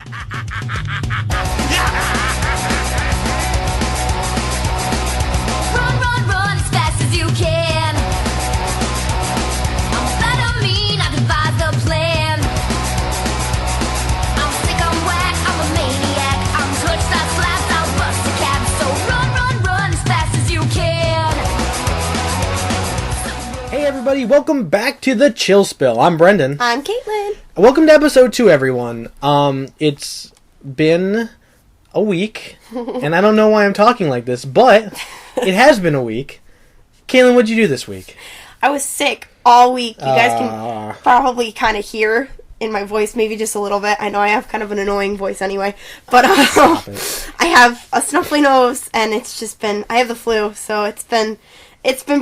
Run, run, run as fast as you can. I'm fat, I'm mean, I devised a plan. I'm sick, I'm whack, I'm a maniac. I'm touched, I slapped, I'll bust a cab. So run, run, run as fast as you can. Hey everybody, welcome back to the Chill Spill. I'm Brendan. I'm Caitlin. Welcome to episode 2, everyone. It's been a week, and I don't know why I'm talking like this, but it has been a week. Caitlin, what'd you do this week? I was sick all week. You guys can probably kind of hear in my voice, maybe just a little bit. I know I have kind of an annoying voice anyway, but I have a snuffly nose, and it's just been, I have the flu, so it's been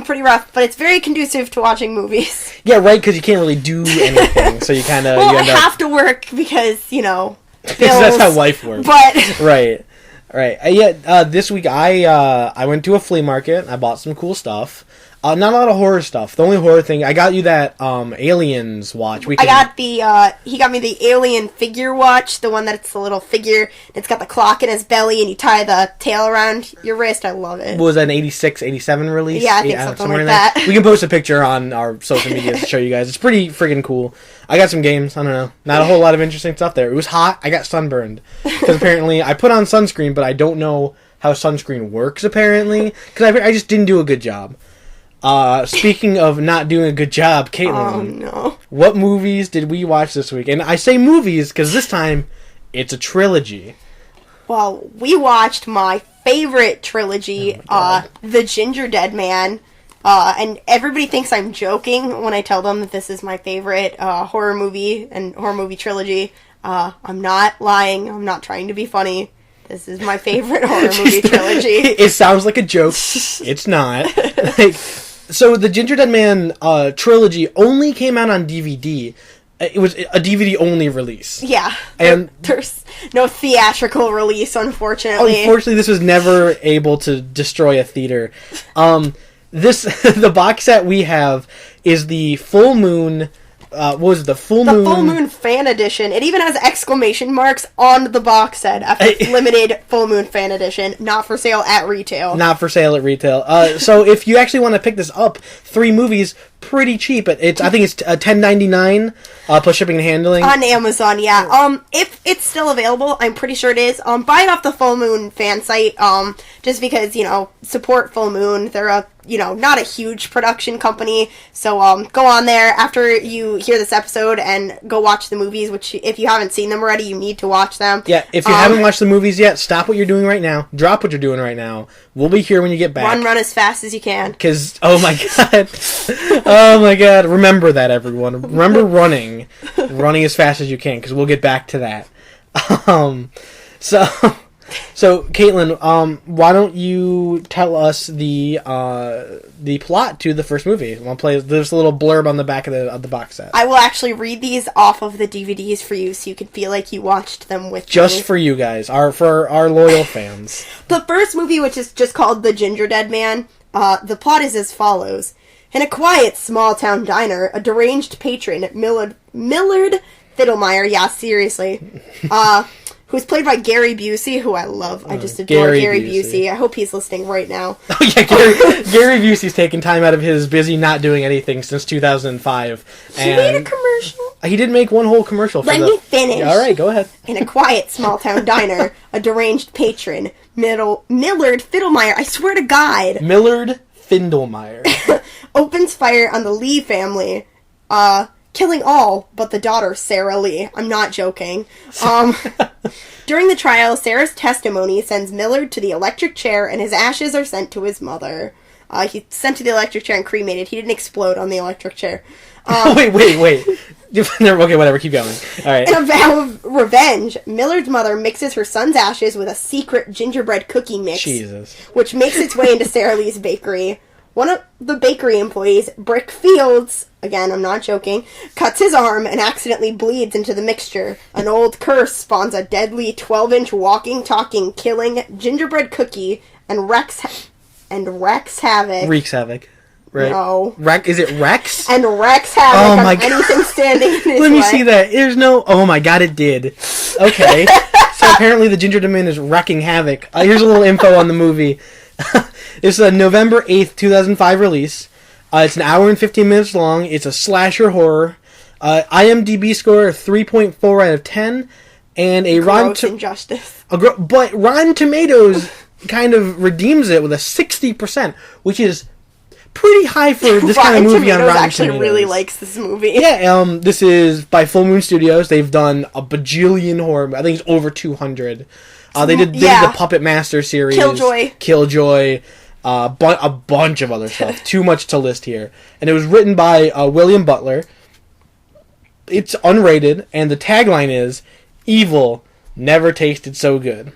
pretty rough, but it's very conducive to watching movies. Yeah, right, because you can't really do anything, so you kind of... Well, I have to work because, you know, bills. That's how life works. But... Right. This week I went to a flea market. I bought some cool stuff. Not a lot of horror stuff. The only horror thing, I got you that Aliens watch. I got he got me the Alien figure watch, the one that's the little figure. It's got the clock in his belly, and you tie the tail around your wrist. I love it. What was that, an 86, 87 release? Yeah, I think something like that. We can post a picture on our social media to show you guys. It's pretty freaking cool. I got some games. I don't know. Not a whole lot of interesting stuff there. It was hot. I got sunburned. Because apparently, I put on sunscreen, but I don't know how sunscreen works, apparently. Because I just didn't do a good job. Speaking of not doing a good job, Caitlin. Oh, no. What movies did we watch this week? And I say movies because this time it's a trilogy. Well, we watched my favorite trilogy, The Gingerdead Man. And everybody thinks I'm joking when I tell them that this is my favorite horror movie and horror movie trilogy. I'm not lying. I'm not trying to be funny. This is my favorite horror movie trilogy. It sounds like a joke. It's not. So the Gingerdead Man trilogy only came out on DVD. It was a DVD-only release. Yeah. And there's no theatrical release, unfortunately. Unfortunately, this was never able to destroy a theater. The box set we have is the Full Moon... what was it? The Full Moon Fan Edition. It even has exclamation marks on the box set after limited Full Moon Fan Edition. Not for sale at retail. Not for sale at retail. So if you actually want to pick this up, 3 movies, pretty cheap. I think it's $10.99 plus shipping and handling. On Amazon, yeah. If it's still available, I'm pretty sure it is. Buy it off the Full Moon fan site, just because, support Full Moon. They're not a huge production company, so go on there after you hear this episode and go watch the movies, which if you haven't seen them already, you need to watch them. Yeah, if you haven't watched the movies yet, stop what you're doing right now. Drop what you're doing right now. We'll be here when you get back. Run as fast as you can. Because, oh my god. Oh my god. Remember that, everyone. Remember running. Running as fast as you can, because we'll get back to that. So, Caitlin, why don't you tell us the plot to the first movie? I'll play. There's a little blurb on the back of the box set. I will actually read these off of the DVDs for you, so you can feel like you watched them with me. Just for you guys, for our loyal fans. The first movie, which is just called The Gingerdead Man, the plot is as follows. In a quiet, small-town diner, a deranged patron, Millard Fiddlemeyer, yeah, seriously, who's played by Gary Busey, who I love. I just adore Gary Busey. I hope he's listening right now. Oh, yeah, Gary Busey's taken time out of his busy not doing anything since 2005. He made a commercial. He did make one whole commercial. Let me finish. All right, go ahead. In a quiet, small-town diner, a deranged patron, Millard Fiddlemeyer, I swear to God. Millard Fiddlemeyer. Opens fire on the Lee family, killing all but the daughter, Sarah Lee. I'm not joking. During the trial, Sarah's testimony sends Millard to the electric chair, and his ashes are sent to his mother. He's sent to the electric chair and cremated. He didn't explode on the electric chair. Wait. Okay, whatever, keep going. All right. In a vow of revenge, Millard's mother mixes her son's ashes with a secret gingerbread cookie mix. Jesus. Which makes its way into Sarah Lee's bakery. One of the bakery employees, Brick Fields, again, I'm not joking, cuts his arm and accidentally bleeds into the mixture. An old curse spawns a deadly 12-inch walking, talking, killing gingerbread cookie and wreaks havoc. Wreaks havoc. right? No. Is it Rex? And Rex had Oh like my God. anything standing in his way. Let me see that. There's no... Oh my god, it did. Okay. So apparently the Gingerdead Man is wrecking havoc. Here's a little info on the movie. It's a November 8th, 2005 release. It's an hour and 15 minutes long. It's a slasher horror. IMDb score of 3.4 out of 10. And a Gross injustice. But Rotten Tomatoes kind of redeems it with a 60%, which is pretty high for this kind of movie on Rotten Tomatoes. Actually really likes this movie. Yeah, this is by Full Moon Studios. They've done a bajillion horror. I think it's over 200. They did the Puppet Master series, Killjoy, a bunch of other stuff. Too much to list here. And it was written by William Butler. It's unrated, and the tagline is "Evil never tasted so good."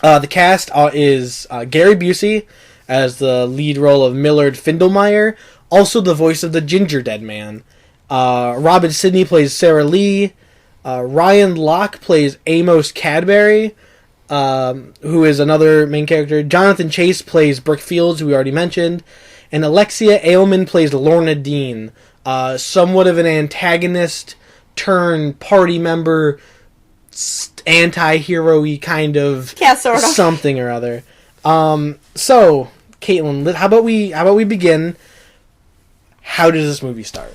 The cast is Gary Busey as the lead role of Millard Findlemeyer, also the voice of the Gingerdead Man. Robin Sidney plays Sarah Lee. Ryan Locke plays Amos Cadbury, who is another main character. Jonathan Chase plays Brooke Fields, who we already mentioned. And Alexia Ailman plays Lorna Dean, somewhat of an antagonist turned party member, anti-hero-y kind of, sort of something or other. So, Caitlin, how about we begin? How does this movie start?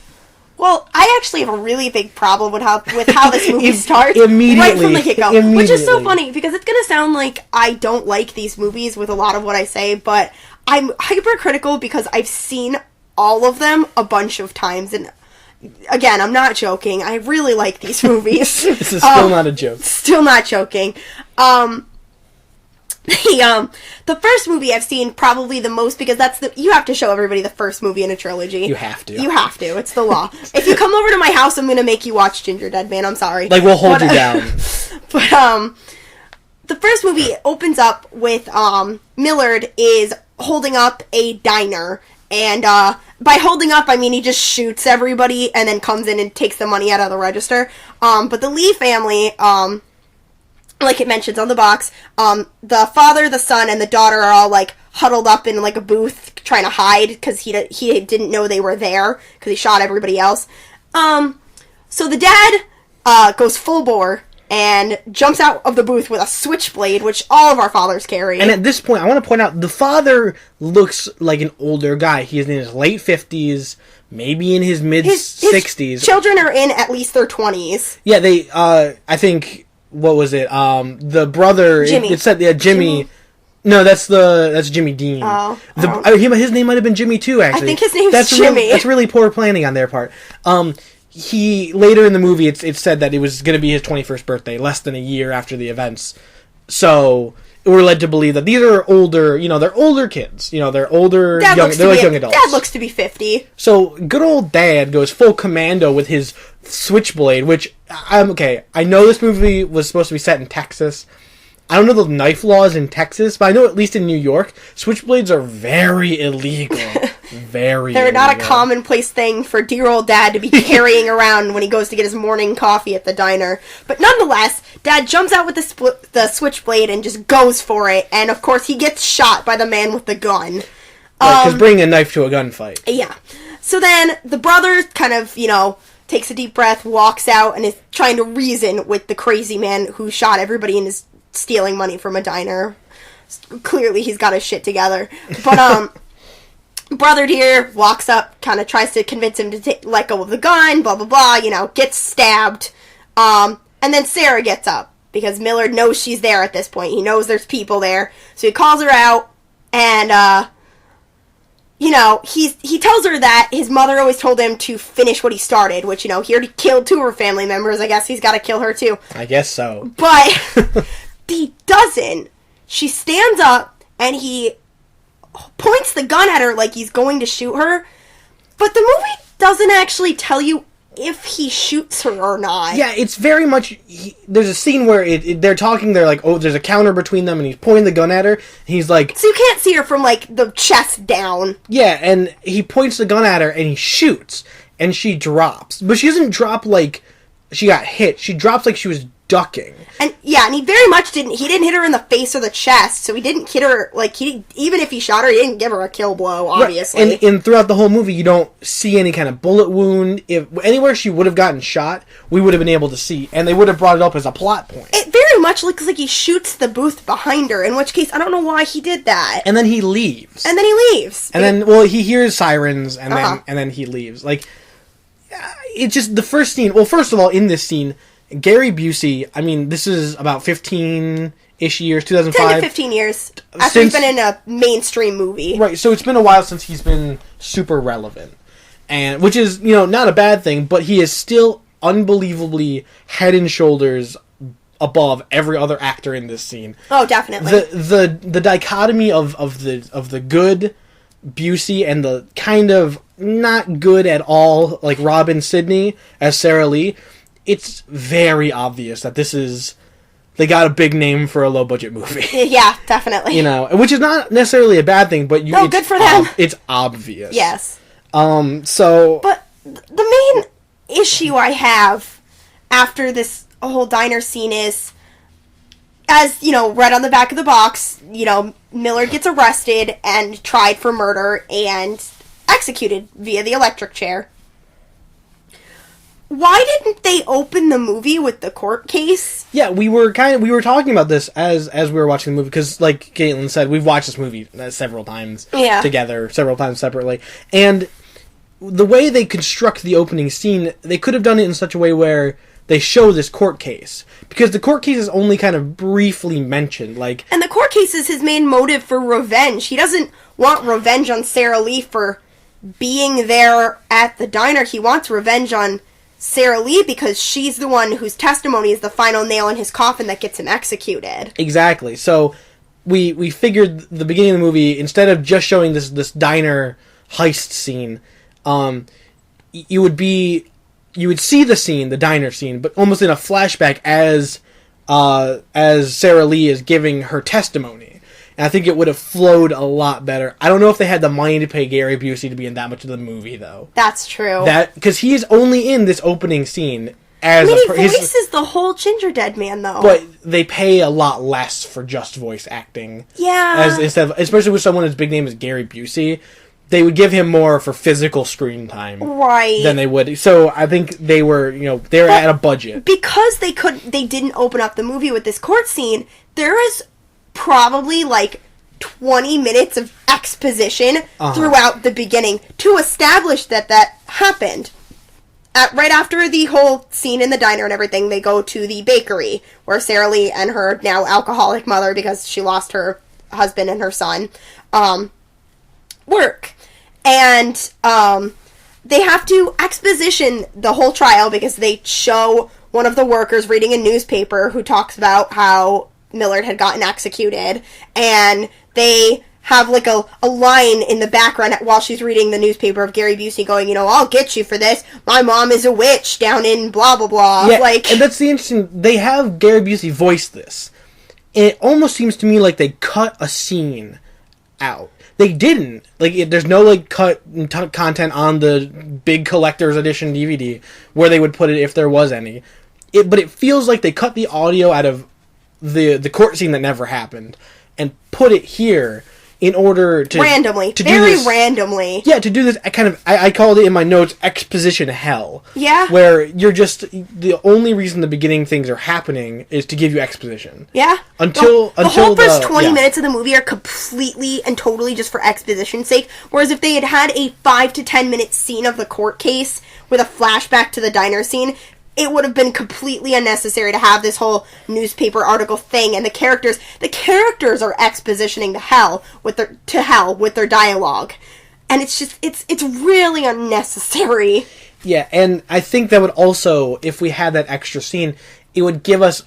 Well, I actually have a really big problem with how this movie starts immediately, right from the get-go, which is so funny because it's gonna sound like I don't like these movies with a lot of what I say, but I'm hypercritical because I've seen all of them a bunch of times, and again, I'm not joking. I really like these movies. This is still not a joke. Still not joking. The first movie I've seen probably the most because you have to show everybody the first movie in a trilogy. You have to. You have to. It's the law. If you come over to my house, I'm gonna make you watch Gingerdead Man. I'm sorry. Like, we'll hold you down. But the first movie opens up with Millard is holding up a diner, and by holding up I mean he just shoots everybody and then comes in and takes the money out of the register. But the Lee family, like it mentions on the box, the father, the son, and the daughter are all, like, huddled up in, like, a booth trying to hide because he didn't know they were there because he shot everybody else. So the dad goes full bore and jumps out of the booth with a switchblade, which all of our fathers carry. And at this point, I want to point out, the father looks like an older guy. He is in his late 50s, maybe in his mid-60s. His children are in at least their 20s. Yeah, they, I think... What was it? The brother. Jimmy. It said, Jimmy. No, that's Jimmy Dean. His name might have been Jimmy too. Actually, I think his name's Jimmy. That's really poor planning on their part. He later in the movie, it said that it was going to be his 21st birthday, less than a year after the events. So we're led to believe that these are older. They're older kids. They're older. They're like young adults. Dad looks to be 50. So good old Dad goes full commando with his switchblade, which I know this movie was supposed to be set in Texas. I don't know the knife laws in Texas, but I know at least in New York, switchblades are very illegal. They're not a commonplace thing for dear old Dad to be carrying around when he goes to get his morning coffee at the diner. But nonetheless, Dad jumps out with the switchblade and just goes for it, and of course he gets shot by the man with the gun. Because bringing a knife to a gunfight. Yeah. So then the brother kind of, takes a deep breath, walks out, and is trying to reason with the crazy man who shot everybody and is stealing money from a diner. Clearly, he's got his shit together. But, brother dear walks up, kind of tries to convince him to let go of the gun, blah, blah, blah, gets stabbed. And then Sarah gets up, because Millard knows she's there at this point. He knows there's people there. So he calls her out, and, he tells her that his mother always told him to finish what he started, which, he already killed 2 of her family members. I guess he's got to kill her, too. I guess so. But he doesn't. She stands up, and he points the gun at her like he's going to shoot her. But the movie doesn't actually tell you if he shoots her or not. Yeah, it's very much... there's a scene where they're talking, they're like, oh, there's a counter between them, and he's pointing the gun at her, and he's like... So you can't see her from, like, the chest down. Yeah, and he points the gun at her, and he shoots, and she drops. But she doesn't drop like she got hit. She drops like she was ducking. And he very much didn't hit her in the face or the chest, so he didn't hit her, even if he shot her, he didn't give her a kill blow, obviously. Right. And throughout the whole movie, you don't see any kind of bullet wound. If anywhere she would have gotten shot, we would have been able to see, and they would have brought it up as a plot point. It very much looks like he shoots the booth behind her, in which case, I don't know why he did that. And then he leaves. And then, he hears sirens, and then he leaves. Like, it's just the first scene. Well, first of all, in this scene, Gary Busey, I mean, this is about 15-ish years, 2005. 10 to 15 years after he's been in a mainstream movie. Right, so it's been a while since he's been super relevant. And which is, not a bad thing, but he is still unbelievably head and shoulders above every other actor in this scene. Oh, definitely. The dichotomy of the good Busey and the kind of not good at all, like Robin Sidney as Sarah Lee, it's very obvious that they got a big name for a low budget movie. Yeah, definitely. Which is not necessarily a bad thing, but it's good for them. It's obvious. Yes. But the main issue I have after this whole diner scene is, as right on the back of the box, Millard gets arrested and tried for murder and executed via the electric chair. Why didn't they open the movie with the court case? Yeah, we were talking about this as we were watching the movie, because, like Caitlin said, we've watched this movie several times together, several times separately, and the way they construct the opening scene, they could have done it in such a way where they show this court case, because the court case is only kind of briefly mentioned, and the court case is his main motive for revenge. He doesn't want revenge on Sarah Lee for being there at the diner. He wants revenge on Sarah Lee because she's the one whose testimony is the final nail in his coffin that gets him executed. Exactly. So we figured the beginning of the movie, instead of just showing this diner heist scene, you would see the scene, the diner scene, but almost in a flashback as Sarah Lee is giving her testimony. And I think it would have flowed a lot better. I don't know if they had the money to pay Gary Busey to be in that much of the movie, though. That's true. Because he's only in this opening scene as he voices the whole Gingerdead Man, though. But they pay a lot less for just voice acting. Yeah. Especially with someone as big name as Gary Busey. They would give him more for physical screen time, right? Than they would. So I think they were, they were at a budget, because they didn't open up the movie with this court scene. There is probably 20 minutes of exposition throughout the beginning to establish that happened. Right after the whole scene in the diner and everything, they go to the bakery where Sarah Lee and her now alcoholic mother, because she lost her husband and her son, work. And they have to exposition the whole trial because they show one of the workers reading a newspaper who talks about how Millard had gotten executed, and they have a line in the background while she's reading the newspaper of Gary Busey going, I'll get you for this. My mom is a witch down in blah blah blah. Yeah, and that's the interesting. They have Gary Busey voice this. It almost seems to me like they cut a scene out. They didn't. There's no cut content on the big collector's edition DVD where they would put it if there was any. But it feels like they cut the audio out of the court scene that never happened and put it here in order to randomly, to very do this, randomly. Yeah, to do this kind of, I called it in my notes exposition hell. Yeah. Where you're just, the only reason the beginning things are happening is to give you exposition. Yeah. Until the whole first 20 minutes of the movie are completely and totally just for exposition's sake. Whereas if they had a 5 to 10 minute scene of the court case with a flashback to the diner scene, it would have been completely unnecessary to have this whole newspaper article thing, and the characters are expositioning hell with their dialogue, and it's just it's really unnecessary. Yeah, and I think that would also, if we had that extra scene, it would give us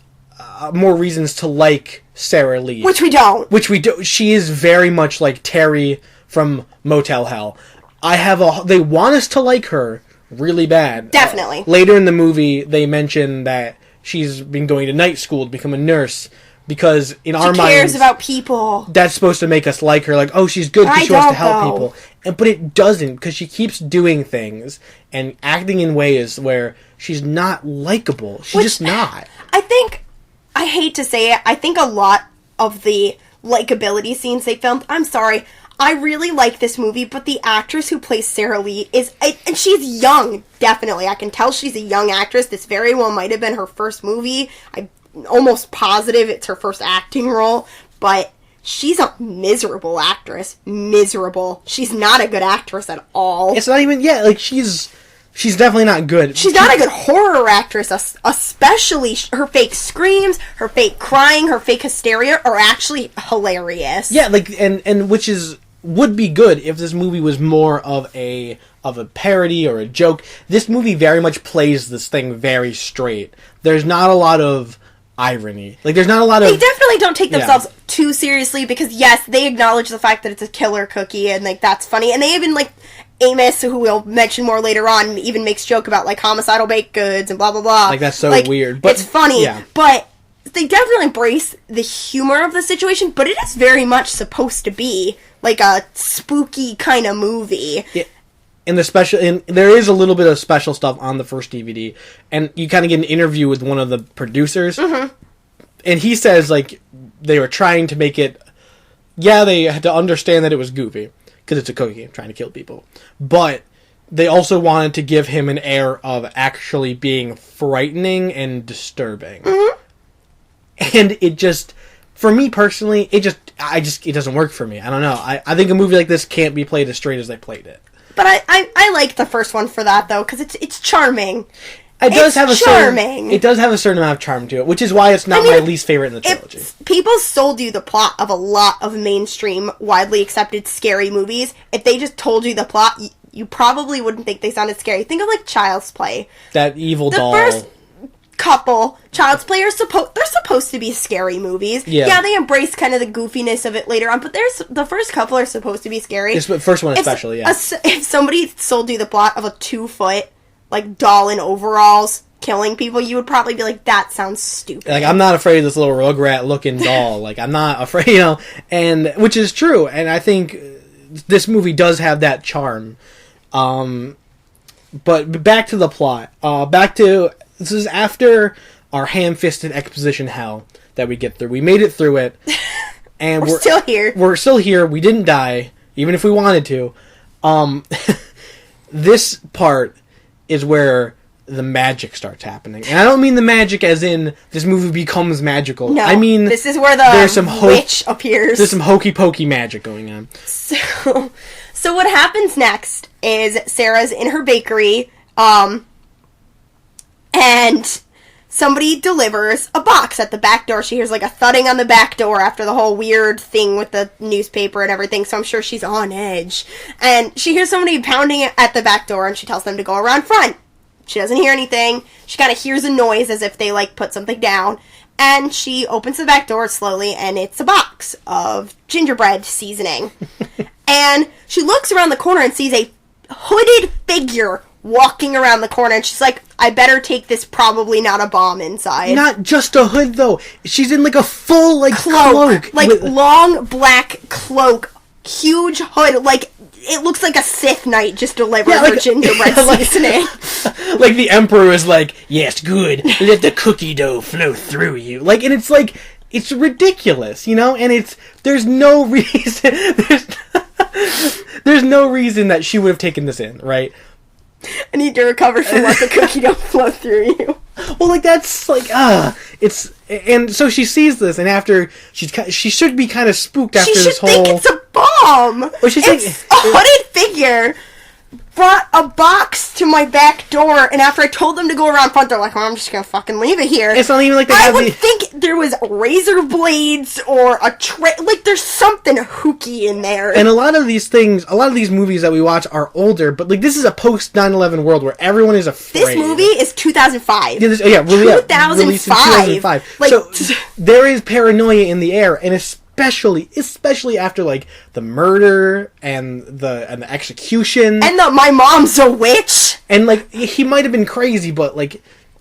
more reasons to like Sarah Lee, which we don't. She is very much like Terry from Motel Hell. They want us to like her really bad. Definitely. Later in the movie, they mention that she's been going to night school to become a nurse, because in our minds, she cares about people. That's supposed to make us like her, like, oh, she's good because she wants to help people. But it doesn't, because she keeps doing things and acting in ways where she's not likable. She's just not. I hate to say it, I think a lot of the likability scenes they filmed, I'm sorry, I really like this movie, but the actress who plays Sarah Lee and she's young, definitely. I can tell she's a young actress. This very well might have been her first movie. I'm almost positive it's her first acting role, but she's a miserable actress. Miserable. She's not a good actress at all. It's not even, she's definitely not good. She's not a good horror actress, especially her fake screams, her fake crying, her fake hysteria are actually hilarious. Yeah, and which would be good if this movie was more of a parody or a joke. This movie very much plays this thing very straight. There's not a lot of irony. There's not a lot of... They definitely don't take themselves too seriously, because yes, they acknowledge the fact that it's a killer cookie, and that's funny, and they even Amos, who we'll mention more later on, even makes joke about homicidal baked goods and blah blah blah. That's so weird. But it's funny, but they definitely embrace the humor of the situation, but it is very much supposed to be a spooky kind of movie. Yeah. And there is a little bit of special stuff on the first DVD, and you kind of get an interview with one of the producers, and he says they were trying to make it. Yeah, they had to understand that it was goofy because it's a cookie trying to kill people, but they also wanted to give him an air of actually being frightening and disturbing. And it just, for me personally, it doesn't work for me. I don't know. I think a movie like this can't be played as straight as they played it. But I like the first one for that, though, because it's charming. It does have a certain amount of charm to it, which is why it's not my least favorite in the trilogy. People sold you the plot of a lot of mainstream, widely accepted scary movies. If they just told you the plot, you probably wouldn't think they sounded scary. Think of Child's Play. That evil doll. The first couple, Child's Play, they're supposed to be scary movies. Yeah, they embrace kind of the goofiness of it later on, but the first couple are supposed to be scary. The first one especially, yeah. If somebody sold you the plot of a 2-foot doll in overalls killing people, you would probably be like, that sounds stupid. I'm not afraid of this little Rugrat looking doll. I'm not afraid, and which is true, and I think this movie does have that charm. But back to the plot. This is after our ham-fisted exposition hell that we get through. We made it through it, and we're still here. We're still here. We didn't die, even if we wanted to. This part is where the magic starts happening. And I don't mean the magic as in this movie becomes magical. No, I mean this is where the witch appears. There's some hokey-pokey magic going on. So what happens next is Sarah's in her bakery, and somebody delivers a box at the back door. She hears a thudding on the back door after the whole weird thing with the newspaper and everything, so I'm sure she's on edge. And she hears somebody pounding at the back door, and she tells them to go around front. She doesn't hear anything. She kind of hears a noise as if they put something down. And she opens the back door slowly, and it's a box of gingerbread seasoning. And she looks around the corner and sees a hooded figure walking around the corner, and she's like, I better take this probably not a bomb inside. Not just a hood, though. She's in a full cloak. Long black cloak, huge hood, it looks like a Sith Knight just delivered her gingerbread seasoning. The Emperor is yes, good, let the cookie dough flow through you. And it's ridiculous, and there's no reason, there's no reason that she would have taken this in, right? I need to recover from let the cookie dough flow through you. Well, that's it's, and so she sees this, and after she should be kind of spooked after this whole. She should think it's a bomb. Well, it's a hooded figure brought a box to my back door, and after I told them to go around front, they're like, I'm just gonna fucking leave it here. It's not even they I would think there was razor blades or a tray. There's something hooky in there. And a lot of these movies that we watch are older, but this is a post 9/11 world where everyone is afraid. This movie is 2005. Yeah, really, 2005. So there is paranoia in the air, and especially after the murder and the execution, and my mom's a witch, and he might have been crazy, but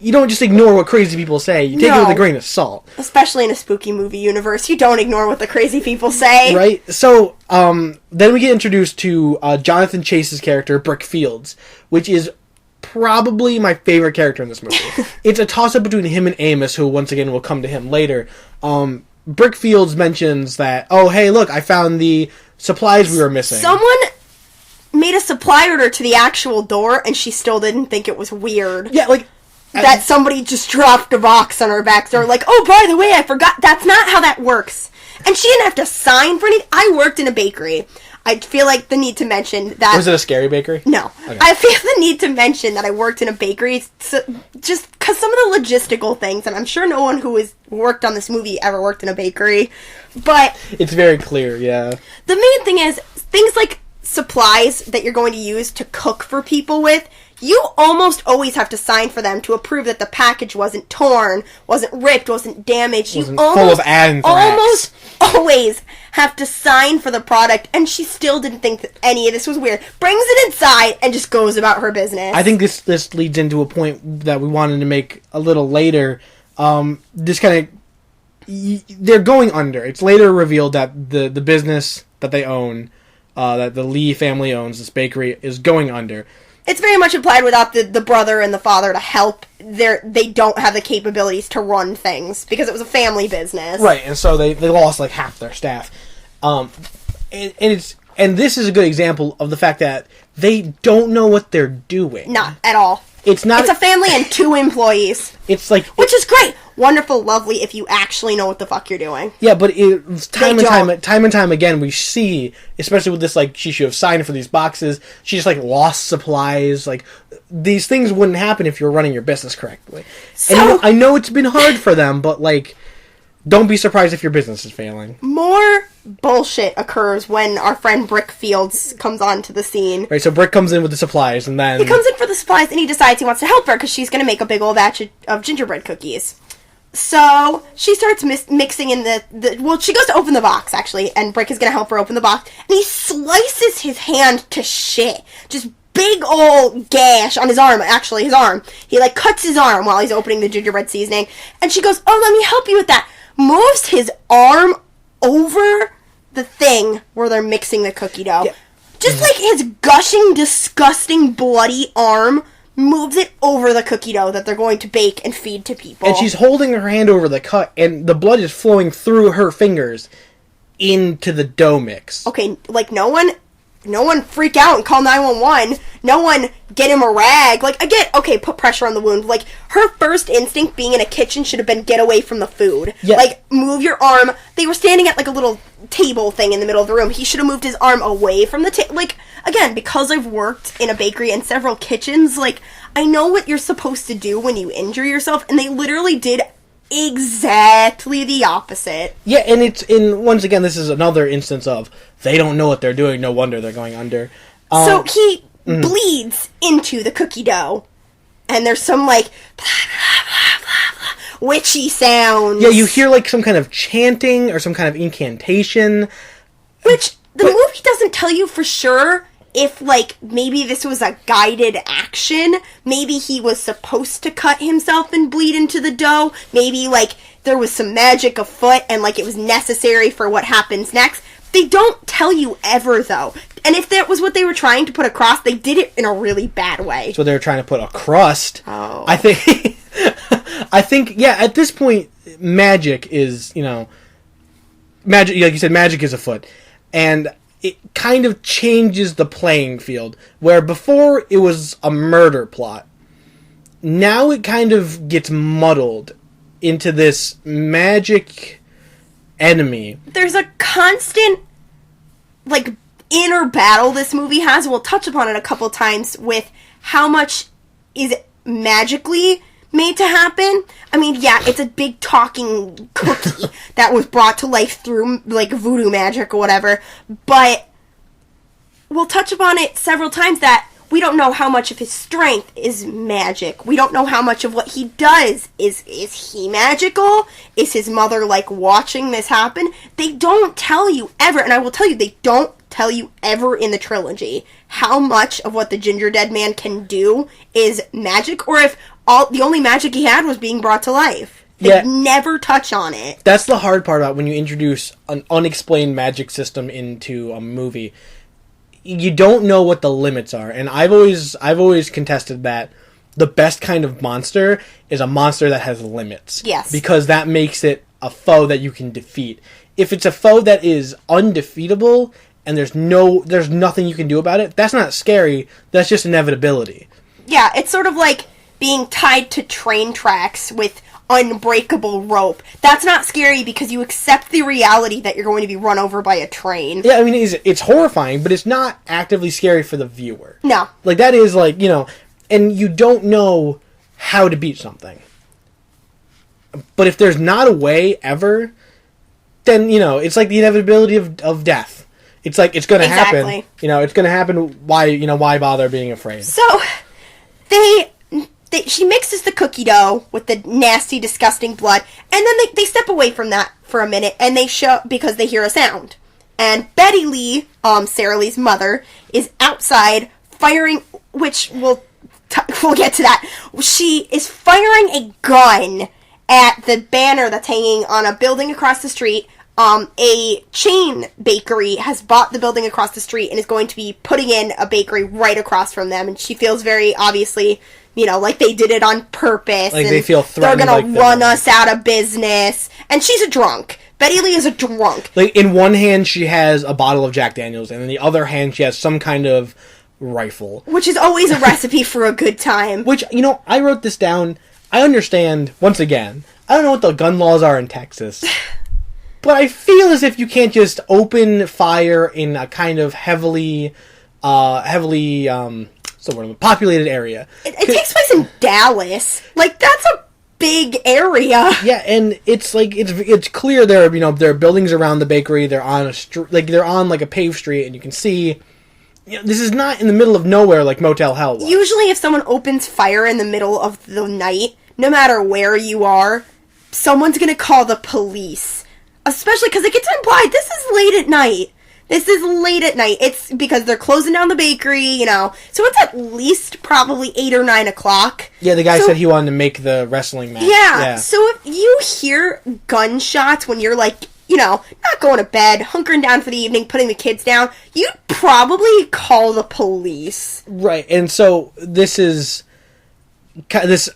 you don't just ignore what crazy people say. You take it with No. a grain of salt. Especially in a spooky movie universe, you don't ignore what the crazy people say. Right? So, then we get introduced to Jonathan Chase's character, Brick Fields, which is probably my favorite character in this movie. It's a toss-up between him and Amos, who, once again, will come to him later. Brick Fields mentions that, oh, hey, look, I found the supplies we were missing. Someone made a supply order to the actual door, and she still didn't think it was weird. Yeah, like... That somebody just dropped a box on her back door, like, oh, by the way, I forgot. That's not how that works. And she didn't have to sign for anything. I worked in a bakery. I feel like the need to mention that... Was it a scary bakery? No. Okay. I feel the need to mention that I worked in a bakery just because some of the logistical things, and I'm sure no one who has worked on this movie ever worked in a bakery, but... It's very clear, yeah. The main thing is, things like supplies that you're going to use to cook for people with, you almost always have to sign for them to approve that the package wasn't torn, wasn't ripped, wasn't damaged. Wasn't you full of anthrax. almost always have to sign for the product, and she still didn't think that any of this was weird. Brings it inside and just goes about her business. I think this leads into a point that we wanted to make a little later. This kind of... They're going under. It's later revealed that the business that they own, that the Lee family owns, this bakery, is going under. It's very much implied without the brother and the father to help. They don't have the capabilities to run things because it was a family business. Right, and so they lost like half their staff. And this is a good example of the fact that they don't know what they're doing. Not at all. It's not. It's a family and 2 employees. It's like, which is great, wonderful, lovely if you actually know what the fuck you're doing. Yeah, but time and time again we see, especially with this, like, she should have signed for these boxes. She just like lost supplies. Like, these things wouldn't happen if you were running your business correctly. So, and I know it's been hard for them, but like, don't be surprised if your business is failing. More bullshit occurs when our friend Brick Fields comes onto the scene. Right, so Brick comes in with the supplies, and then... He comes in for the supplies, and he decides he wants to help her, because she's going to make a big old batch of gingerbread cookies. So, she starts mixing in well, she goes to open the box, actually, and Brick is going to help her open the box, and he slices his hand to shit. Just big old gash on his arm, actually, his arm. He, like, cuts his arm while he's opening the gingerbread seasoning, and she goes, oh, let me help you with that. Moves his arm over the thing where they're mixing the cookie dough. Yeah. Just like his gushing, disgusting, bloody arm moves it over the cookie dough that they're going to bake and feed to people. And she's holding her hand over the cut, and the blood is flowing through her fingers into the dough mix. Okay, like, no one freak out and call 911. No one get him a rag. Like, I get, okay, put pressure on the wound. Like, her first instinct being in a kitchen should have been get away from the food. Yeah. Like, move your arm. They were standing at, like, a little table thing in the middle of the room. He should have moved his arm away from the table. Like, again, because I've worked in a bakery and several kitchens, like, I know what you're supposed to do when you injure yourself, and they literally did exactly the opposite. Yeah, and once again, this is another instance of they don't know what they're doing, no wonder they're going under. So he bleeds into the cookie dough, and there's some, like, blah, blah, blah, blah, blah, witchy sounds. Yeah, you hear, like, some kind of chanting or some kind of incantation. Which, the movie doesn't tell you for sure if, like, maybe this was a guided action. Maybe he was supposed to cut himself and bleed into the dough. Maybe, like, there was some magic afoot and, like, it was necessary for what happens next. They don't tell you ever, though. And if that was what they were trying to put across, they did it in a really bad way. So they were trying to put a crust. Oh. I think, yeah, at this point, magic is, magic, like you said, magic is afoot. And it kind of changes the playing field, where before it was a murder plot. Now it kind of gets muddled into this magic enemy. There's a constant, like, inner battle this movie has. We'll touch upon it a couple times with how much is magically made to happen. I mean, yeah, it's a big talking cookie that was brought to life through, like, voodoo magic or whatever, but we'll touch upon it several times that we don't know how much of his strength is magic. We don't know how much of what he does is he magical? Is his mother, like, watching this happen? They don't tell you ever, and I will tell you, they don't tell you ever in the trilogy how much of what the Gingerdead Man can do is magic, or if the only magic he had was being brought to life. They never touch on it. That's the hard part about when you introduce an unexplained magic system into a movie. You don't know what the limits are, and I've always contested that the best kind of monster is a monster that has limits. Yes. Because that makes it a foe that you can defeat. If it's a foe that is undefeatable and there's nothing you can do about it, that's not scary. That's just inevitability. Yeah, it's sort of like being tied to train tracks with unbreakable rope. That's not scary because you accept the reality that you're going to be run over by a train. Yeah, I mean, it's horrifying, but it's not actively scary for the viewer. No. Like, that is, like, you know, and you don't know how to beat something. But if there's not a way ever, then, you know, it's like the inevitability of death. It's like, it's going to happen. You know, it's going to happen. Why bother being afraid? So, she mixes the cookie dough with the nasty, disgusting blood, and then they step away from that for a minute, and they show, because they hear a sound. And Betty Lee, Sarah Lee's mother, is outside firing, which we'll get to that. She is firing a gun at the banner that's hanging on a building across the street. A chain bakery has bought the building across the street and is going to be putting in a bakery right across from them. And she feels very obviously, you know, like they did it on purpose. Like and they feel threatened. They're going to run us out of business. And she's a drunk. Betty Lee is a drunk. Like, in one hand she has a bottle of Jack Daniels, and in the other hand she has some kind of rifle. Which is always a recipe for a good time. Which, you know, I wrote this down. I understand, once again, I don't know what the gun laws are in Texas. But I feel as if you can't just open fire in a kind of heavily populated area. It takes place in Dallas. Like, that's a big area. Yeah, and it's like it's clear there are buildings around the bakery. They're on a paved street, and you can see. You know, this is not in the middle of nowhere like Motel Hell was. Usually, if someone opens fire in the middle of the night, no matter where you are, someone's gonna call the police. Especially because it gets implied this is late at night. It's because they're closing down the bakery, you know. So it's at least probably 8 or 9 o'clock. Yeah, the guy said he wanted to make the wrestling match. Yeah. So if you hear gunshots when you're like, you know, not going to bed, hunkering down for the evening, putting the kids down, you'd probably call the police. Right, and so this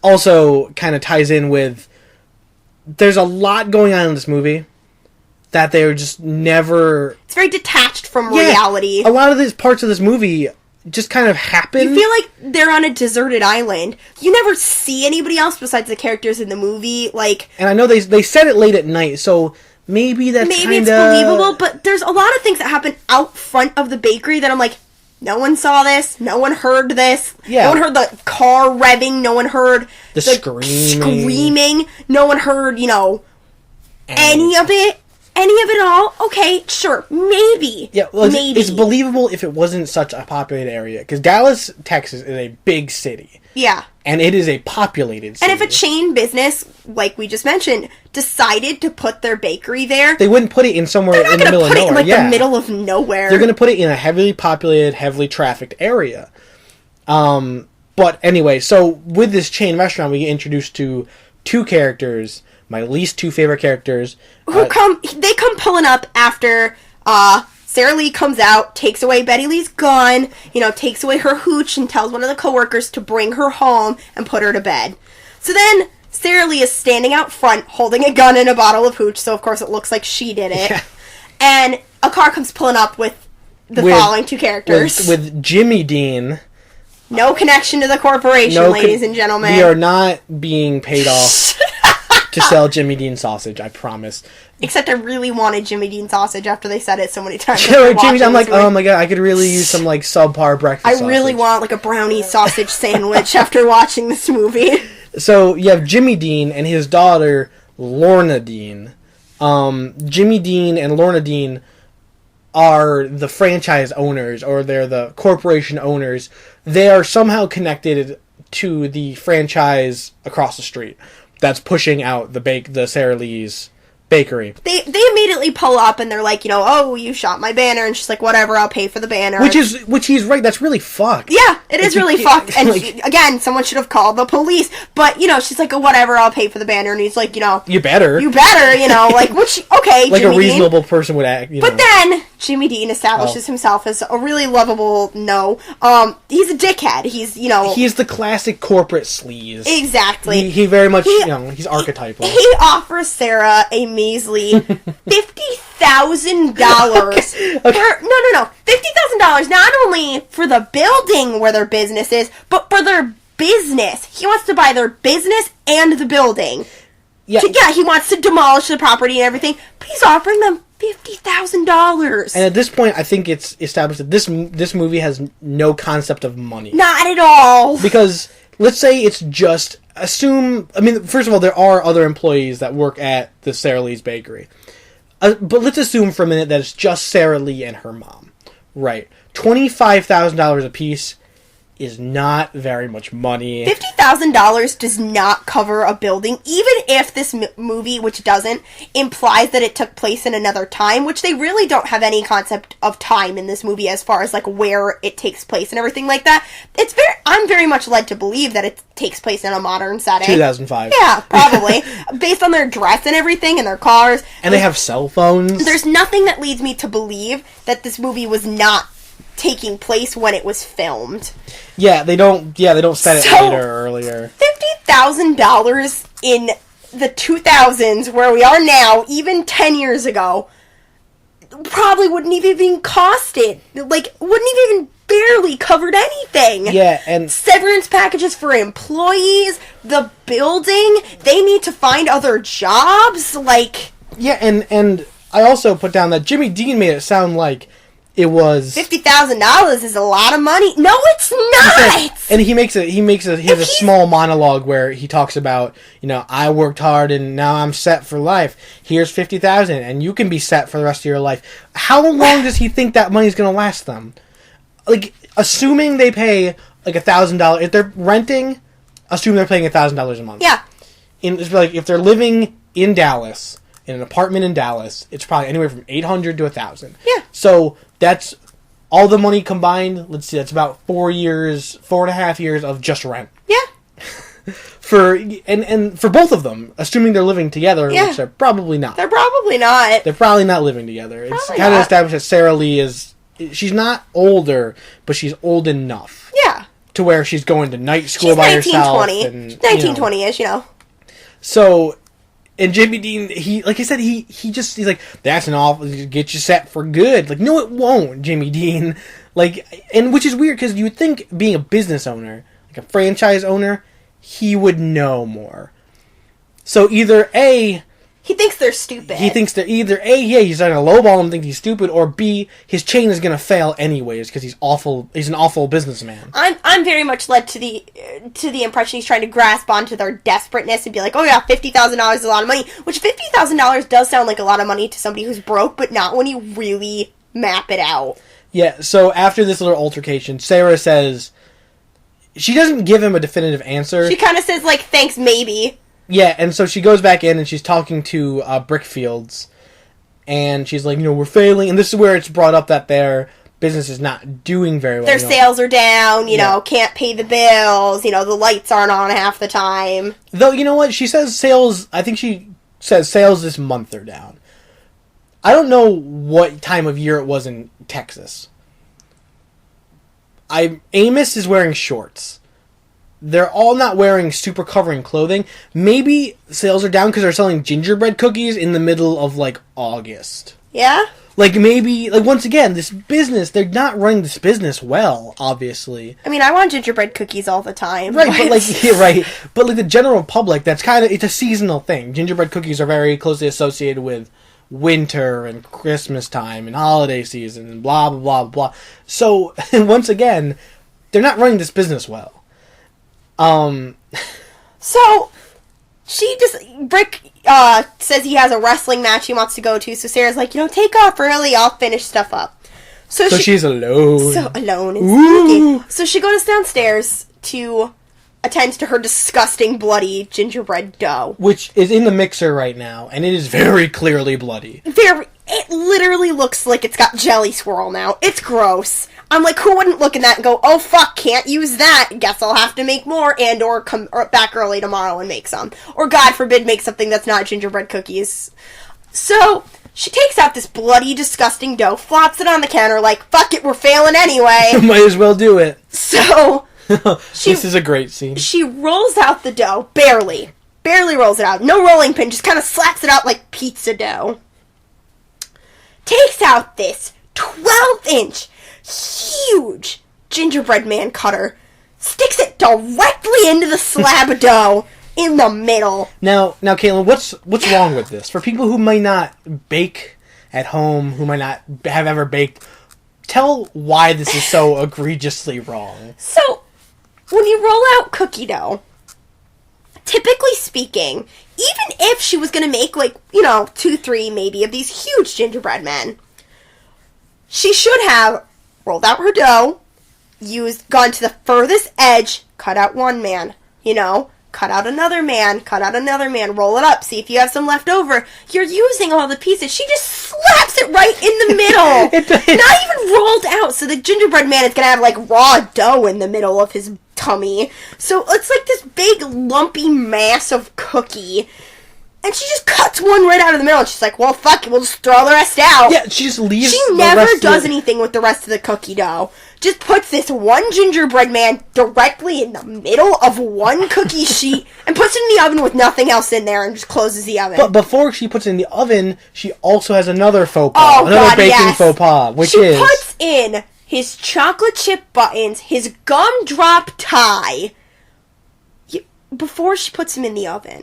also kind of ties in with, there's a lot going on in this movie that they're just never... It's very detached from reality. A lot of these parts of this movie just kind of happen. You feel like they're on a deserted island. You never see anybody else besides the characters in the movie, like... And I know they said it late at night, so maybe that's maybe it's believable, but there's a lot of things that happen out front of the bakery that I'm like, no one saw this, no one heard this, no one heard the car revving, no one heard the screaming, no one heard, you know, any of it at all. Okay, sure, maybe. Yeah, well, maybe. It's believable if it wasn't such a populated area, because Dallas, Texas is a big city. Yeah. And it is a populated city. And if a chain business, like we just mentioned, decided to put their bakery there... They wouldn't put it in somewhere in the middle of nowhere. They're not going to put it in, the middle of nowhere. They're going to put it in a heavily populated, heavily trafficked area. But anyway, so with this chain restaurant, we get introduced to two characters, my least two favorite characters. They come pulling up after... Sarah Lee comes out, takes away Betty Lee's gun, you know, takes away her hooch and tells one of the coworkers to bring her home and put her to bed. So then Sarah Lee is standing out front holding a gun and a bottle of hooch, so of course it looks like she did it. Yeah. And a car comes pulling up with the following two characters. With Jimmy Dean. No connection to the corporation, ladies and gentlemen. We are not being paid off to sell Jimmy Dean sausage, I promise. Except I really wanted Jimmy Dean sausage after they said it so many times. I'm like, oh my god, I could really use some like subpar breakfast sausage. I really want like a brownie sausage sandwich after watching this movie. So you have Jimmy Dean and his daughter Lorna Dean. Jimmy Dean and Lorna Dean are the franchise owners, or they're the corporation owners. They are somehow connected to the franchise across the street that's pushing out the Sarah Lee's bakery. They immediately pull up and they're like, you know, oh, you shot my banner, and she's like, whatever, I'll pay for the banner. Which he's right. That's really fucked. Yeah, it is really fucked. And like, again, someone should have called the police. But you know, she's like, oh, whatever, I'll pay for the banner, and he's like, you know, you better, you know, like, which okay, like Jimmy a reasonable person would act. But then Jimmy Dean establishes himself as a really lovable. He's a dickhead. He's he's the classic corporate sleaze. Exactly. He very much he's archetypal. He offers Sarah a measly $50,000. Okay. No, $50,000 not only for the building where their business is, but for their business. He wants to buy their business and the building. Yeah, he wants to demolish the property and everything, but he's offering them $50,000. And at this point, I think it's established that this movie has no concept of money. Not at all. Because let's say it's just first of all, there are other employees that work at the Sara Lee's bakery. But let's assume for a minute that it's just Sara Lee and her mom. Right. $25,000 a piece is not very much money. $50,000 does not cover a building, even if this movie, which doesn't, implies that it took place in another time, which they really don't have any concept of time in this movie as far as like where it takes place and everything like that. I'm very much led to believe that it takes place in a modern setting. 2005. Yeah, probably. Based on their dress and everything and their cars. And they have cell phones. There's nothing that leads me to believe that this movie was not taking place when it was filmed. Yeah, they don't set it later or earlier. $50,000 in the 2000s, where we are now, even 10 years ago, probably wouldn't even cost it. Like, wouldn't even barely covered anything. Yeah, and severance packages for employees, the building, they need to find other jobs, like... Yeah, and I also put down that Jimmy Dean made it sound like it was $50,000 is a lot of money. No, it's not. And he has a small monologue where he talks about, I worked hard and now I'm set for life. Here's $50,000 and you can be set for the rest of your life. How long does he think that money's going to last them? Like, assuming they pay like $1,000, if they're renting, assume they're paying $1,000 a month. Yeah. It's like if they're living in Dallas, in an apartment in Dallas, it's probably anywhere from $800 to $1,000. Yeah. So that's all the money combined. Let's see, that's about 4.5 years of just rent. Yeah. For both of them, assuming they're living together, which they're probably not. They're probably not. They're probably not living together. Probably it's kind of established that Sara Lee she's not older, but she's old enough. Yeah. To where she's going to night school by herself. She's 1920-ish, So, and Jimmy Dean, he's like, that's an awful, get you set for good. Like, no, it won't, Jimmy Dean. Like, and which is weird, because you would think being a business owner, like a franchise owner, he would know more. So either A, he thinks they're stupid. He thinks they're either A, he's trying to lowball him, think he's stupid, or B, his chain is going to fail anyways because he's awful. He's an awful businessman. I'm very much led to the impression he's trying to grasp onto their desperateness and be like, oh yeah, $50,000 is a lot of money, which $50,000 does sound like a lot of money to somebody who's broke, but not when you really map it out. Yeah. So after this little altercation, Sarah says she doesn't give him a definitive answer. She kind of says like, thanks, maybe. Yeah, and so she goes back in and she's talking to Brickfields, and she's like, we're failing, and this is where it's brought up that their business is not doing very well. Their sales are down, can't pay the bills, the lights aren't on half the time. Though, you know what, she says sales, I think she says sales this month are down. I don't know what time of year it was in Texas. Amos is wearing shorts. They're all not wearing super covering clothing. Maybe sales are down because they're selling gingerbread cookies in the middle of, August. Yeah? Maybe, once again, this business, they're not running this business well, obviously. I mean, I want gingerbread cookies all the time. Right, but, right. But, the general public, that's it's a seasonal thing. Gingerbread cookies are very closely associated with winter and Christmas time and holiday season and blah, blah, blah, blah. So, once again, they're not running this business well. So Brick says he has a wrestling match he wants to go to, so Sarah's like, take off early, I'll finish stuff up. So she's alone. So alone and spooky. So she goes downstairs to attends to her disgusting, bloody gingerbread dough. Which is in the mixer right now, and it is very clearly bloody. It literally looks like it's got jelly swirl now. It's gross. I'm like, who wouldn't look at that and go, oh fuck, can't use that. Guess I'll have to make more and or come back early tomorrow and make some. Or God forbid, make something that's not gingerbread cookies. So, she takes out this bloody, disgusting dough, flops it on the counter like, fuck it, we're failing anyway. Might as well do it. So, this is a great scene. She rolls out the dough, barely rolls it out. No rolling pin, just kind of slaps it out like pizza dough. Takes out this 12-inch, huge gingerbread man cutter, sticks it directly into the slab of dough in the middle. Now, Caitlin, what's wrong with this? For people who might not bake at home, who might not have ever baked, tell why this is so egregiously wrong. So, when you roll out cookie dough, typically speaking, even if she was going to make, 2, 3 maybe of these huge gingerbread men, she should have rolled out her dough, gone to the furthest edge, cut out one man, cut out another man, roll it up, see if you have some left over. You're using all the pieces. She just slaps it right in the middle. Not even rolled out, so the gingerbread man is going to have, raw dough in the middle of his tummy. So it's like this big, lumpy mass of cookie. And she just cuts one right out of the middle, and she's like, well, fuck it, we'll just throw the rest out. Yeah, she just leaves She the never rest does anything with the rest of the cookie dough. Just puts this one gingerbread man directly in the middle of one cookie sheet, and puts it in the oven with nothing else in there, and just closes the oven. But before she puts it in the oven, she also has another faux pas. Baking faux pas, which she is... puts in his chocolate chip buttons, his gumdrop tie, before she puts him in the oven.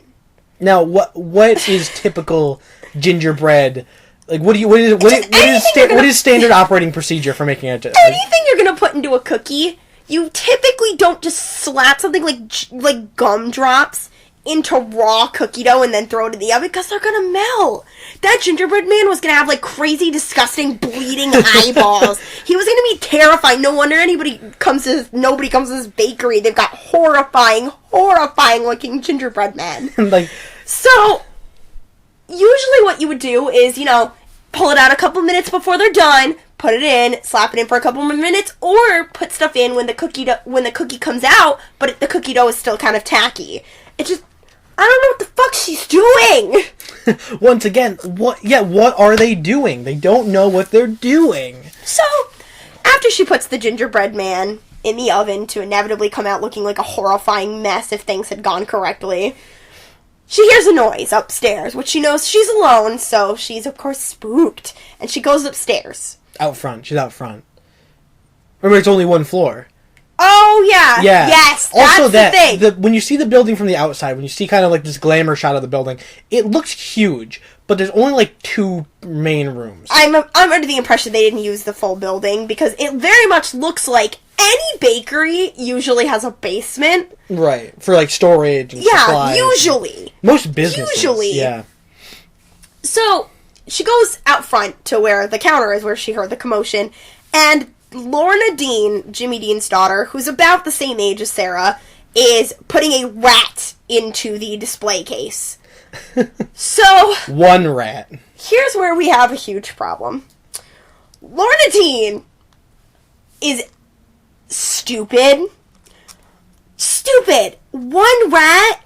Now, what is typical gingerbread? What is standard operating procedure for making it? Anything you're gonna put into a cookie, you typically don't just slap something like gumdrops into raw cookie dough and then throw it in the oven, because they're gonna melt. That gingerbread man was gonna have crazy, disgusting, bleeding eyeballs. He was gonna be terrifying. No wonder nobody comes to this bakery. They've got horrifying looking gingerbread men. So, usually what you would do is, pull it out a couple minutes before they're done, put it in, slap it in for a couple more minutes, or put stuff in when the cookie comes out, but the cookie dough is still kind of tacky. It just, I don't know what the fuck she's doing. Once again, what are they doing? They don't know what they're doing. So, after she puts the gingerbread man in the oven to inevitably come out looking like a horrifying mess if things had gone correctly, she hears a noise upstairs, which she knows she's alone, so she's, of course, spooked. And she goes upstairs. Out front. She's out front. Remember, it's only one floor. Oh, yeah. Yeah. Yes, also, that's the thing. When you see the building from the outside, when you see kind of this glamour shot of the building, it looks huge, but there's only 2 main rooms. I'm under the impression they didn't use the full building, because it very much looks like any bakery usually has a basement. Right. For, storage and supplies. Yeah, usually. Most businesses. Usually. Yeah. So, she goes out front to where the counter is, where she heard the commotion, and Lorna Dean, Jimmy Dean's daughter, who's about the same age as Sarah, is putting a rat into the display case. So... One rat. Here's where we have a huge problem. Lorna Dean is stupid. One rat.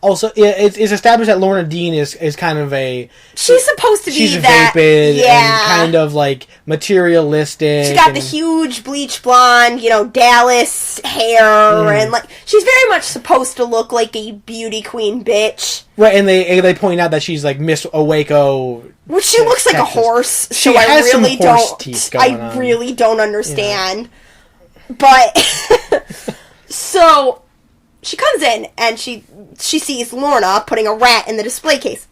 Also, it's established that Lorna Dean is kind of a... She's supposed to be she's that... vapid and kind of, materialistic. She got the huge bleach blonde, Dallas hair, and, she's very much supposed to look like a beauty queen bitch. Right, and they point out that she's, Miss Owako... Which she looks like Texas. A horse, she so has I really some horse teeth going on. really don't understand. Yeah. But, so... She comes in, and she sees Lorna putting a rat in the display case.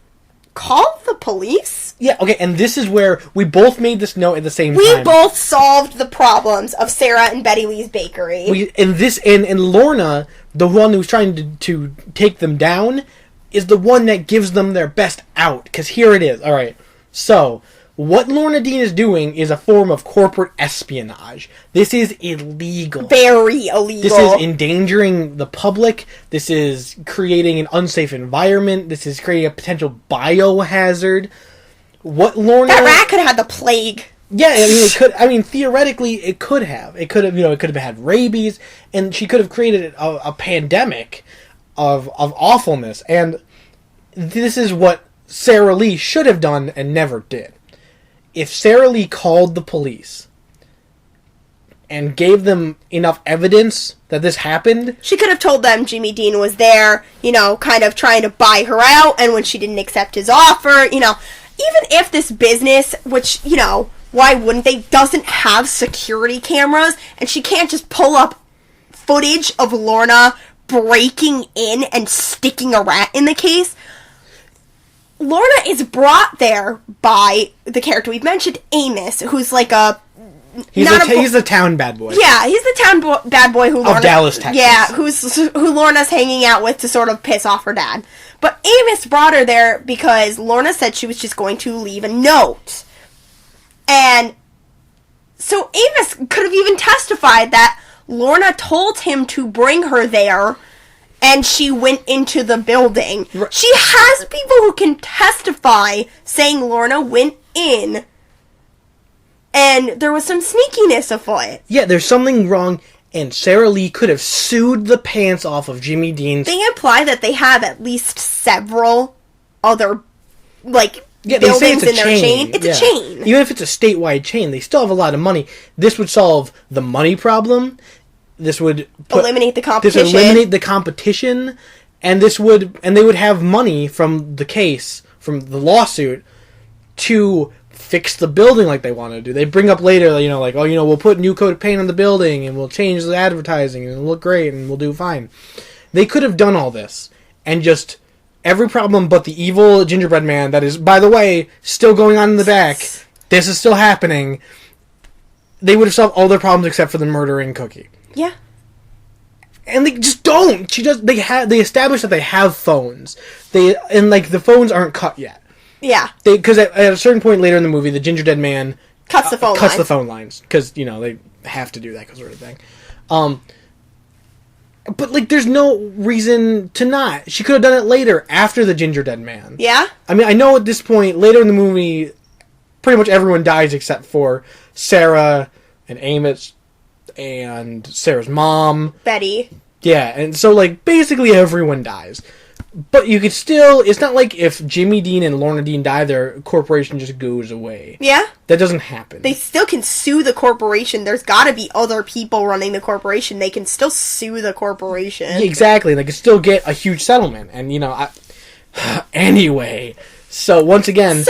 Call the police? Yeah, okay, and this is where we both made this note at the same time. We both solved the problems of Sarah and Betty Lee's bakery. And Lorna, the one who's trying to take them down, is the one that gives them their best out. Because here it is. Alright, so, what Lorna Dean is doing is a form of corporate espionage. This is illegal. Very illegal. This is endangering the public. This is creating an unsafe environment. This is creating a potential biohazard. What Lorna... That rat could have had the plague. Yeah, I mean, it could. I mean, theoretically, it could have. It could have, it could have had rabies, and she could have created a pandemic of awfulness. And this is what Sarah Lee should have done and never did. If Sarah Lee called the police and gave them enough evidence that this happened... She could have told them Jimmy Dean was there, kind of trying to buy her out, and when she didn't accept his offer, even if this business, which, why wouldn't they, doesn't have security cameras, and she can't just pull up footage of Lorna breaking in and sticking a rat in the case... Lorna is brought there by the character we've mentioned, Amos, who's like he's the town bad boy. Yeah, he's the town bad boy who Lorna... Of Dallas, Texas. Yeah, who Lorna's hanging out with to sort of piss off her dad. But Amos brought her there because Lorna said she was just going to leave a note. And so Amos could have even testified that Lorna told him to bring her there... And she went into the building. Right. She has people who can testify saying Lorna went in. And there was some sneakiness afoot. Yeah, there's something wrong, and Sarah Lee could have sued the pants off of Jimmy Dean's... They imply that they have at least several other, buildings they say it's in their chain. It's a chain. Even if it's a statewide chain, they still have a lot of money. This would solve the money problem. This would eliminate the competition. This would eliminate the competition, and they would have money from the case, from the lawsuit, to fix the building like they want to do. They bring up later, we'll put new coat of paint on the building, and we'll change the advertising, and it'll look great, and we'll do fine. They could have done all this, and just every problem but the evil gingerbread man that is, by the way, still going on in the back. This is still happening. They would have solved all their problems except for the murdering Cookie. Yeah. And they just don't. They establish that they have phones. The phones aren't cut yet. Yeah. Because at a certain point later in the movie, the Gingerdead Man cuts the phone lines. Because, they have to do that sort of thing. But, there's no reason to not. She could have done it later, after the Gingerdead Man. Yeah? I mean, I know at this point, later in the movie, pretty much everyone dies except for Sarah and Amos and Sarah's mom. Betty. Yeah, and so, basically everyone dies. But you could still... It's not like if Jimmy Dean and Lorna Dean die, their corporation just goes away. Yeah? That doesn't happen. They still can sue the corporation. There's gotta be other people running the corporation. They can still sue the corporation. Yeah, exactly. They can still get a huge settlement. And, anyway. So, once again,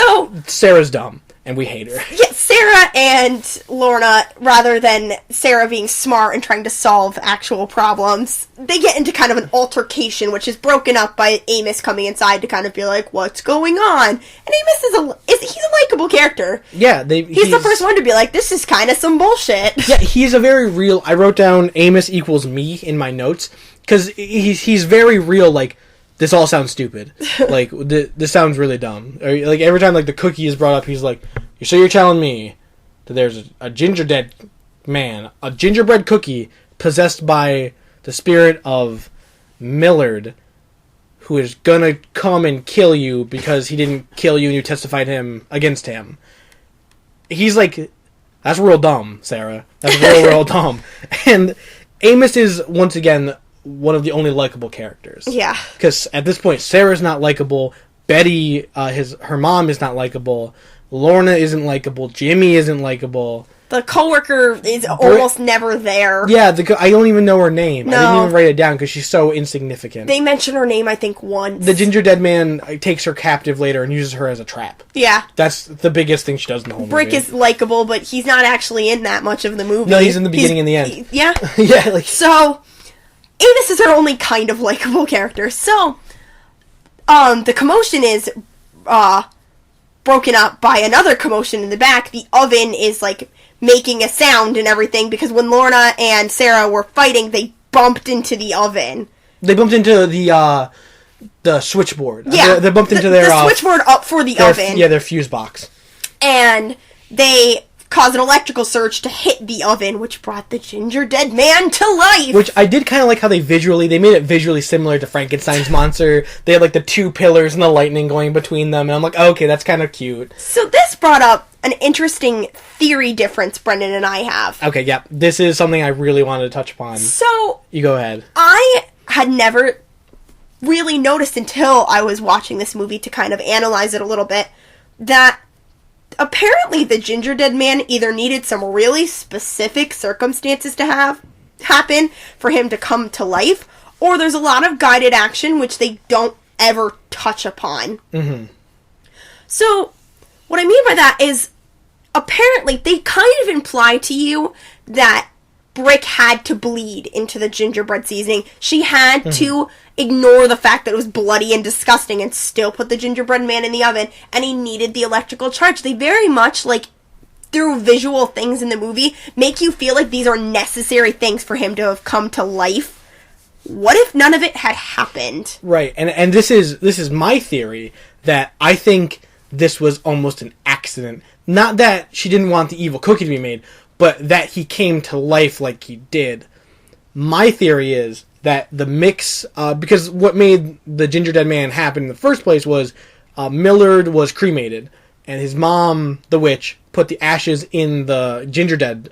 Sarah's dumb. And we hate her. Yeah, Sarah and Lorna, rather than Sarah being smart and trying to solve actual problems, they get into kind of an altercation, which is broken up by Amos coming inside to kind of be like, what's going on? And Amos he's a likable character. Yeah, he's the first one to be like, this is kind of some bullshit. Yeah, he's a very real... I wrote down Amos equals me in my notes, because he's very real, this all sounds stupid. This sounds really dumb. Or, every time, the cookie is brought up, he's like, so you're telling me that there's a gingerdead man, a gingerbread cookie, possessed by the spirit of Millard, who is gonna come and kill you because he didn't kill you and you testified against him. He's like, that's real dumb, Sarah. That's real dumb. And Amos is, once again... one of the only likable characters. Yeah. Because at this point, Sarah's not likable. Betty, her mom, is not likable. Lorna isn't likable. Jimmy isn't likable. The coworker is almost never there. Yeah, I don't even know her name. No. I didn't even write it down because she's so insignificant. They mention her name, I think, once. The Gingerdead Man takes her captive later and uses her as a trap. Yeah. That's the biggest thing she does in the whole movie. Brick is likable, but he's not actually in that much of the movie. No, he's in the beginning and the end. Yeah. Yeah, So... Amos is our only kind of likable character. So, the commotion is broken up by another commotion in the back. The oven is, making a sound and everything because when Lorna and Sarah were fighting, they bumped into the oven. They bumped into the switchboard. Yeah. They bumped into their... the switchboard up for the oven. Yeah, their fuse box. and they cause an electrical surge to hit the oven, which brought the Gingerdead Man to life. Which I did kind of like how they made it visually similar to Frankenstein's monster. They had like the two pillars and the lightning going between them, and I'm like, okay, that's kind of cute. So this brought up an interesting theory difference Brendan and I have. Okay, yeah, this is something I really wanted to touch upon. So You go ahead. I had never really noticed until I was watching this movie to kind of analyze it a little bit that apparently the Gingerdead Man either needed some really specific circumstances to happen for him to come to life, or there's a lot of guided action which they don't ever touch upon. Mm-hmm. So what I mean by that is apparently they kind of imply to you that Brick had to bleed into the gingerbread seasoning. She had to ignore the fact that it was bloody and disgusting and still put the gingerbread man in the oven, and he needed the electrical charge. They very much, like, through visual things in the movie, make you feel like these are necessary things for him to have come to life. What if none of it had happened? Right, and this is my theory, that I think this was almost an accident. Not that she didn't want the evil cookie to be made, but that he came to life like he did. My theory is that the mix, because what made the Gingerdead Man happen in the first place was Millard was cremated, and his mom, the witch, put the ashes in the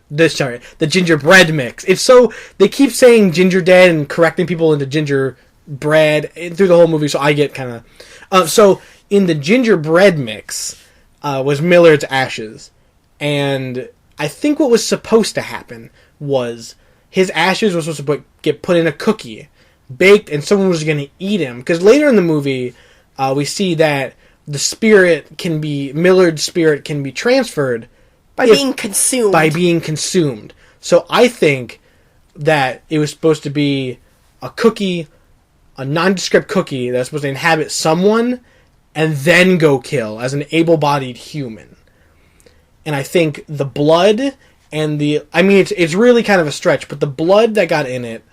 the gingerbread mix. It's so, they keep saying Gingerdead and correcting people into gingerbread through the whole movie, so I get kind of... so, in the gingerbread mix was Millard's ashes, and I think what was supposed to happen was his ashes were supposed to get put in a cookie, baked, and someone was going to eat him. Because later in the movie, we see that Millard's spirit can be transferred By being consumed. So I think that it was supposed to be a cookie, a nondescript cookie that's supposed to inhabit someone and then go kill as an able-bodied human. And I think the blood and it's really kind of a stretch, but the blood that got in it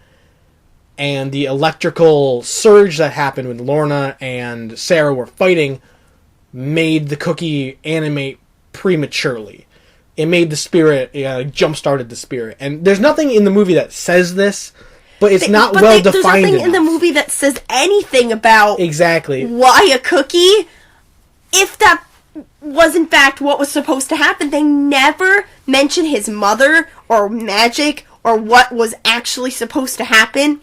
and the electrical surge that happened when Lorna and Sarah were fighting made the cookie animate prematurely. It made the spirit, jump-started the spirit. And there's nothing in the movie that says this, but it's not well defined enough. There's nothing in the movie that says anything about exactly why a cookie. If that was in fact what was supposed to happen, they never mention his mother or magic or what was actually supposed to happen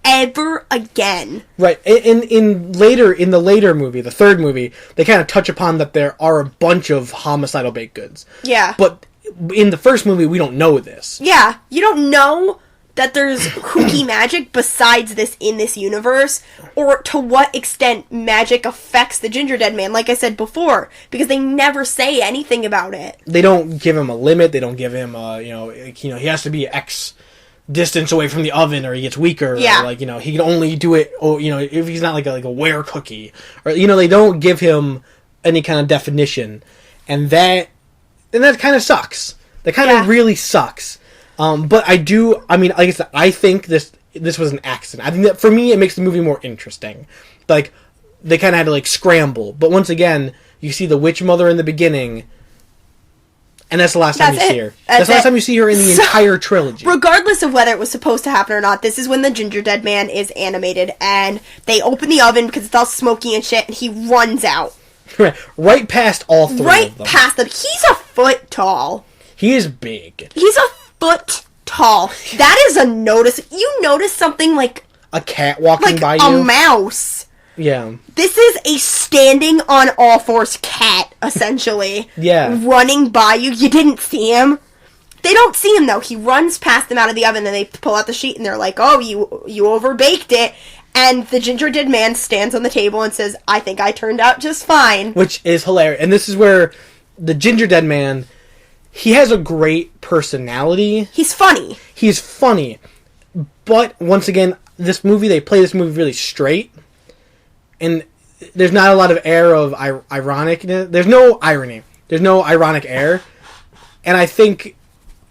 ever again. Right. In the later movie, the third movie, they kind of touch upon that there are a bunch of homicidal baked goods. Yeah. But in the first movie, we don't know this. Yeah. You don't know that there's kooky magic besides this in this universe, or to what extent magic affects the Gingerdead Man, like I said before, because they never say anything about it. They don't give him a limit. They don't give him he has to be X distance away from the oven or he gets weaker. Yeah. Or, he can only do it, if he's not like a were cookie. Or, they don't give him any kind of definition. And that kind of sucks. That kind of really sucks. But like I said, I think this was an accident. I think that, for me, it makes the movie more interesting. Like, they kind of had to, scramble. But once again, you see the witch mother in the beginning, and that's the last time you see her. That's the last time you see her in the entire trilogy. Regardless of whether it was supposed to happen or not, this is when the Gingerdead Man is animated, and they open the oven because it's all smoky and shit, and he runs out. Right past all three of them. Right past them. He's a foot tall. He is big. He's a foot tall. That is a notice. You notice something like a cat walking by you? A mouse. Yeah. This is a standing on all fours cat, essentially. Yeah. Running by you. You didn't see him. They don't see him, though. He runs past them out of the oven, and they pull out the sheet, and they're like, oh, you overbaked it. And the Gingerdead Man stands on the table and says, I think I turned out just fine. Which is hilarious. And this is where the Gingerdead Man, he has a great personality. He's funny. He's funny. But, once again, they play this movie really straight. And there's not a lot of air of ironic. There's no irony. There's no ironic air. And I think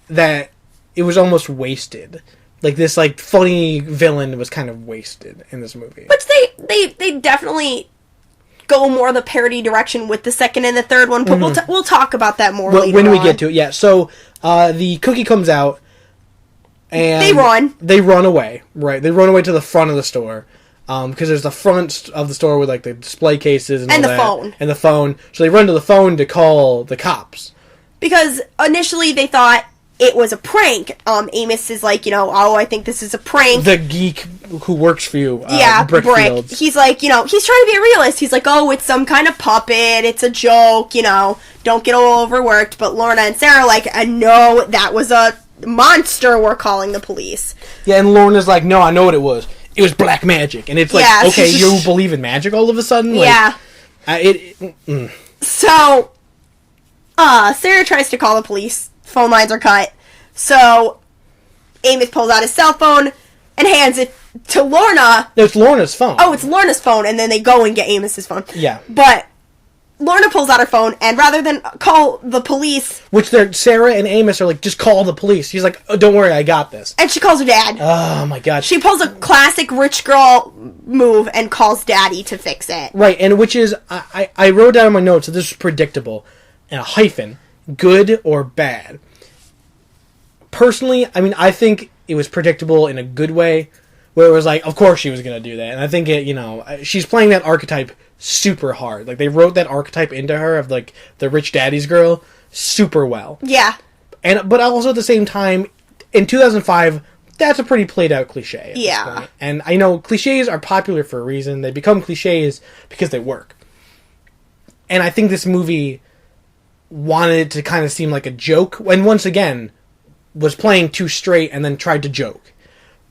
that it was almost wasted. This funny villain was kind of wasted in this movie. But they definitely go more the parody direction with the second and the third one, but we'll talk about that more later when we on. get to it. Yeah, so the cookie comes out, and They run away, right? They run away to the front of the store. Because there's the front of the store with, like, the display cases and all the that. phone. And the phone. So they run to the phone to call the cops. Because initially they thought it was a prank. Amos is like, I think this is a prank. The geek who works for you, Brick. He's like, he's trying to be a realist. He's like, oh, it's some kind of puppet. It's a joke, don't get all overworked. But Lorna and Sarah are like, no, that was a monster. We're calling the police. Yeah, and Lorna's like, no, I know what it was. It was black magic. And it's like, okay, you believe in magic all of a sudden? Like, yeah. So, Sarah tries to call the police. Phone lines are cut. So, Amos pulls out his cell phone and hands it to Lorna. No, it's Lorna's phone. Oh, it's Lorna's phone, and then they go and get Amos's phone. Yeah. But Lorna pulls out her phone, and rather than call the police... Which Sarah and Amos are like, just call the police. He's like, oh, don't worry, I got this. And she calls her dad. Oh, my God. She pulls a classic rich girl move and calls Daddy to fix it. Right, and which is... I wrote down in my notes that this is predictable. And a hyphen. Good or bad. Personally, I think it was predictable in a good way. Where it was like, of course she was going to do that. And I think she's playing that archetype super hard. Like, they wrote that archetype into her of, like, the rich daddy's girl super well. Yeah. But also at the same time, in 2005, that's a pretty played out cliche at this point. And I know cliches are popular for a reason. They become cliches because they work. And I think this movie wanted it to kind of seem like a joke, and once again, was playing too straight and then tried to joke.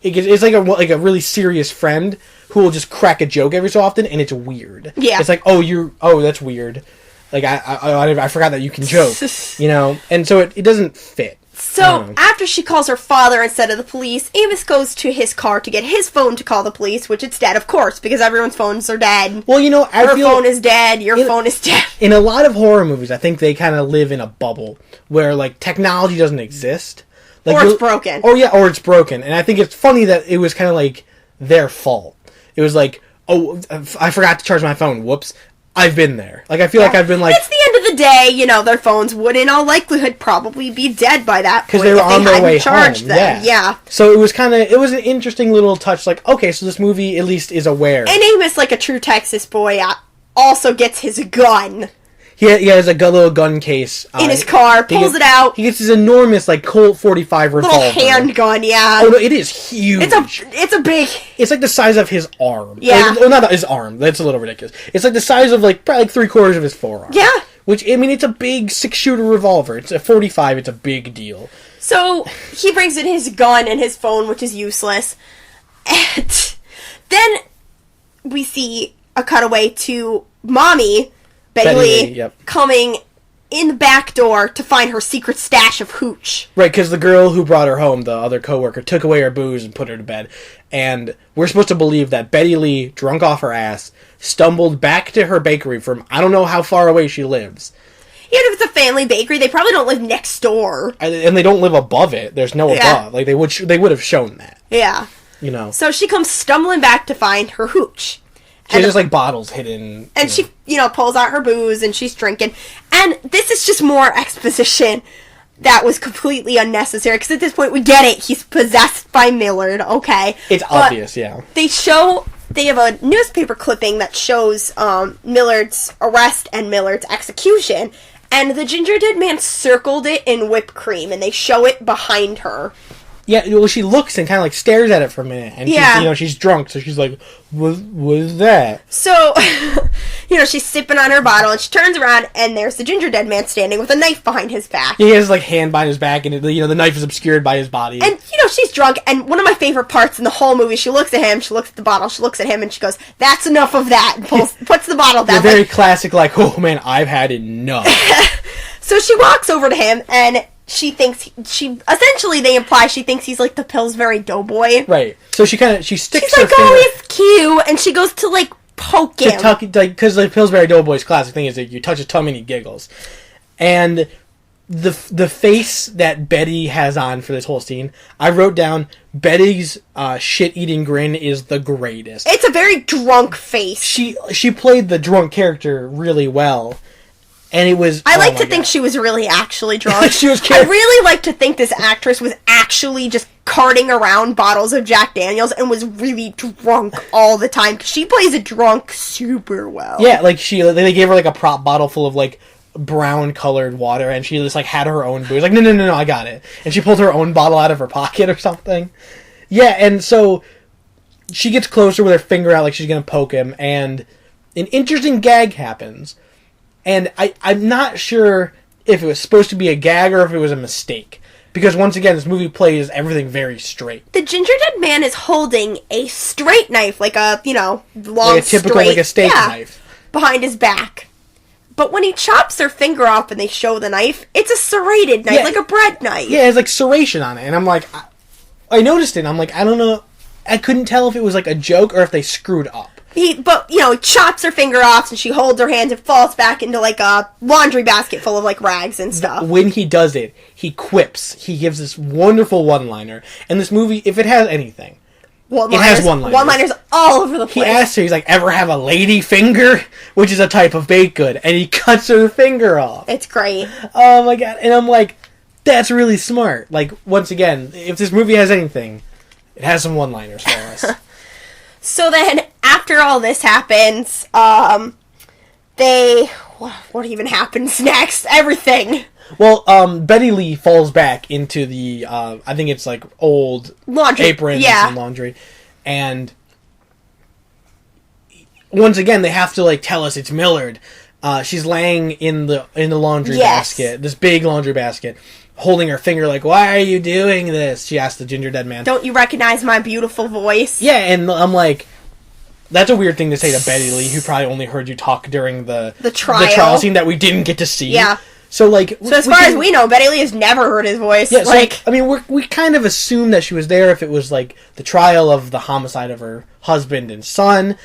It's like a really serious friend who will just crack a joke every so often, and it's weird. Yeah. It's like, that's weird. Like, I forgot that you can joke, And so it doesn't fit. So, after she calls her father instead of the police, Amos goes to his car to get his phone to call the police, which it's dead, of course, because everyone's phones are dead. Well, Her phone is dead, your phone is dead. In a lot of horror movies, I think they kind of live in a bubble where, like, technology doesn't exist. Like, or it's broken. Or it's broken. And I think it's funny that it was kind of like their fault. It was like, oh, I forgot to charge my phone. Whoops. I've been there. Like, I feel like I've been like... It's the end of the day, their phones would in all likelihood probably be dead by that point. Because they were on their way home. Yeah. So it was an interesting little touch, like, okay, so this movie at least is aware. And Amos, like a true Texas boy, also gets his gun. He has a little gun case. In his car, pulls it out. He gets his enormous, like, Colt 45 revolver. Little handgun, yeah. Oh, no, it is huge. It's a big... It's like the size of his arm. Yeah. Well, not his arm. That's a little ridiculous. It's like the size of, like, probably like 3/4 of his forearm. Yeah. Which, it's a big 6-shooter revolver. It's a 45. It's a big deal. So, he brings in his gun and his phone, which is useless. And then we see a cutaway to Mommy... Betty Lee, coming in the back door to find her secret stash of hooch. Right, because the girl who brought her home, the other coworker, took away her booze and put her to bed. And we're supposed to believe that Betty Lee, drunk off her ass, stumbled back to her bakery from I don't know how far away she lives. Even if it's a family bakery, they probably don't live next door. And they don't live above it. There's no above. Like, they would have shown that. Yeah. So she comes stumbling back to find her hooch. She has just, like, bottles hidden. And she, pulls out her booze and she's drinking. And this is just more exposition that was completely unnecessary. Because at this point, we get it. He's possessed by Millard, okay? It's obvious, yeah. They have a newspaper clipping that shows Millard's arrest and Millard's execution. And the Gingerdead Man circled it in whipped cream. And they show it behind her. Yeah, well, she looks and kind of, like, stares at it for a minute. And, she's drunk, so she's like, what is that? So, she's sipping on her bottle, and she turns around, and there's the Gingerdead Man standing with a knife behind his back. Yeah, he has, like, hand behind his back, and, the knife is obscured by his body. And, she's drunk, and one of my favorite parts in the whole movie, she looks at him, she looks at the bottle, she looks at him, and she goes, that's enough of that, and puts the bottle down. They're very classic, like, oh, man, I've had enough. So she walks over to him, and... essentially they imply she thinks he's like the Pillsbury Doughboy. Right. So she sticks She's her like, oh, he's cute, and she goes to like poke him. Because the Pillsbury Doughboy's classic thing is that you touch his tummy and he giggles. And the face that Betty has on for this whole scene, I wrote down Betty's shit-eating grin is the greatest. It's a very drunk face. She played the drunk character really well, and it was. I like to think she was really actually drunk. She was. I really like to think this actress was actually just carting around bottles of Jack Daniels and was really drunk all the time. 'Cause she plays a drunk super well. Yeah, like they gave her like a prop bottle full of like brown colored water, and she just like had her own booze. Like, no, I got it. And she pulled her own bottle out of her pocket or something. Yeah, and so she gets closer with her finger out like she's gonna poke him, and an interesting gag happens. And I'm not sure if it was supposed to be a gag or if it was a mistake. Because once again, this movie plays everything very straight. The Gingerdead Man is holding a straight knife, like a, long, like a typical, straight, like a steak knife. Behind his back. But when he chops her finger off and they show the knife, it's a serrated knife, like a bread knife. Yeah, it's like serration on it. And I'm like, I noticed it, and I'm like, I don't know. I couldn't tell if it was like a joke or if they screwed up. He chops her finger off and she holds her hands and falls back into like a laundry basket full of like rags and stuff. When he does it, he quips. He gives this wonderful one-liner. And this movie, if it has anything, it has one-liners. One-liners all over the place. He asks her, he's like, ever have a lady finger? Which is a type of baked good. And he cuts her finger off. It's great. Oh my god. And I'm like, that's really smart. Like, once again, if this movie has anything, it has some one-liners for us. So then, after all this happens, what even happens next? Everything. Well, Betty Lee falls back into the, I think it's like old laundry aprons and laundry. And once again, they have to like tell us it's Millard. She's laying in the laundry basket, this big laundry basket, holding her finger like, why are you doing this? She asked the Gingerdead Man. Don't you recognize my beautiful voice? Yeah, and I'm like, that's a weird thing to say to Betty Lee, who probably only heard you talk during the trial scene that we didn't get to see. Yeah. So, like... So, as far as we know, Betty Lee has never heard his voice. Yeah, like... I mean, we kind of assume that she was there if it was, like, the trial of the homicide of her husband and son,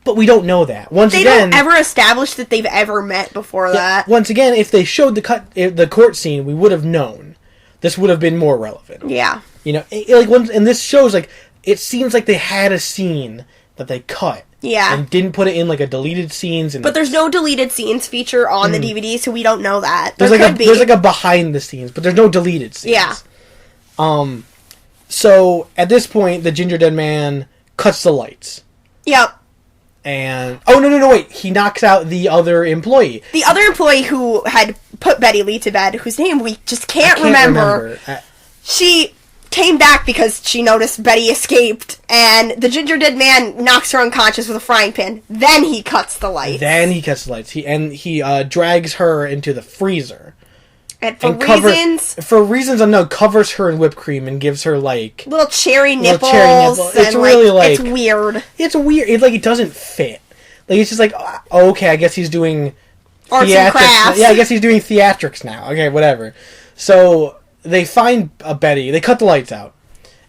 but we don't know that. They don't ever establish that they've ever met before that. Once again, if they showed the court scene, we would have known. This would have been more relevant. Yeah. And this shows, like, it seems like they had a scene that they cut. Yeah. And didn't put it in, like, a deleted scenes. But there's no deleted scenes feature on the DVD, so we don't know that. There's like a behind the scenes, but there's no deleted scenes. Yeah. So, at this point, the Gingerdead Man cuts the lights. Yep. And... Oh, no, wait. He knocks out the other employee. The other employee who had put Betty Lee to bed, whose name we just can't remember. She came back because she noticed Betty escaped, and the Gingerdead Man knocks her unconscious with a frying pan. Then he cuts the lights. He drags her into the freezer. And reasons unknown, covers her in whipped cream and gives her, like... Little cherry nipples. It's really, like... It's weird. It's weird. It doesn't fit. Like, it's just like, okay, I guess he's doing... Arts and crafts. Yeah, I guess he's doing theatrics now. Okay, whatever. So... They find Betty. They cut the lights out.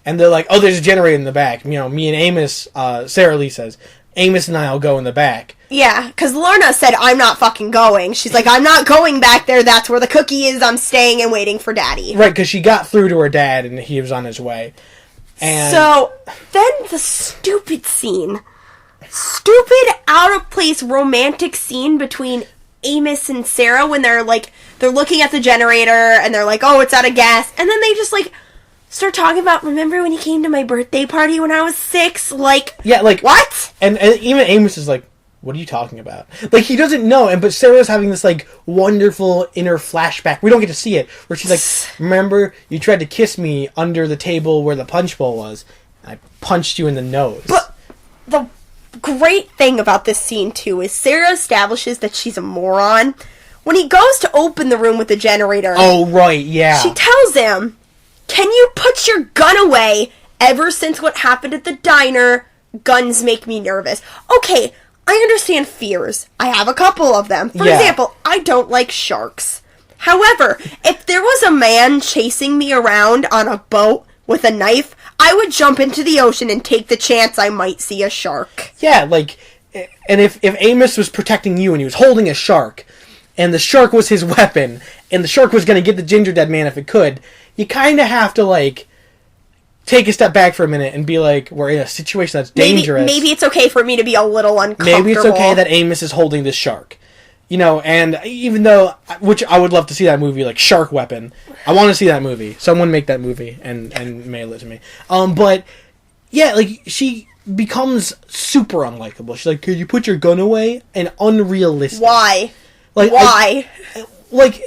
And they're like, oh, there's a generator in the back. Me and Amos, Sarah Lee says, Amos and I will go in the back. Yeah, because Lorna said, I'm not fucking going. She's like, I'm not going back there. That's where the cookie is. I'm staying and waiting for Daddy. Right, because she got through to her dad and he was on his way. And so, then the stupid scene. Stupid, out-of-place romantic scene between Amos and Sarah when they're looking at the generator and they're like, oh, it's out of gas, and then they just like start talking about, remember when you came to my birthday party when I was 6? Like, yeah, like, what? And even Amos is like, what are you talking about? Like, he doesn't know, but Sarah's having this like wonderful inner flashback. We don't get to see it, where she's like, remember you tried to kiss me under the table where the punch bowl was, and I punched you in the nose. But the great thing about this scene, too, is Sarah establishes that she's a moron. When he goes to open the room with the generator... Oh, right, yeah. She tells him, can you put your gun away? Ever since what happened at the diner, guns make me nervous. Okay, I understand fears. I have a couple of them. For example, I don't like sharks. However, if there was a man chasing me around on a boat with a knife, I would jump into the ocean and take the chance I might see a shark. Yeah, like, and if Amos was protecting you and he was holding a shark, and the shark was his weapon, and the shark was going to get the Gingerdead Man if it could, you kind of have to, like, take a step back for a minute and be like, we're in a situation that's dangerous. Maybe it's okay for me to be a little uncomfortable. Maybe it's okay that Amos is holding this shark. You know, and even though, which I would love to see that movie, like Shark Weapon. I want to see that movie. Someone make that movie and mail it to me. But, yeah, like, she becomes super unlikable. She's like, could you put your gun away? And unrealistic. Why? Like, why?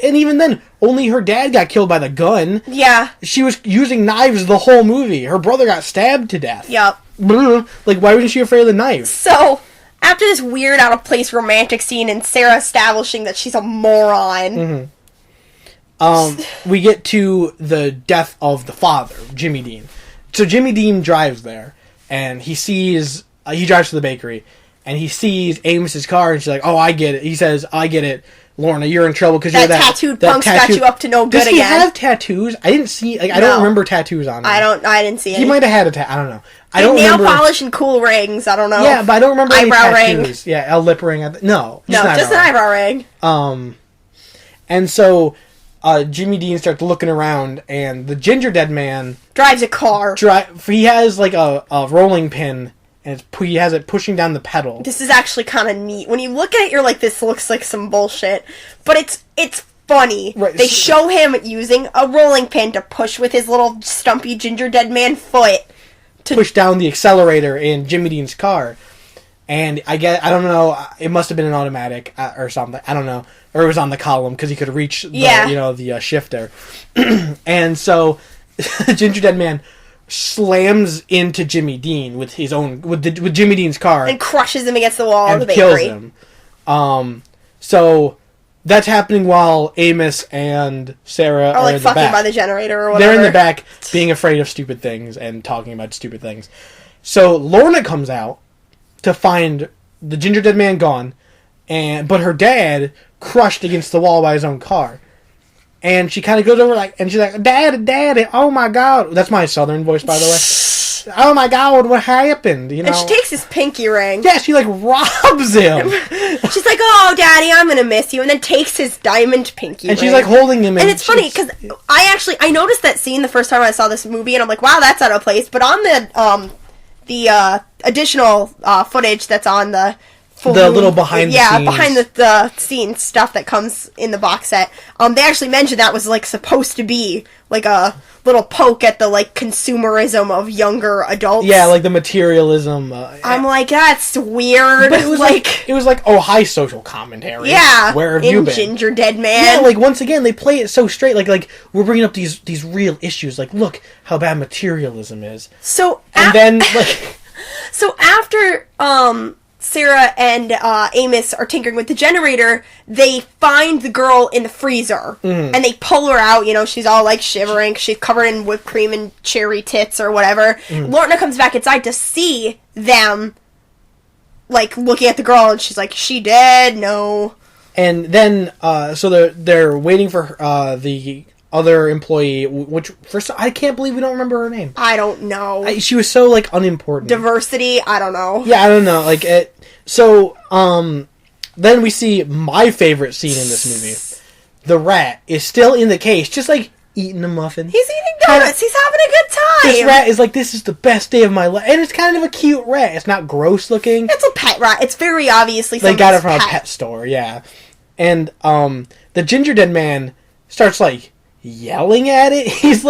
And even then, only her dad got killed by the gun. Yeah. She was using knives the whole movie. Her brother got stabbed to death. Yep. Like, why wasn't she afraid of the knife? So, after this weird, out-of-place romantic scene and Sarah establishing that she's a moron... we get to the death of the father, Jimmy Dean. So Jimmy Dean drives there, and he sees... he drives to the bakery, and he sees Amos's car, and she's like, oh, I get it. He says, I get it. Lorna, you're in trouble because you're that tattooed punk's got you up to no good again. Does he again. have tattoos? I didn't see... Like, I don't remember tattoos on him. I didn't see any. He might have had a tattoo. I don't know. I don't nail polish and cool rings. I don't know. Yeah, but I don't remember any eyebrow tattoos. ring. Yeah, a lip ring. No, just an eyebrow ring. And so Jimmy Dean starts looking around, and the Gingerdead Man drives a car. He has like a rolling pin, and he has it pushing down the pedal. This is actually kind of neat. When you look at it, you're like, this looks like some bullshit. But it's funny. Right. They show him using a rolling pin to push with his little stumpy Gingerdead Man foot. To push down the accelerator in Jimmy Dean's car. And I don't know, it must have been an automatic or something. I don't know. Or it was on the column because he could reach the shifter. And so Gingerdead Man slams into Jimmy Dean with Jimmy Dean's car and crushes him against the wall of the bakery. bakery. Kills him. So that's happening while Amos and Sarah are like in the fucking back. by the generator or whatever. They're in the back being afraid of stupid things and talking about stupid things. So Lorna comes out to find the Gingerdead Man gone, but her dad crushed against the wall by his own car. And she kind of goes over and she's like, Daddy, oh my God. That's my southern voice, by the way. Oh my God, what happened? You know? And she takes his pinky ring. Yeah, she robs him. She's like, oh, Daddy, I'm gonna miss you. And then takes his diamond pinky ring. And she's holding him. And it's funny, because I noticed that scene the first time I saw this movie, and I'm like, wow, that's out of place. But on the additional footage that's on the little behind the scenes. behind the scenes stuff that comes in the box set. They actually mentioned that was supposed to be a little poke at the consumerism of younger adults. Yeah, the materialism. I'm like, that's weird. But it was oh, hi, social commentary. Yeah, where have you been? Gingerdead Man. Yeah, once again they play it so straight. Like we're bringing up these real issues. Look how bad materialism is. So after Sarah and Amos are tinkering with the generator, they find the girl in the freezer, and they pull her out. She's all shivering. She's covered in whipped cream and cherry tits or whatever. Lorna comes back inside to see them, looking at the girl, and she's like, she dead? No. And then, so they're waiting for the other employee, which first I can't believe we don't remember her name. I don't know. She was so unimportant. Diversity, I don't know. Yeah, I don't know. So then we see my favorite scene in this movie. The rat is still in the case, just eating a muffin. He's eating donuts. He's having a good time. This rat is this is the best day of my life, and it's kind of a cute rat. It's not gross looking. It's a pet rat. It's very obviously they got it from a pet store, yeah. And the Gingerdead Man starts yelling at it. He's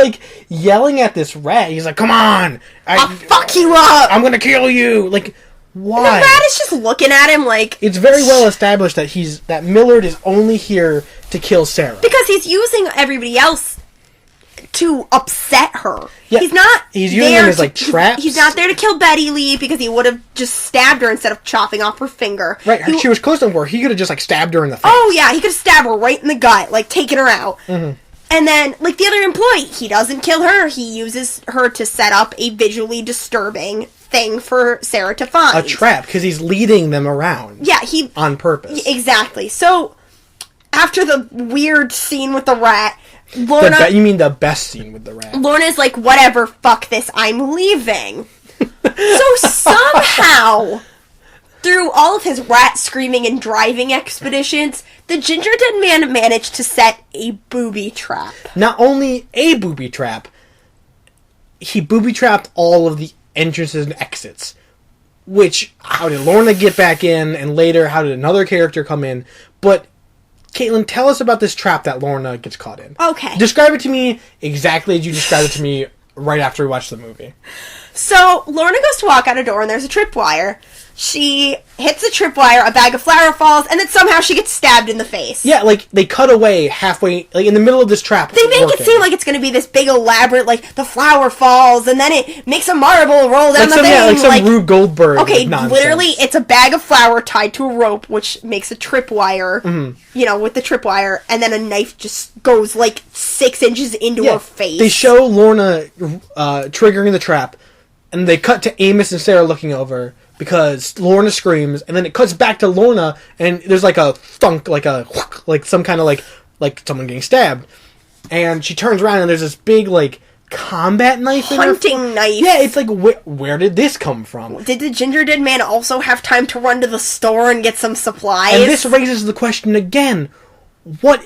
yelling at this rat. He's like, come on, I'll fuck you up. I'm gonna kill you. Why? And the rat is just looking at him it's very well established that Millard is only here to kill Sarah. Because he's using everybody else to upset her. Yeah, he's using them as traps. He's not there to kill Betty Lee because he would have just stabbed her instead of chopping off her finger. Right, she was close to where he could have just stabbed her in the face. Oh yeah, he could have stabbed her right in the gut, taking her out. Mm-hmm. And then, the other employee, he doesn't kill her. He uses her to set up a visually disturbing thing for Sarah to find. A trap, because he's leading them around. Yeah, on purpose. Exactly. So, after the weird scene with the rat, Lorna... You mean the best scene with the rat? Lorna's like, whatever, fuck this, I'm leaving. So, somehow... through all of his rat screaming and driving expeditions, the Gingerdead Man managed to set a booby trap. Not only a booby trap, he booby trapped all of the entrances and exits. Which, how did Lorna get back in, and later, how did another character come in? But, Caitlin, tell us about this trap that Lorna gets caught in. Okay. Describe it to me exactly as you described it to me right after we watched the movie. So, Lorna goes to walk out a door, and there's a tripwire. She hits the tripwire, a bag of flour falls, and then somehow she gets stabbed in the face. Yeah, like, they cut away halfway, like, in the middle of this trap. They make it seem like it's going to be this big elaborate, like, the flour falls, and then it makes a marble roll down the thing. Yeah, like some Rube Goldberg okay, nonsense. Literally, it's a bag of flour tied to a rope, which makes a tripwire, with the tripwire, and then a knife just goes, like, 6 inches into her face. They show Lorna triggering the trap, and they cut to Amos and Sarah looking over, because Lorna screams, and then it cuts back to Lorna, and there's like a thunk, like a whook, like some kind of like someone getting stabbed, and she turns around and there's this big like combat knife, hunting knife. Yeah, it's like where did this come from? Did the Gingerdead Man also have time to run to the store and get some supplies? And this raises the question again: what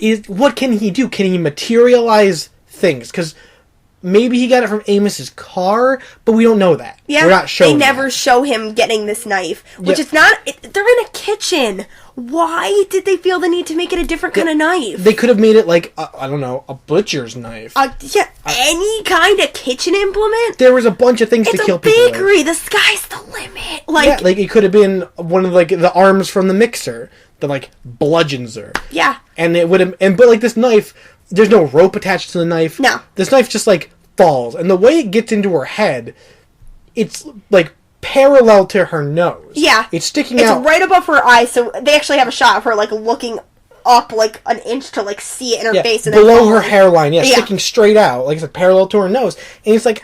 can he do? Can he materialize things? Because maybe he got it from Amos's car, but we don't know that. Yeah, we're not showing. They never show him getting this knife, which is not. They're in a kitchen. Why did they feel the need to make it a different kind of knife? They could have made it like I don't know, a butcher's knife. Any kind of kitchen implement. There was a bunch of things to kill people. It's a bakery. The sky's the limit. Like it could have been one of like the arms from the mixer that like bludgeons her. Yeah, and it would have. But like this knife, there's no rope attached to the knife. No, this knife just like falls, and the way it gets into her head, it's like parallel to her nose. Yeah, it's sticking out. It's right above her eye, so they actually have a shot of her like looking up like an inch to like see it in her face, and below her hairline. Yeah, sticking straight out, like it's parallel to her nose, and it's like,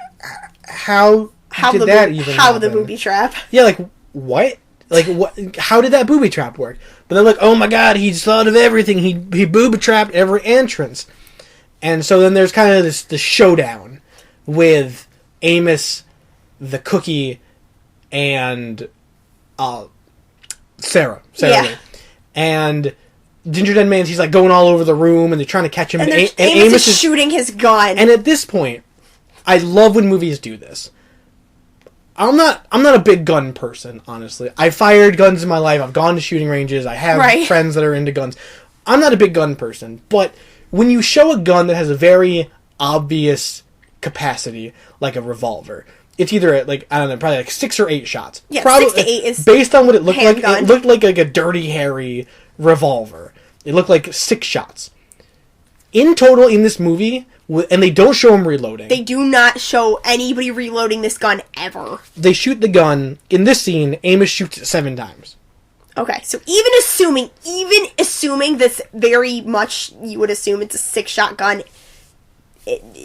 how did that even happen? The booby trap? Yeah, like what? Like what? How did that booby trap work? But they're like, oh my god, he's thought of everything. He booby trapped every entrance. And so then there's kind of this showdown with Amos, the cookie, and Sarah. Yeah. And Gingerdead Man, he's like going all over the room, and they're trying to catch him. And Amos is shooting his gun. And at this point, I love when movies do this. I'm not a big gun person, honestly. I fired guns in my life. I've gone to shooting ranges. I have friends that are into guns. I'm not a big gun person, but when you show a gun that has a very obvious capacity, like a revolver, it's either like, I don't know, probably like 6 or 8 shots. Yeah, probably, 6 to 8 is based on what it looked handgun. like. It looked like a dirty, hairy revolver. It looked like 6 shots. In total, in this movie, and they don't show him reloading. They do not show anybody reloading this gun ever. They shoot the gun. In this scene, Amos shoots it 7 times. Okay, so even assuming this very much, you would assume it's a 6-shot gun.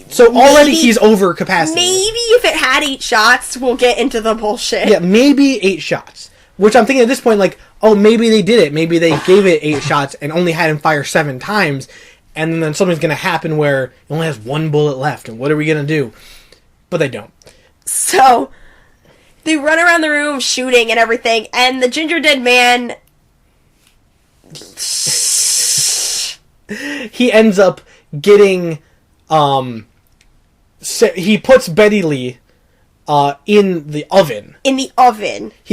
So already he's over capacity. Maybe if it had 8 shots, we'll get into the bullshit. Yeah, maybe 8 shots. Which I'm thinking at this point, like, oh, maybe they did it. Maybe they gave it 8 shots and only had him fire 7 times. And then something's going to happen where he only has 1 bullet left. And what are we going to do? But they don't. So they run around the room shooting and everything, and the Gingerdead Man he ends up getting he puts Betty Lee in the oven.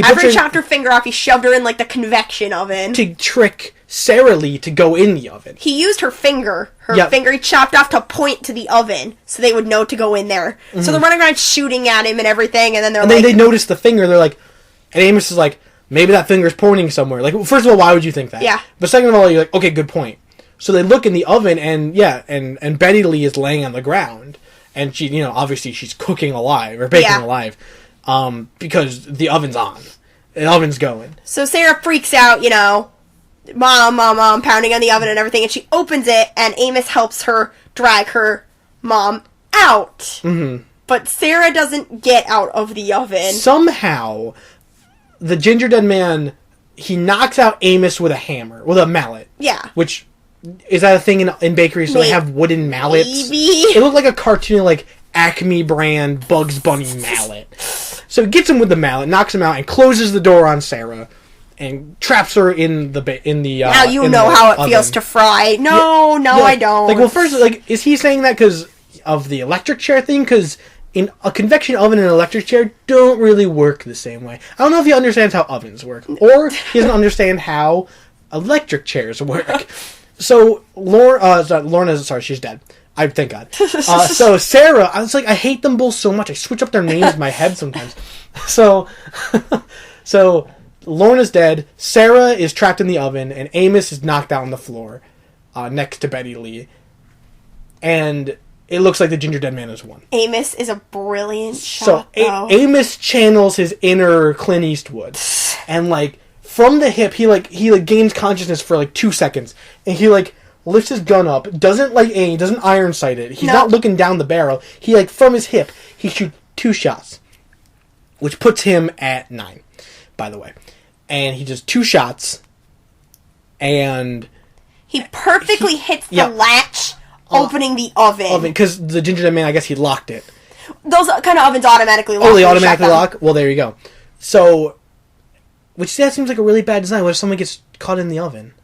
After he chopped her finger off, he shoved her in like the convection oven to trick Sarah Lee to go in the oven. He used her finger he chopped off to point to the oven so they would know to go in there. Mm-hmm. So they're running around shooting at him and everything, and then they notice the finger. They're like, and Amos is like, maybe that finger's pointing somewhere. Like, first of all, why would you think that? Yeah. But second of all, you're like, okay, good point. So they look in the oven, and and Betty Lee is laying on the ground, and she, obviously she's cooking alive or baking alive, because the oven's on, the oven's going. So Sarah freaks out, mom, pounding on the oven and everything, and she opens it, and Amos helps her drag her mom out. Mm-hmm. But Sarah doesn't get out of the oven. Somehow, the Gingerdead Man, he knocks out Amos with a mallet. Yeah. Which, is that a thing in bakeries? So they have wooden mallets? Maybe. It looked like a cartoon, like, Acme brand Bugs Bunny mallet. So he gets him with the mallet, knocks him out, and closes the door on Sarah. and traps her in the now you in know the how it oven. feels to fry. No, Yeah, I don't. Like, well, first, like, is he saying that because of the electric chair thing? Because in a convection oven and an electric chair don't really work the same way. I don't know if he understands how ovens work, or he doesn't understand how electric chairs work. So Lorna's sorry, she's dead. I thank God. So Sarah, I was like, I hate them both so much. I switch up their names in my head sometimes. So Lorna's dead. Sarah is trapped in the oven, and Amos is knocked out on the floor next to Betty Lee. And it looks like the Gingerdead Man has won. Amos is a brilliant shot. So Amos channels his inner Clint Eastwood, and like from the hip, he gains consciousness for like 2 seconds, and he like lifts his gun up, doesn't like aim, doesn't iron sight it. He's not looking down the barrel. He like from his hip, he shoots 2 shots, which puts him at 9, by the way. And he does 2 shots, and he perfectly hits the latch, opening the oven. Because the Gingerdead Man, I guess he locked it. Those kind of ovens automatically lock. Oh, they automatically lock? Well, there you go. So, which that seems like a really bad design. What if someone gets caught in the oven?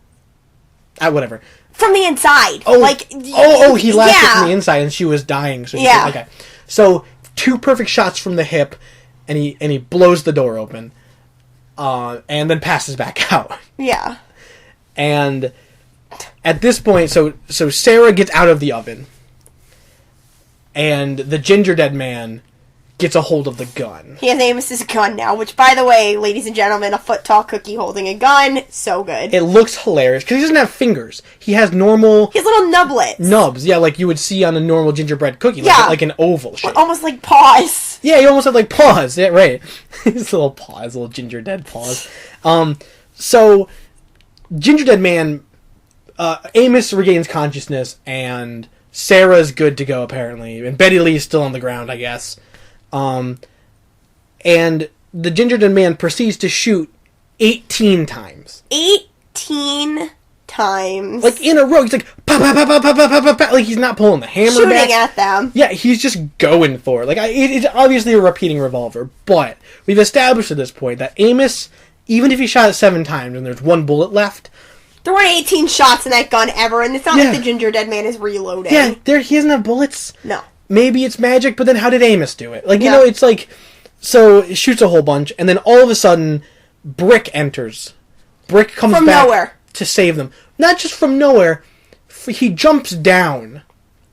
Whatever. From the inside. Oh, like, he latched it from the inside, and she was dying. So okay. So 2 perfect shots from the hip, and he blows the door open, and then passes back out. Yeah. And at this point, so Sarah gets out of the oven, and the Gingerdead Man gets a hold of the gun. He has Amos's gun now, which, by the way, ladies and gentlemen, a foot-tall cookie holding a gun, so good. It looks hilarious, because he doesn't have fingers. He has normal... He has little nublets. Nubs, yeah, like you would see on a normal gingerbread cookie, like an oval shape. Almost like paws. Yeah, he almost had like paws, yeah, right. His little paws, little Gingerdead paws. So, Gingerdead Man, Amos regains consciousness, and Sarah's good to go, apparently. And Betty Lee's still on the ground, I guess. And the Gingerdead Man proceeds to shoot 18 times. 18 times. Like, in a row. He's like, pa pa pa pa pa pa pa pa. Like, he's not pulling the hammer shooting back. at them. Yeah, he's just going for it. Like, it's obviously a repeating revolver, but we've established at this point that Amos, even if he shot it 7 times and there's 1 bullet left... There weren't 18 shots in that gun ever, and it's not like the Gingerdead Man is reloading. Yeah, he doesn't have bullets. No. Maybe it's magic, but then how did Amos do it? Like, you know, it's like... So, it shoots a whole bunch, and then all of a sudden, Brick enters. Brick comes from back nowhere to save them. Not just from nowhere, he jumps down.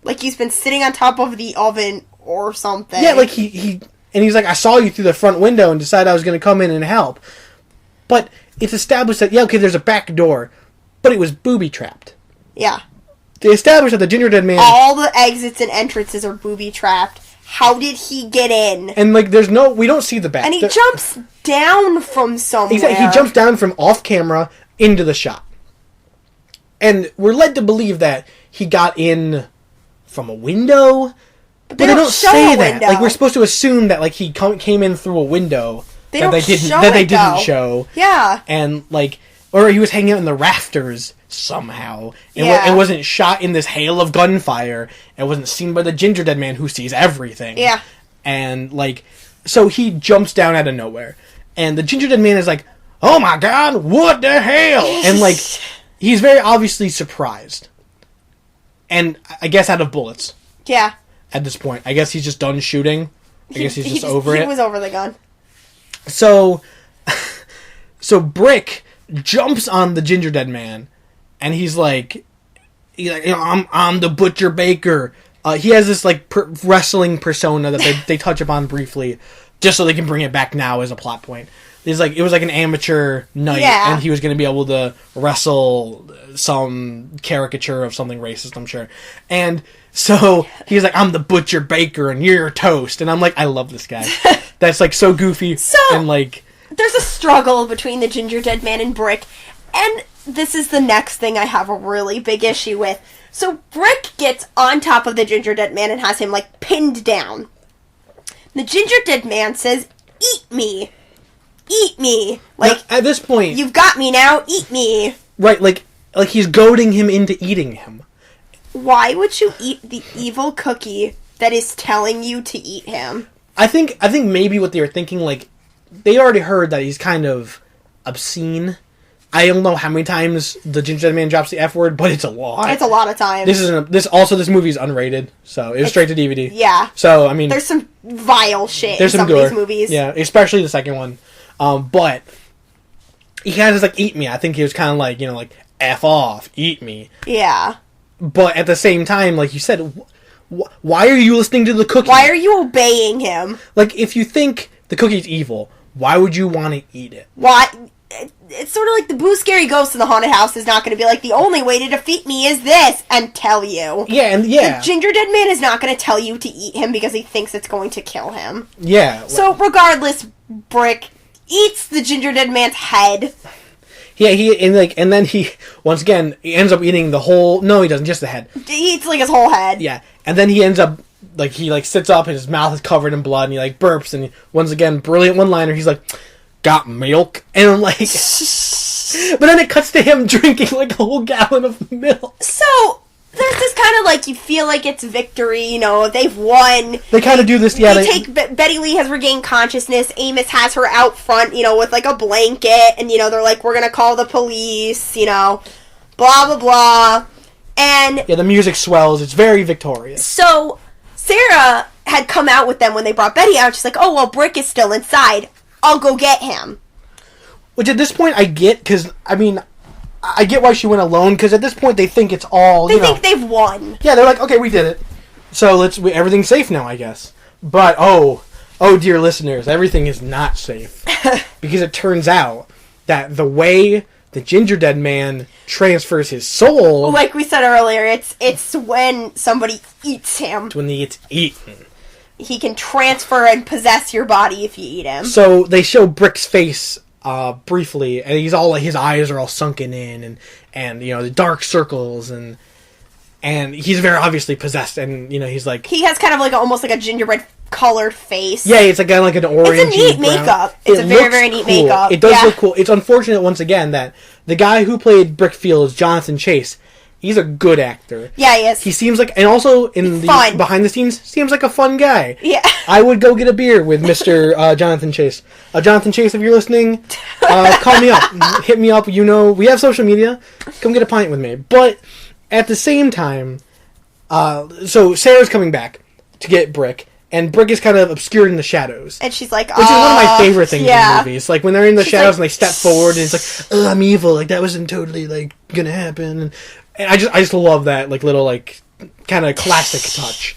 Like he's been sitting on top of the oven or something. Yeah, like and he's like, I saw you through the front window and decided I was going to come in and help. But it's established that, there's a back door, but it was booby-trapped. Yeah. They established that the Gingerdead Man... All the exits and entrances are booby-trapped. How did he get in? And, like, we don't see the back. And he jumps down from somewhere. Exactly. He jumps down from off-camera into the shot. And we're led to believe that he got in from a window, but they don't say that. Window. Like, we're supposed to assume that, like, he came in through a window that they didn't show. Yeah. And, like, or he was hanging out in the rafters somehow. It wasn't shot in this hail of gunfire. It wasn't seen by the Gingerdead Man who sees everything. Yeah. And, like, so he jumps down out of nowhere. And the Gingerdead Man is like, oh my god, what the hell? And, like, he's very obviously surprised. And I guess out of bullets. Yeah. At this point. I guess he's just done shooting. I guess he's just over it. He was over the gun. So Brick jumps on the Gingerdead Man, and he's like I'm the Butcher Baker. He has this like wrestling persona that they touch upon briefly, just so they can bring it back now as a plot point. It was like an amateur night, and he was going to be able to wrestle some caricature of something racist, I'm sure. And so he's like, I'm the Butcher Baker, and you're toast. And I'm like, I love this guy. That's like so goofy and like. There's a struggle between the Gingerdead Man and Brick, and this is the next thing I have a really big issue with. So Brick gets on top of the Gingerdead Man and has him like pinned down. The Gingerdead Man says, "Eat me. Eat me." Like, now, at this point, you've got me now, eat me. Right, like he's goading him into eating him. Why would you eat the evil cookie that is telling you to eat him? I think maybe what they were thinking, like, they already heard that he's kind of obscene. I don't know how many times the Gingerdead Man drops the F word, but it's a lot. It's a lot of times. This movie is unrated, so it was straight to DVD. Yeah. So I mean, there's some vile shit there's in some gore. of these movies. Yeah, especially the second one. But he kind of just like eat me. I think he was kind of like, like F off, eat me. Yeah. But at the same time, like you said, why are you listening to the cookie? Why are you obeying him? Like, if you think the cookie's evil, why would you want to eat it? Why? It's sort of like the Boo Scary Ghost in the haunted house is not going to be like, the only way to defeat me is this, and tell you. Yeah. The Gingerdead Man is not going to tell you to eat him because he thinks it's going to kill him. Yeah. So, regardless, Brick eats the Gingerdead Man's head. Yeah, and then he, once again, he ends up eating the whole, no, he doesn't, just the head. He eats, like, his whole head. Yeah, and then he ends up, like, he, sits up, and his mouth is covered in blood, and he, burps, and once again, brilliant one-liner, he's like, got milk? And I'm like, but then it cuts to him drinking, a whole gallon of milk. So, there's this kind of, you feel like it's victory, they've won. They kind of do this, yeah. Betty Lee has regained consciousness, Amos has her out front, with, a blanket, and, they're like, we're gonna call the police, blah, blah, blah. And... yeah, the music swells, it's very victorious. So, Sarah had come out with them when they brought Betty out, she's like, oh, well, Brick is still inside. I'll go get him. Which at this point I get, because, I get why she went alone, because at this point they think it's all, They think they've won. Yeah, they're like, okay, we did it. So everything's safe now, I guess. But, oh dear listeners, everything is not safe. Because it turns out that the way the Gingerdead Man transfers his soul... like we said earlier, it's when somebody eats him. It's when he gets eaten. He can transfer and possess your body if you eat him. So they show Brick's face briefly, and he's all his eyes are all sunken in, and the dark circles, and he's very obviously possessed, and he's like, he has kind of almost like a gingerbread colored face. Yeah, it's like an orange. It's a neat makeup. It's a very, very neat makeup. It does look cool. It's unfortunate once again that the guy who played Brickfield is Jonathan Chase. He's a good actor. Yeah, he is. He seems like, and also in the behind the scenes, seems like a fun guy. Yeah. I would go get a beer with Mr. Jonathan Chase. Jonathan Chase, if you're listening, call me up. Hit me up. We have social media. Come get a pint with me. But at the same time, so Sarah's coming back to get Brick, and Brick is kind of obscured in the shadows. And she's like, which is one of my favorite things in movies. When they're in the shadows and they step forward, and it's like, I'm evil. That wasn't totally, gonna happen. And I just love that, little, kind of classic touch,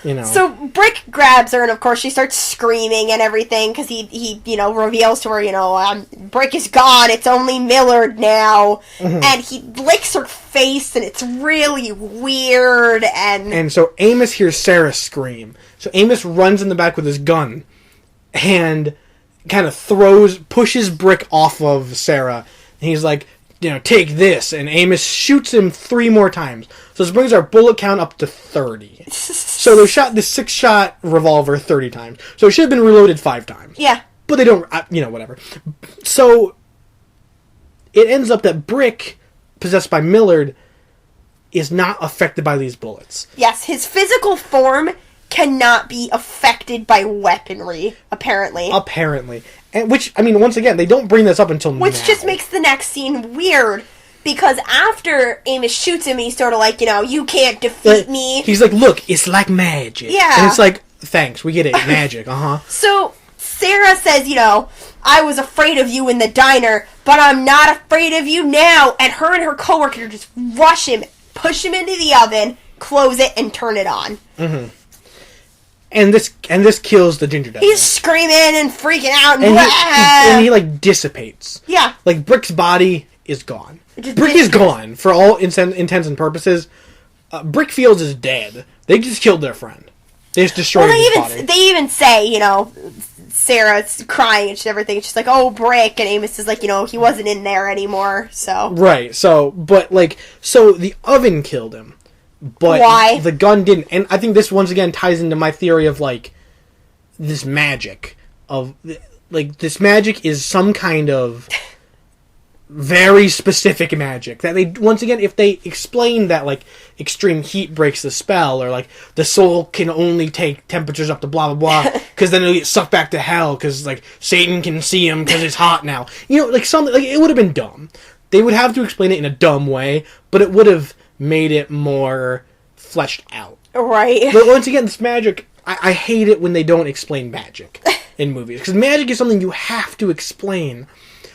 So Brick grabs her, and of course she starts screaming and everything, because he reveals to her, Brick is gone, it's only Millard now. Mm-hmm. And he licks her face, and it's really weird, And so Amos hears Sarah scream. So Amos runs in the back with his gun, and kind of pushes Brick off of Sarah, and he's like, take this, and Amos shoots him 3 more times. So this brings our bullet count up to 30. So they shot this 6-shot revolver 30 times. So it should have been reloaded 5 times. Yeah. But they don't, whatever. So it ends up that Brick, possessed by Millard, is not affected by these bullets. Yes, his physical form cannot be affected by weaponry, apparently. And which, once again, they don't bring this up until now. Which just makes the next scene weird, because after Amos shoots him, he's sort of like, you can't defeat me. He's like, look, it's like magic. Yeah. And it's like, thanks, we get it, magic, uh-huh. So, Sarah says, I was afraid of you in the diner, but I'm not afraid of you now. And her coworker just rush him, push him into the oven, close it, and turn it on. Mm-hmm. And this kills the Gingerdead Man. He's screaming and freaking out, and he dissipates. Yeah. Brick's body is gone. Brick is gone for all intents and purposes. Brickfields is dead. They just killed their friend. They just destroyed his body. They even say, Sarah's crying and everything. She's like, oh, Brick, and Amos is like, he wasn't in there anymore. So right. So, but so the oven killed him. But why? The gun didn't. And I think this once again ties into my theory of this magic of this magic is some kind of very specific magic that they, once again, if they explain that like extreme heat breaks the spell, or like the soul can only take temperatures up to blah blah blah because then it'll get sucked back to hell because like Satan can see him because it's hot now, like something like, it would have been dumb. They would have to explain it in a dumb way, but it would have made it more fleshed out. Right. But once again, this magic, I hate it when they don't explain magic in movies, because magic is something you have to explain.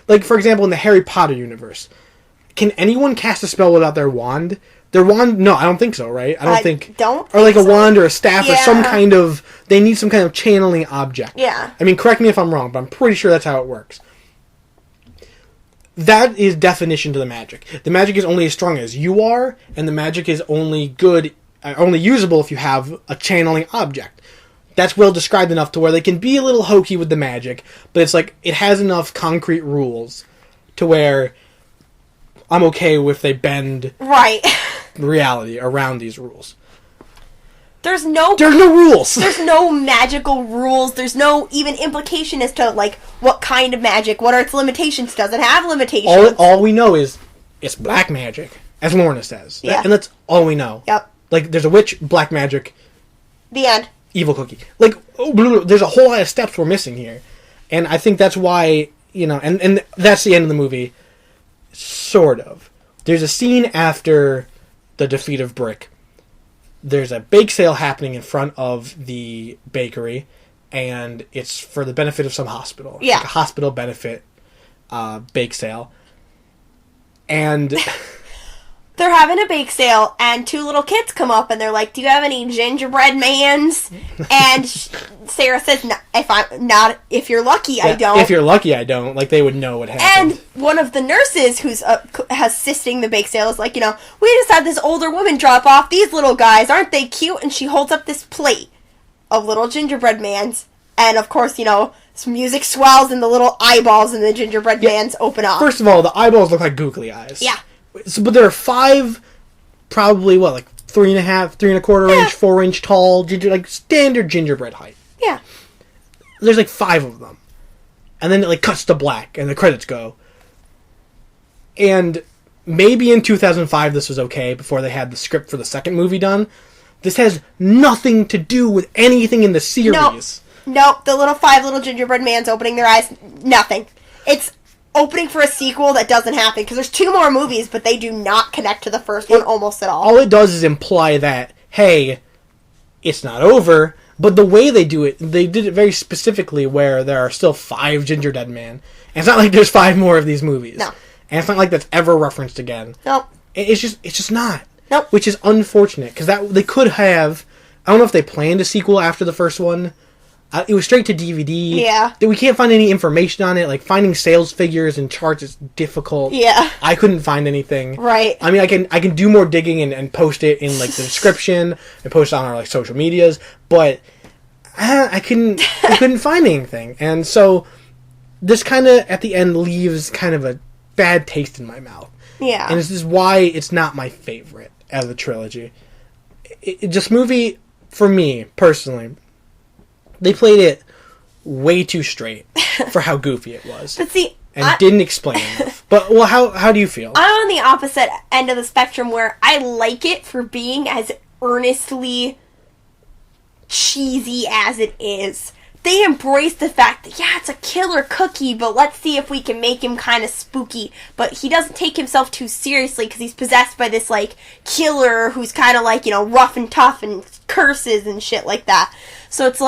Like, for example, in the Harry Potter universe, can anyone cast a spell without their wand? Their wand? No, I don't think so, right? I don't or like a wand or a staff or some kind of... They need some kind of channeling object. Yeah. I mean, correct me if I'm wrong, but I'm pretty sure that's how it works. That is definition to the magic. The magic is only as strong as you are, and the magic is only good, only usable if you have a channeling object. That's well described enough to where they can be a little hokey with the magic, but it's like, it has enough concrete rules to where I'm okay if they bend reality around these rules. There's no rules. There's no magical rules. There's no even implication as to like what kind of magic, what are its limitations. Does it have limitations? All we know is it's black magic, as Lorna says. Yeah. And that's all we know. Yep. Like, there's a witch, black magic. The end. Evil cookie. Like, there's a whole lot of steps we're missing here. And I think that's why, and that's the end of the movie. Sort of. There's a scene after the defeat of Brick. There's a bake sale happening in front of the bakery, and it's for the benefit of some hospital. Yeah. Like a hospital benefit bake sale. And... They're having a bake sale, and two little kids come up, and they're like, "Do you have any gingerbread mans?" And Sarah says, "No, if you're lucky, I don't." If you're lucky, I don't. Like, they would know what happened. And one of the nurses who's assisting the bake sale is like, we just had this older woman drop off these little guys. Aren't they cute? And she holds up this plate of little gingerbread mans. And, of course, some music swells, and the little eyeballs in the gingerbread mans open up. First of all, the eyeballs look like googly eyes. Yeah. So, but there are 5, probably, 3.5, 3.25 inch, 4 inch tall, standard gingerbread height. Yeah. There's 5 of them. And then it cuts to black, and the credits go. And maybe in 2005 this was okay, before they had the script for the second movie done. This has nothing to do with anything in the series. Nope. The 5 little gingerbread mans opening their eyes, nothing. It's opening for a sequel that doesn't happen, because there's 2 more movies, but they do not connect to the first one almost at all. All it does is imply that, hey, it's not over, but the way they do it, they did it very specifically where there are still 5 Gingerdead Man. And it's not like there's 5 more of these movies. No. And it's not like that's ever referenced again. Nope. It's just not. Nope. Which is unfortunate, because they could have, I don't know if they planned a sequel after the first one. It was straight to DVD. Yeah. We can't find any information on it. Like, finding sales figures and charts is difficult. Yeah. I couldn't find anything. Right. I mean, I can do more digging and post it in, the description and post it on our, social medias, but I couldn't find anything. And so, this kind of, at the end, leaves kind of a bad taste in my mouth. Yeah. And this is why it's not my favorite out of the trilogy. This movie, for me, personally... They played it way too straight for how goofy it was. But see... And didn't explain enough. But, how do you feel? I'm on the opposite end of the spectrum, where I like it for being as earnestly cheesy as it is. They embrace the fact that, yeah, it's a killer cookie, but let's see if we can make him kind of spooky. But he doesn't take himself too seriously, because he's possessed by this, killer who's kind of, rough and tough and curses and shit like that. So it's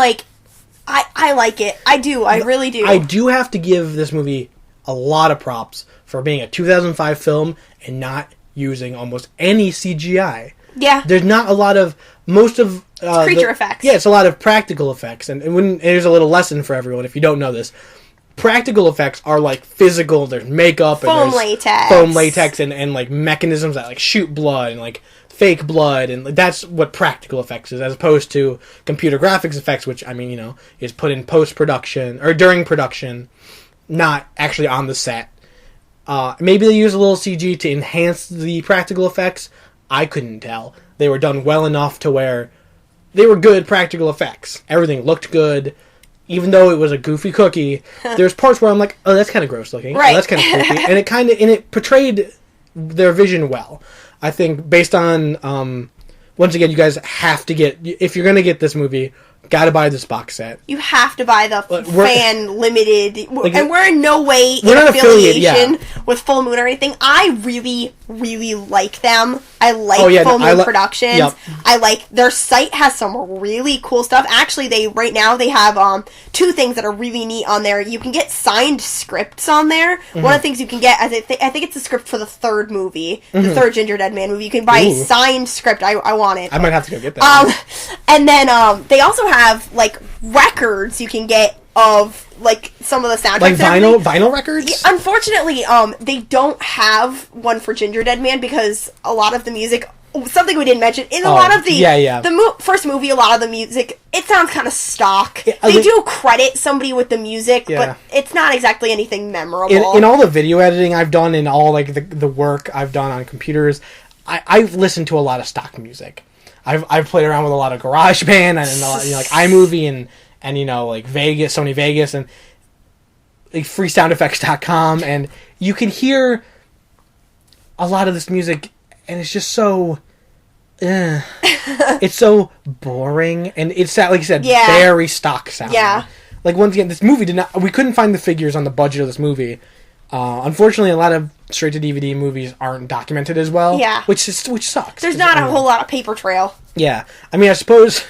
I like it. I do. I really do. I do have to give this movie a lot of props for being a 2005 film and not using almost any CGI. Yeah. There's not a lot of... Most of... it's creature effects. Yeah, it's a lot of practical effects. And here's a little lesson for everyone if you don't know this. Practical effects are, physical. There's makeup. Foam latex. Foam latex and mechanisms that, shoot blood and, fake blood, and that's what practical effects is, as opposed to computer graphics effects, which, is put in post-production, or during production, not actually on the set. Maybe they use a little CG to enhance the practical effects. I couldn't tell. They were done well enough to where they were good practical effects. Everything looked good. even though it was a goofy cookie, there's parts where I'm like, oh, that's kind of gross looking. Right. Oh, that's kind of creepy. And it portrayed their vision well. I think based on, once again, you guys have to if you're going to get this movie, gotta buy this box set. You have to buy the fan limited, Like, and we're in no way we're in not affiliation with Full Moon or anything. I really, really like them. I like Full Moon Productions. Yep. I like their site has some really cool stuff. Actually, right now they have two things that are really neat on there. You can get signed scripts on there. One of the things you can get, I think it's a script for the third movie, the third Gingerdead Man movie. You can buy a signed script. I want it. I might have to go get that. And then they also have like records you can get of like some of the soundtracks. Like vinyl records? Yeah, unfortunately, they don't have one for Gingerdead Man because a lot of the music, something we didn't mention, in a lot of the first movie, a lot of the music, it sounds kind of stock. They do credit somebody with the music, but it's not exactly anything memorable. In all the video editing I've done and all like the work I've done on computers, I've listened to a lot of stock music. I've played around with a lot of GarageBand and a lot, like iMovie and like Sony Vegas and like freesoundeffects.com, and you can hear a lot of this music and it's just so it's so boring, and it's like you said, very stock sounding. Yeah. Like once again, this movie we couldn't find the figures on the budget of this movie. Unfortunately, a lot of straight-to-DVD movies aren't documented as well. Yeah. Which sucks. There's not a whole lot of paper trail. Yeah. I mean, I suppose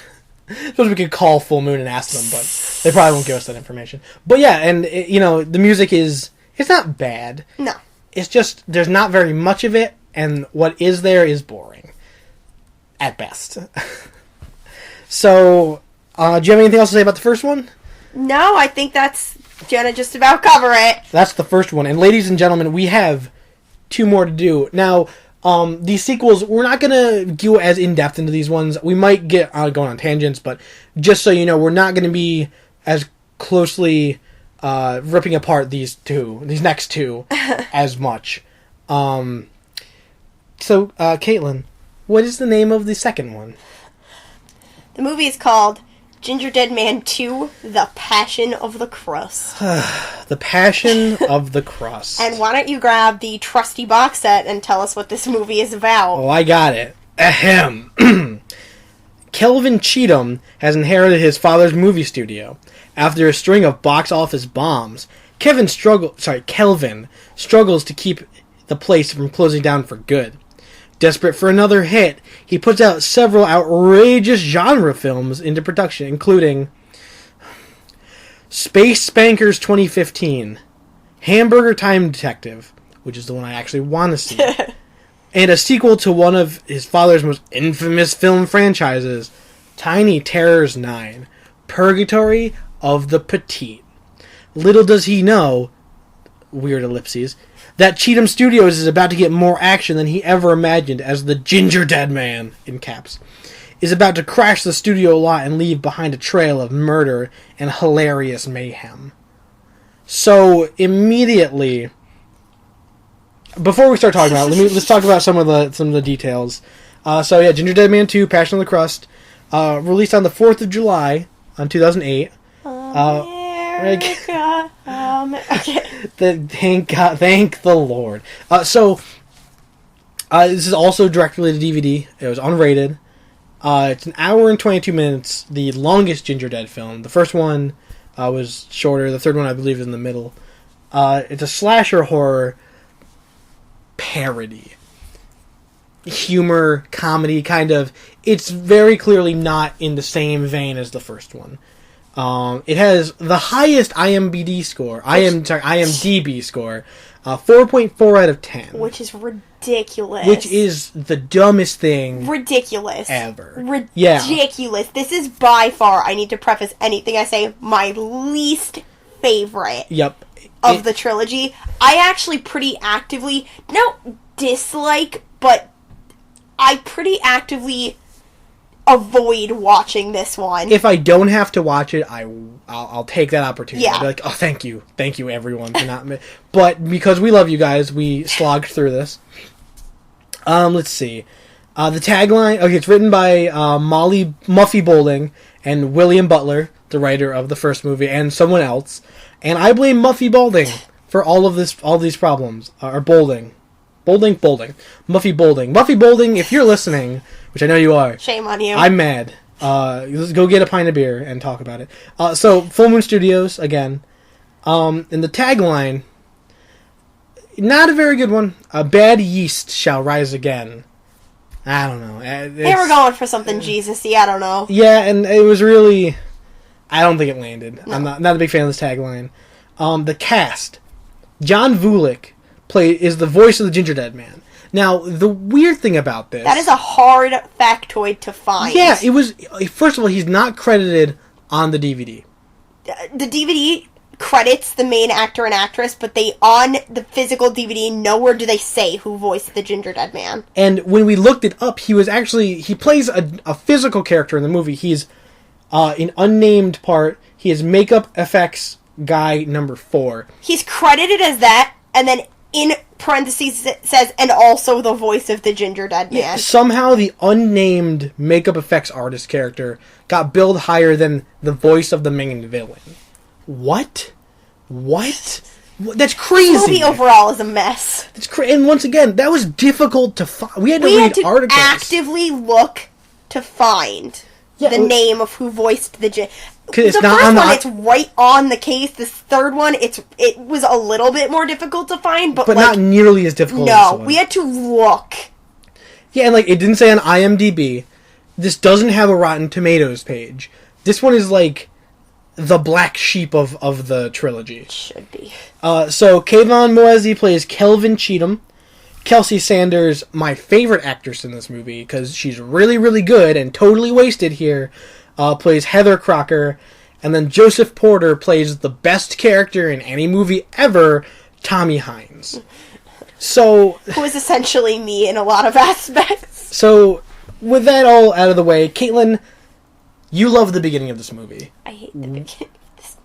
we could call Full Moon and ask them, but they probably won't give us that information. But yeah, and, the music it's not bad. No. It's just, there's not very much of it, and what is there is boring. At best. So, do you have anything else to say about the first one? No, I think that's gonna just about cover it. That's the first one. And ladies and gentlemen, we have 2 more to do. Now, these sequels, we're not going to go as in-depth into these ones. We might get going on tangents, but just so you know, we're not going to be as closely ripping apart these next 2, as much. So, Caitlin, what is the name of the second one? The movie is called Gingerdead Man 2, The Passion of the Crust. The Passion of the Crust. And why don't you grab the trusty box set and tell us what this movie is about? Oh, I got it. Ahem. Kelvin Cheatham has inherited his father's movie studio. After a string of box office bombs, Kelvin struggles to keep the place from closing down for good. Desperate for another hit, he puts out several outrageous genre films into production, including Space Spankers 2015, Hamburger Time Detective, which is the one I actually want to see, and a sequel to one of his father's most infamous film franchises, Tiny Terrors 9, Purgatory of the Petite. Little does he know, weird ellipses, that Cheatham Studios is about to get more action than he ever imagined, as the Gingerdead Man, in caps, is about to crash the studio lot and leave behind a trail of murder and hilarious mayhem. So, immediately, before we start talking about it, let's talk about some of the details. Gingerdead Man 2, Passion of the Crust, released on the 4th of July, on 2008. America. Okay. Thank God, thank the Lord. This is also directly to DVD. It was unrated. It's an hour and 22 minutes, the longest Gingerdead film. The first one was shorter. The third one, I believe, is in the middle. It's a slasher horror parody. Humor, comedy, kind of. It's very clearly not in the same vein as the first one. It has the highest IMDb score, 4.4 out of 10. Which is ridiculous. Which is the dumbest thing. Ridiculous. Ever. Ridiculous. Yeah. This is by far, I need to preface anything I say, my least favorite. Yep. Of the trilogy. I actually pretty actively, dislike, but I pretty actively avoid watching this one. If I don't have to watch it, I'll take that opportunity. Yeah. I'll be like, oh, thank you everyone for not. But because we love you guys, we slogged through this. Let's see. The tagline. Okay, it's written by Muffy Boulding and William Butler. the writer of the first movie, and someone else. And I blame Muffy Balding for all these problems. Or Bolding. Muffy Balding, if you're listening, which I know you are. Shame on you. I'm mad. Let's go get a pint of beer and talk about it. So, Full Moon Studios, again. And the tagline, not a very good one. A bad yeast shall rise again. I don't know. They were going for something Jesus-y, I don't know. Yeah, and it was really... I don't think it landed. No. I'm not a big fan of this tagline. The cast. John Vulick is the voice of the Gingerdead Man. Now, the weird thing about this... That is a hard factoid to find. Yeah, it was... First of all, he's not credited on the DVD. The DVD credits the main actor and actress, but on the physical DVD, nowhere do they say who voiced the Gingerdead Man. And when we looked it up, he plays a physical character in the movie. He's an unnamed part. He is makeup effects guy number 4. He's credited as that, and then in parentheses it says, and also the voice of the Gingerdead Man. Yeah, somehow the unnamed makeup effects artist character got billed higher than the voice of the main villain. What? That's crazy. The movie overall is a mess. And once again, that was difficult to find. We had to read articles. Actively look to find the name of who voiced the Gingerdead. The first one, it's right on the case. This third one, it was a little bit more difficult to find, but not nearly as difficult as this one. No, we had to look. Yeah, and it didn't say on IMDb. This doesn't have a Rotten Tomatoes page. This one is the black sheep of the trilogy. It should be. So Kayvon Moezi plays Kelvin Cheatham. Kelsey Sanders, my favorite actress in this movie, because she's really, really good and totally wasted here, plays Heather Crocker. And then Joseph Porter plays the best character in any movie ever, Tommy Hines. So... Who is essentially me in a lot of aspects. So, with that all out of the way, Caitlin, you love the beginning of this movie. I hate the beginning.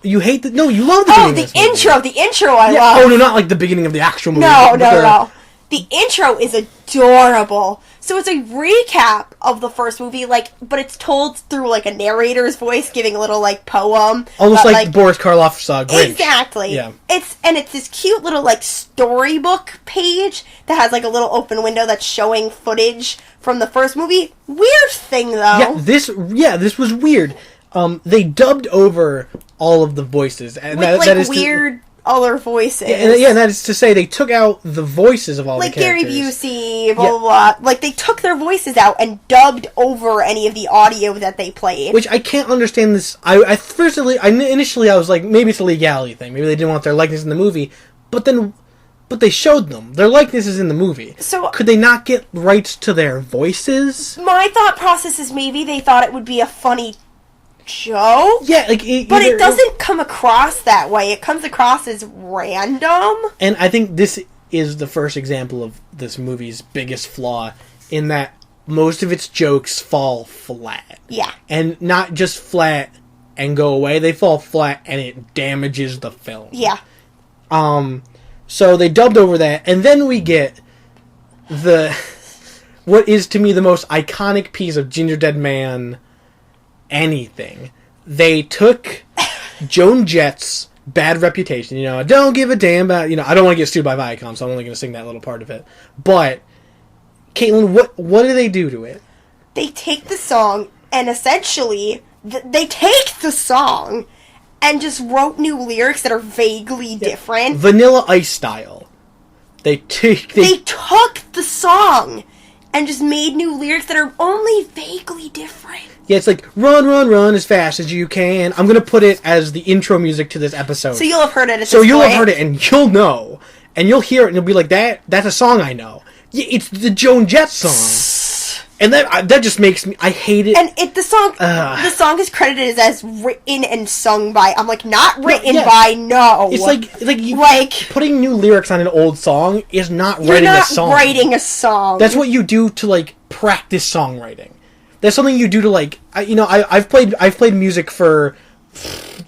You hate the... No, you love the beginning of this movie. The intro I love. Oh, no, not the beginning of the actual movie. No. The intro is adorable. So it's a recap of the first movie, but it's told through, a narrator's voice, giving a little, poem. Almost like Boris Karloff's Grinch. Exactly. Yeah. It's this cute little, storybook page that has, a little open window that's showing footage from the first movie. Weird thing, though. This was weird. They dubbed over all of the voices. And with, that is weird... other voices. Yeah, and that is to say they took out the voices of all the characters. Gary Busey, blah, blah, blah. They took their voices out and dubbed over any of the audio that they played. Which I can't understand this. Initially I was like, maybe it's a legality thing. Maybe they didn't want their likeness in the movie. But they showed them. Their likeness is in the movie. So could they not get rights to their voices? My thought process is maybe they thought it would be a funny joke. Yeah, but it doesn't come across that way. It comes across as random. And I think this is the first example of this movie's biggest flaw, in that most of its jokes fall flat. Yeah. And not just flat and go away, they fall flat and it damages the film. Yeah. So they dubbed over that, and then we get what is to me the most iconic piece of Gingerdead Man anything. They took Joan Jett's bad reputation, don't give a damn about, I don't want to get sued by Viacom, so I'm only going to sing that little part of it. But, Caitlin, what do they do to it? They take the song, and essentially, they take the song and just wrote new lyrics that are vaguely different. Vanilla Ice style. They took the song and just made new lyrics that are only vaguely different. Yeah, it's run, run, run as fast as you can. I'm going to put it as the intro music to this episode. So you'll have heard it at this point. So you'll have heard it, and you'll know. And you'll hear it, and you'll be like, that's a song I know. Yeah, it's the Joan Jett song. And that just makes me... I hate it. And the song is credited as written and sung by... I'm not written by, no. It's like putting new lyrics on an old song is not writing a song. You're not writing a song. That's what you do to, practice songwriting. That's something you do to, I've played music for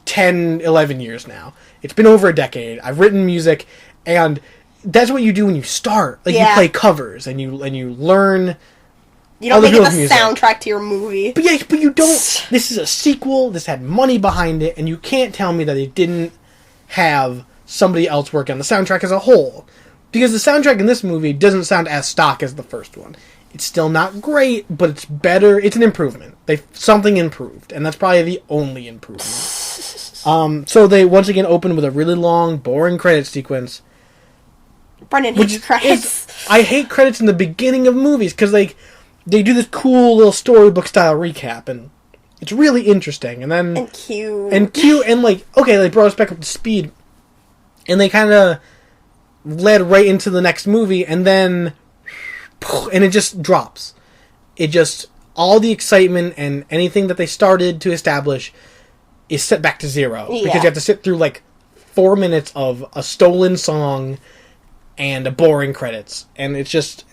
10, 11 years now. It's been over a decade. I've written music, and that's what you do when you start. You play covers, and you learn You don't Other make it the people's music. soundtrack to your movie. But yeah, but you don't. This is a sequel. This had money behind it, and you can't tell me that it didn't have somebody else work on the soundtrack as a whole. Because the soundtrack in this movie doesn't sound as stock as the first one. It's still not great, but it's better. It's an improvement. Something improved, and that's probably the only improvement. So they once again open with a really long, boring credit sequence. Brendan hates credits. I hate credits in the beginning of movies because they do this cool little storybook style recap, and it's really interesting. And then And cute. And like, okay, they brought us back up to speed, and they kind of led right into the next movie, and then it just drops. It just, all the excitement and anything that they started to establish is set back to zero. Yeah. Because you have to sit through like 4 minutes of a stolen song and a boring credits. And it's just...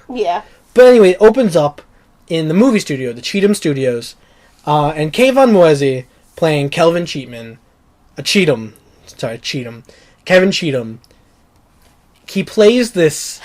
Yeah. But anyway, it opens up in the movie studio, the Cheatham Studios, and Kayvon Moise playing Kevin Cheatham. Kevin Cheatham. He plays this...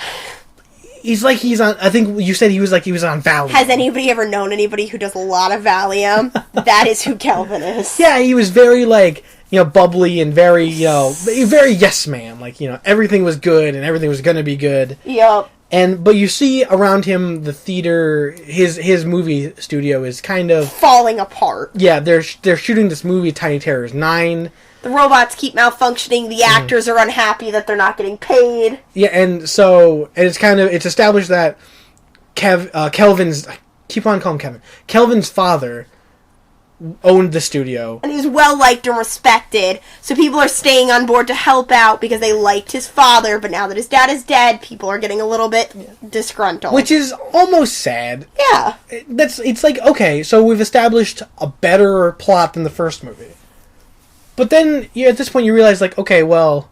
He's on... I think you said he was on Valium. Has anybody ever known anybody who does a lot of Valium? That is who Kelvin is. Yeah, he was very, bubbly and very, very yes man. Everything was good and everything was gonna be good. Yup. But you see around him, the theater, his movie studio is kind of... falling apart. Yeah, they're shooting this movie, Tiny Terrors 9. The robots keep malfunctioning, the actors are unhappy that they're not getting paid. Yeah, and it's established that Kelvin's... I keep on calling him Kevin. Kelvin's father owned the studio. And he was well liked and respected, so people are staying on board to help out because they liked his father, but now that his dad is dead, people are getting a little bit disgruntled. Which is almost sad. Yeah. It's like, okay, so we've established a better plot than the first movie. But then, at this point, you realize, okay, well,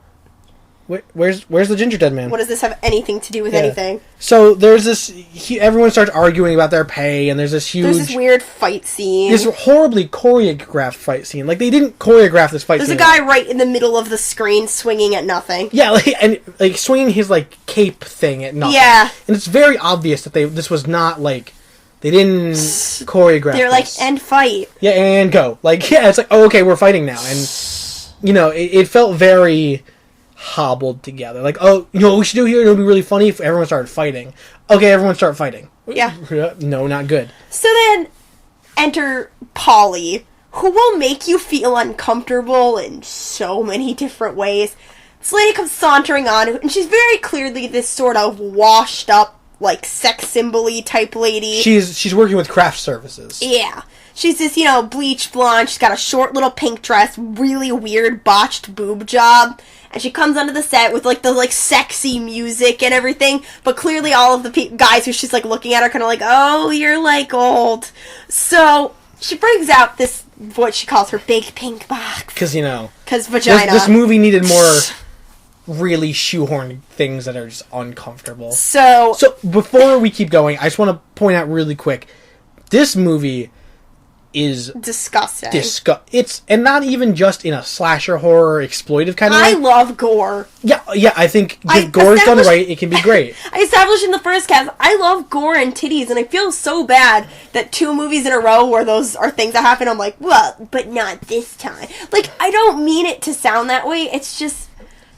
where's the Gingerdead Man? What does this have anything to do with anything? So there's this... everyone starts arguing about their pay, and there's this huge... There's this weird fight scene. This horribly choreographed fight scene. They didn't choreograph this fight There's scene. a guy right in the middle of the screen swinging at nothing. Yeah, swinging his, cape thing at nothing. Yeah. And it's very obvious that this was not, they didn't choreograph They're this. end fight. Yeah, and go. It's oh, okay, we're fighting now. And, it felt very hobbled together. Oh, what we should do here? It would be really funny if everyone started fighting. Okay, everyone start fighting. Yeah. No, not good. So then, enter Polly, who will make you feel uncomfortable in so many different ways. This lady comes sauntering on, and she's very clearly this sort of washed up, sex symbol-y type lady. She's working with craft services. Yeah. She's this, bleach blonde. She's got a short little pink dress, really weird botched boob job. And she comes onto the set with, the sexy music and everything. But clearly all of the guys who she's, looking at are kind of oh, you're, old. So she brings out this, what she calls her big pink box. Because, Because vagina. This movie needed more... really shoehorned things that are just uncomfortable. So before we keep going, I just want to point out really quick, this movie is disgusting. It's, and not even just in a slasher horror exploitive kind of way. I love gore. Yeah, I think if gore's done right, it can be great. I established in the first cast, I love gore and titties, and I feel so bad that 2 movies in a row where those are things that happen, I'm well, but not this time. I don't mean it to sound that way, it's just,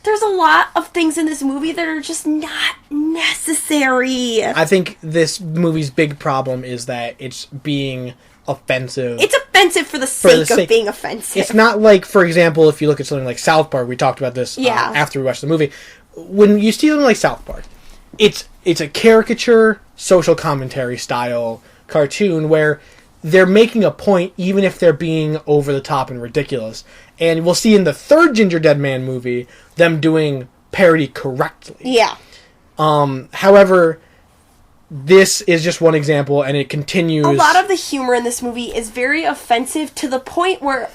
there's a lot of things in this movie that are just not necessary. I think this movie's big problem is that it's being offensive. It's offensive for the sake of being offensive. It's not for example, if you look at something like South Park, we talked about this after we watched the movie. When you see something like South Park, it's a caricature, social commentary style cartoon where they're making a point even if they're being over the top and ridiculous. And we'll see in the third Gingerdead Man movie them doing parody correctly. Yeah. However, this is just one example, and it continues. A lot of the humor in this movie is very offensive to the point where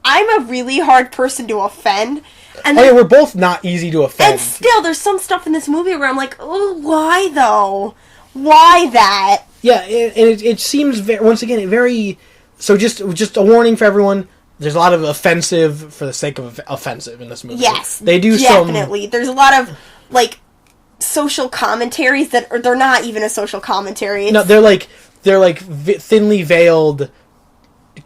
I'm a really hard person to offend. And we're both not easy to offend. And still, there's some stuff in this movie where I'm oh, why though? Why that? Yeah, and it seems, once again, very... So just a warning for everyone, there's a lot of offensive for the sake of offensive in this movie. Yes, they do definitely. There's a lot of, social commentaries that they're not even a social commentary. No, they're thinly veiled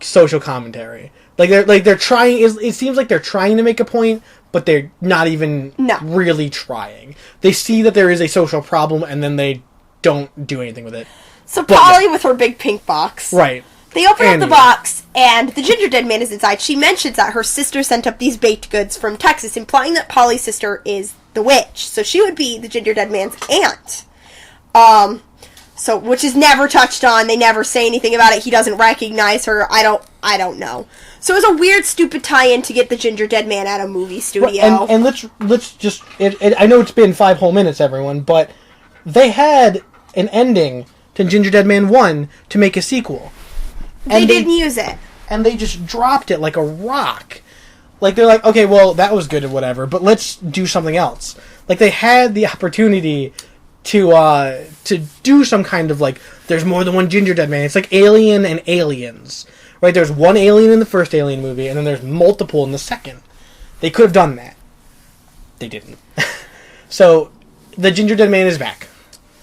social commentary. They're trying. It seems like they're trying to make a point, but they're not even really trying. They see that there is a social problem, and then they don't do anything with it. So Polly with her big pink box. Right. They open up the box, and the Gingerdead Man is inside. She mentions that her sister sent up these baked goods from Texas, implying that Polly's sister is the witch. So she would be the Gingerdead Man's aunt. So, which is never touched on. They never say anything about it. He doesn't recognize her. I don't know. So it was a weird, stupid tie-in to get the Gingerdead Man at a movie studio. And let's just... I know it's been 5 whole minutes, everyone, but they had an ending to Gingerdead Man 1 to make a sequel. They didn't use it. And they just dropped it like a rock. Like, they're like, okay, well, that was good or whatever, but let's do something else. Like, they had the opportunity to do some kind of, like, there's more than one Gingerdead Man. It's like Alien and Aliens. Right? There's one alien in the first Alien movie, and then there's multiple in the second. They could have done that. They didn't. So, the Gingerdead Man is back.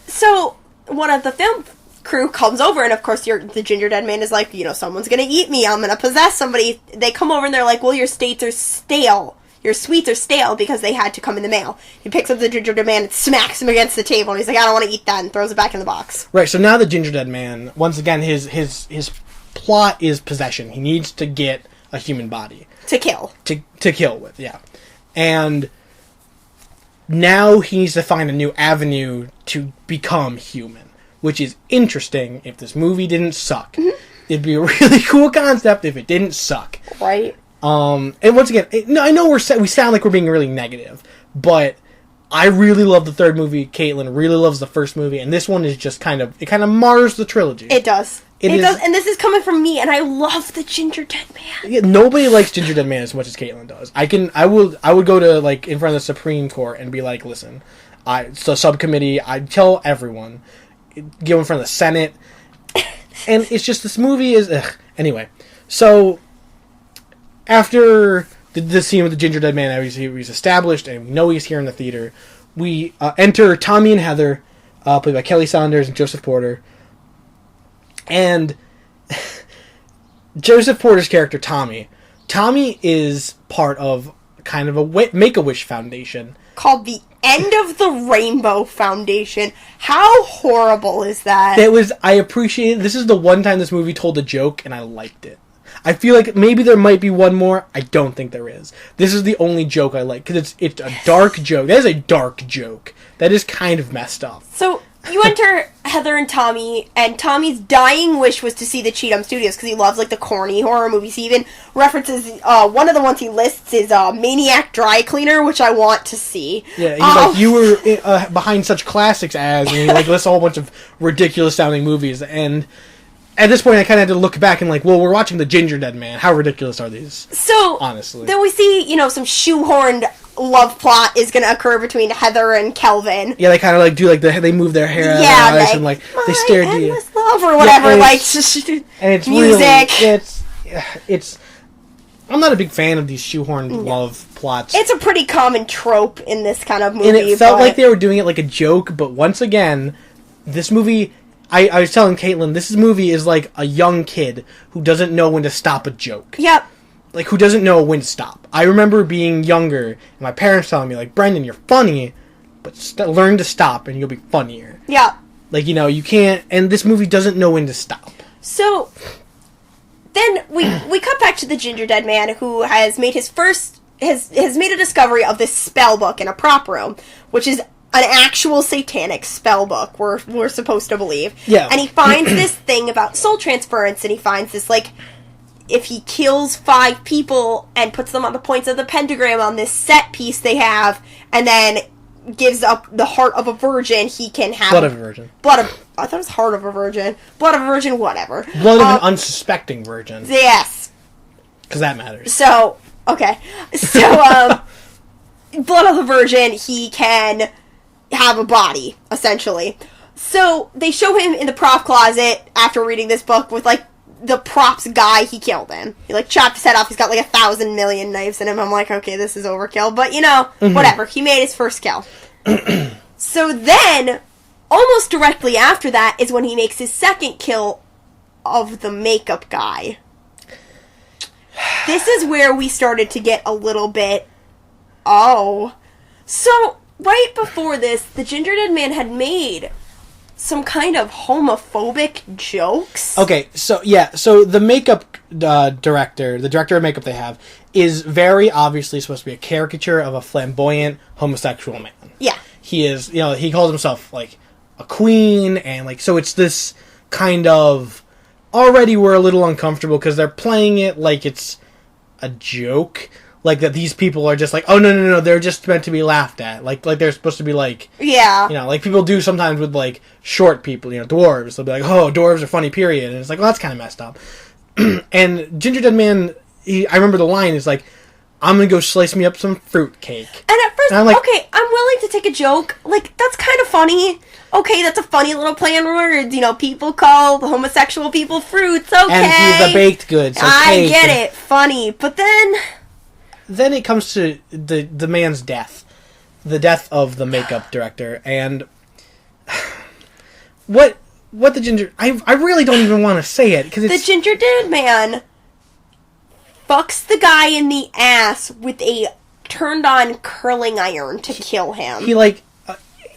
So, one of the film crew comes over, and of course the Gingerdead Man is like, someone's gonna eat me, I'm gonna possess somebody. They come over and they're like, well, your states are stale. Your sweets are stale because they had to come in the mail. He picks up the Gingerdead Man and smacks him against the table, and he's like, I don't want to eat that, and throws it back in the box. Right, so now the Gingerdead Man, once again, his plot is possession. He needs to get a human body. To kill. To kill with, yeah. And now he needs to find a new avenue to become human. Which is interesting if this movie didn't suck. Mm-hmm. It'd be a really cool concept if it didn't suck. Right. And once again, I know we sound like we're being really negative, but I really love the third movie. Caitlin really loves the first movie, and this one is just kind of mars the trilogy. It does. It does, and this is coming from me, and I love the Gingerdead Man. Yeah, nobody likes Gingerdead Man as much as Caitlin does. I would go to, like, in front of the Supreme Court and be like, listen, it's a subcommittee, I'd tell everyone, go in front of the Senate, and it's just, this movie is, Anyway, so, after the scene with the Gingerdead Man, he's established, and we know he's here in the theater, we enter Tommy and Heather, played by Kelly Saunders and Joseph Porter, and Joseph Porter's character, Tommy is part of kind of a Make-A-Wish Foundation. Called the End of the Rainbow Foundation. How horrible is that? I appreciate it. This is the one time this movie told a joke, and I liked it. I feel like maybe there might be one more. I don't think there is. This is the only joke I like, because it's a dark joke. That is a dark joke. That is kind of messed up. So, you enter Heather and Tommy's dying wish was to see the Cheatham Studios, because he loves, like, the corny horror movies. He even references, one of the ones he lists is Maniac Dry Cleaner, which I want to see. Yeah, he's like, you were behind such classics as, and he, like, lists a whole bunch of ridiculous-sounding movies, and at this point I kind of had to look back and, like, well, we're watching the Gingerdead Man. How ridiculous are these? So, honestly. Then we see, some shoehorned love plot is going to occur between Heather and Kelvin. Yeah, they kind of, like, do, like, they move their hair out of their eyes and, like, they stare at you. Love or whatever, and like, and it's music. Really, it's I'm not a big fan of these shoehorned love plots. It's a pretty common trope in this kind of movie. And it felt like they were doing it like a joke, but once again, this movie, I was telling Caitlin, this movie is like a young kid who doesn't know when to stop a joke. Yep. Like, who doesn't know when to stop. I remember being younger, and my parents telling me, like, Brendan, you're funny, but learn to stop, and you'll be funnier. Yeah. Like, you can't, and this movie doesn't know when to stop. So, then we cut back to the Gingerdead Man, who has made his first, has made a discovery of this spell book in a prop room, which is an actual satanic spell book, we're supposed to believe. Yeah. And he finds this thing about soul transference, and he finds this, like, if he kills 5 people and puts them on the points of the pentagram on this set piece they have, and then gives up the heart of a virgin, he can have... Blood of a virgin. I thought it was heart of a virgin. Blood of a virgin, whatever. Blood of an unsuspecting virgin. Yes. Because that matters. So, okay. So, blood of the virgin, he can have a body, essentially. So, they show him in the prop closet after reading this book with, like, the props guy he killed in. He, like, chopped his head off. He's got, like, 1,000 million knives in him. I'm like, okay, this is overkill. But, whatever. He made his first kill. So then, almost directly after that is when he makes his second kill of the makeup guy. This is where we started to get a little bit, So, right before this, the Gingerdead Man had made some kind of homophobic jokes. Okay, so the makeup director, the director of makeup they have, is very obviously supposed to be a caricature of a flamboyant homosexual man. Yeah. He is, he calls himself, like, a queen, and, like, so it's this kind of... Already we're a little uncomfortable, because they're playing it like it's a joke. Like, that these people are just like, oh, no, they're just meant to be laughed at. Like they're supposed to be, like... Yeah. Like people do sometimes with, like, short people, dwarves. They'll be like, oh, dwarves are funny, period. And it's like, well, that's kind of messed up. And Gingerdead Man, I remember the line is like, I'm gonna go slice me up some fruitcake. And at first, and I'm like, okay, I'm willing to take a joke. Like, that's kind of funny. Okay, that's a funny little play on words. People call the homosexual people fruits. Okay. And he's a baked good, so I get it. Funny. But then it comes to the man's death. The death of the makeup director. And what the ginger... I really don't even want to say it, because it's... The Gingerdead Man fucks the guy in the ass with a turned-on curling iron to kill him. He, like...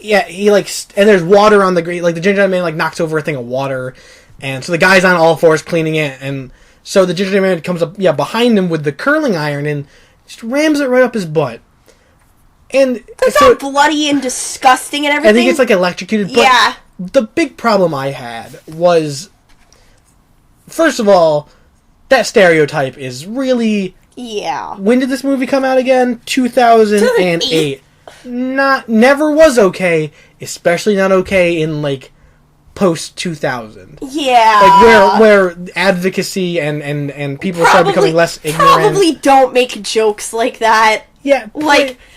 and there's water on the grate. Like, the Gingerdead Man, like, knocks over a thing of water. And so the guy's on all fours cleaning it. And so the Gingerdead Man comes up, behind him with the curling iron and just rams it right up his butt. And it's so all bloody and disgusting and everything. I think it's, like, electrocuted. But yeah. The big problem I had was... First of all, that stereotype is really... Yeah. When did this movie come out again? 2008. Never was okay, especially not okay in, like, post-2000. Yeah. Like, where advocacy and people start becoming less ignorant. Probably don't make jokes like that. Yeah,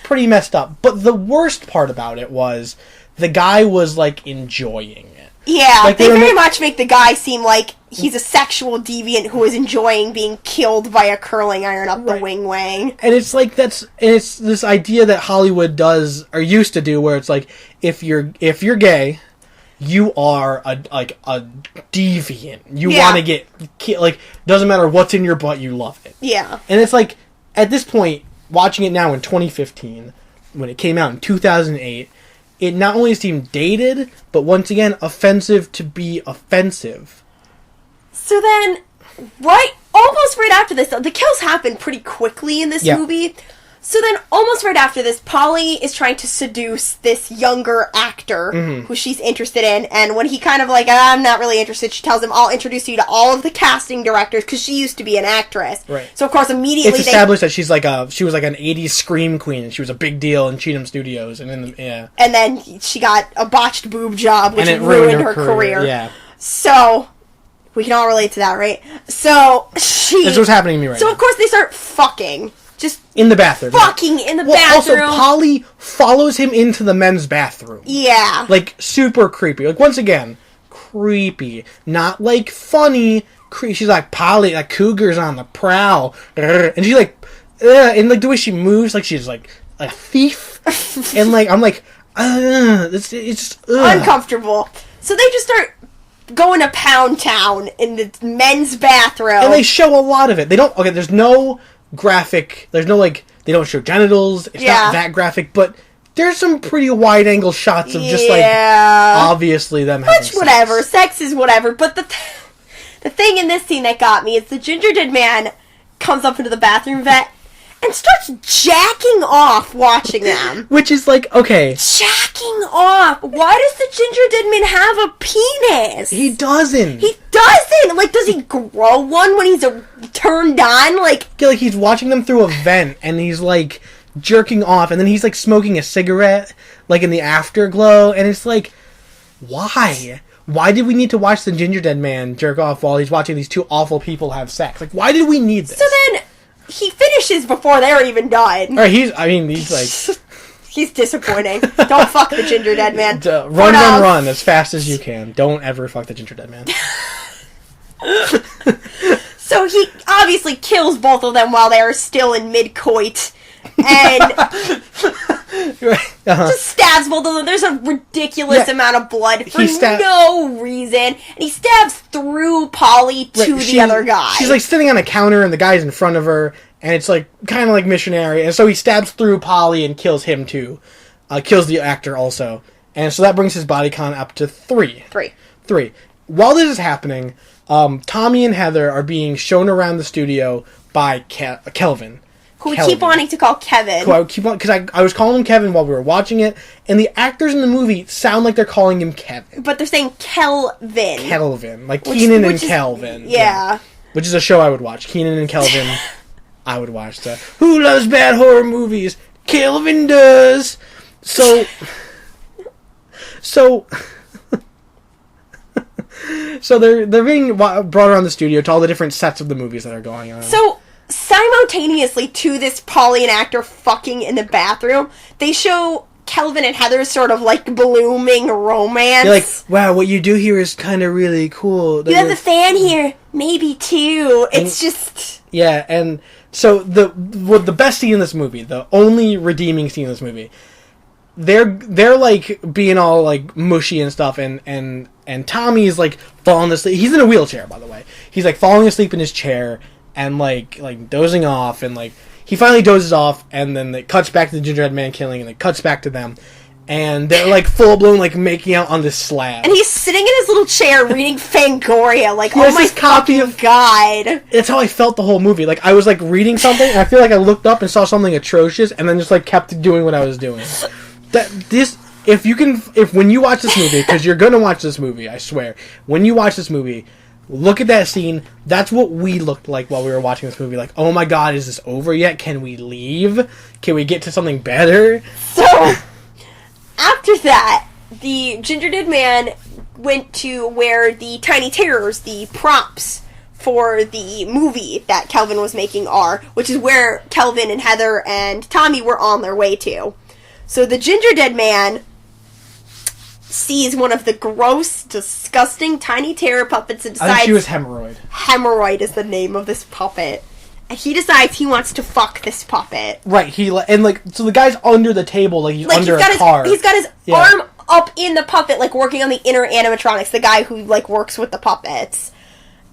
pretty messed up. But the worst part about it was the guy was, like, enjoying it. Yeah, like, they very much make the guy seem like he's a sexual deviant who is enjoying being killed by a curling iron up the wing-wang. And it's like, it's this idea that Hollywood does, or used to do, where it's like, if you're gay, you are a deviant. You want to get, like, doesn't matter what's in your butt, you love it. Yeah. And it's like, at this point, watching it now in 2015, when it came out in 2008, it not only seemed dated, but once again, offensive to be offensive. So then, almost right after this, the kills happen pretty quickly in this movie. So then, almost right after this, Polly is trying to seduce this younger actor who she's interested in, and when he kind of like, I'm not really interested, she tells him, I'll introduce you to all of the casting directors, because she used to be an actress. Right. So, of course, immediately it's established that she was like an 80s scream queen, and she was a big deal in Cheatham Studios, and then she got a botched boob job, which ruined her career. Yeah. So... We can all relate to that, right? So, That's what's happening to me right now. So, of course, they start fucking. Just... in the bathroom. Fucking in the bathroom. Also, Polly follows him into the men's bathroom. Yeah. Like, super creepy. Like, once again, creepy. Not, like, funny. She's like, Polly, like, cougar's on the prowl. And she, like... and, like, the way she moves, like, she's, like, a thief. And, like, I'm like... it's just... uncomfortable. So, they just start... going to Pound Town in the men's bathroom. And they show a lot of it. They don't... Okay, there's no graphic... There's no, like... They don't show genitals. It's not that graphic, but there's some pretty wide-angle shots of just, like... Obviously them having sex. Whatever. Sex is whatever. But the thing in this scene that got me is the Gingerdead Man comes up into the bathroom vet and starts jacking off watching them. Which is like, okay. Jacking off. Why does the Gingerdead Man have a penis? He doesn't. He doesn't. Like, does he grow one when he's turned on? Like he's watching them through a vent and he's like jerking off and then he's like smoking a cigarette like in the afterglow and it's like, why? Why did we need to watch the Gingerdead Man jerk off while he's watching these two awful people have sex? Like, why did we need this? So then... he finishes before they're even done. Or he's like... he's disappointing. Don't fuck the Gingerdead Man. Run as fast as you can. Don't ever fuck the Gingerdead Man. So he obviously kills both of them while they are still in mid-coit. And Just stabs both of them. There's a ridiculous amount of blood for no reason. And he stabs through Polly to the other guy. She's like sitting on a counter and the guy's in front of her. And it's like kind of like missionary. And so he stabs through Polly and kills him too. Kills the actor also. And so that brings his body count up to 3. 3. While this is happening, Tommy and Heather are being shown around the studio by Kelvin. Who we keep wanting to call Kevin. Who I keep on, because I was calling him Kevin while we were watching it, and the actors in the movie sound like they're calling him Kevin. But they're saying Kelvin. Kelvin. Like Keenan and Kelvin. Yeah. Which is a show I would watch. Keenan and Kelvin. I would watch that. Who loves bad horror movies? Kelvin does! So they're being brought around the studio to all the different sets of the movies that are going on. So simultaneously to this Polly and actor fucking in the bathroom, they show Kelvin and Heather's sort of like blooming romance. They're like, wow, what you do here is kind of really cool. You have a fan here, maybe too. It's just... Yeah, and so the best scene in this movie, the only redeeming scene in this movie, they're like being all like mushy and stuff, and Tommy's like falling asleep. He's in a wheelchair, by the way. He's like falling asleep in his chair and like dozing off, and like he finally dozes off, and then it cuts back to the Gingerdead Man killing, and it cuts back to them, and they're like full blown like making out on this slab. And he's sitting in his little chair reading Fangoria, like, oh my copy of God. That's how I felt the whole movie. Like I was like reading something, and I feel like I looked up and saw something atrocious, and then just like kept doing what I was doing. When you watch this movie, because you're gonna watch this movie, I swear. When you watch this movie, look at that scene. That's what we looked like while we were watching this movie. Like, oh my God, is this over yet? Can we leave? Can we get to something better? So, after that, the Gingerdead Man went to where the Tiny Terrors, the props for the movie that Kelvin was making are, which is where Kelvin and Heather and Tommy were on their way to. So the Gingerdead Man sees one of the gross, disgusting Tiny Terror puppets and decides... I think she was Hemorrhoid. Hemorrhoid is the name of this puppet. And he decides he wants to fuck this puppet. Right, so the guy's under the table, like he's under a car. He's got his arm up in the puppet, like working on the inner animatronics, the guy who like works with the puppets.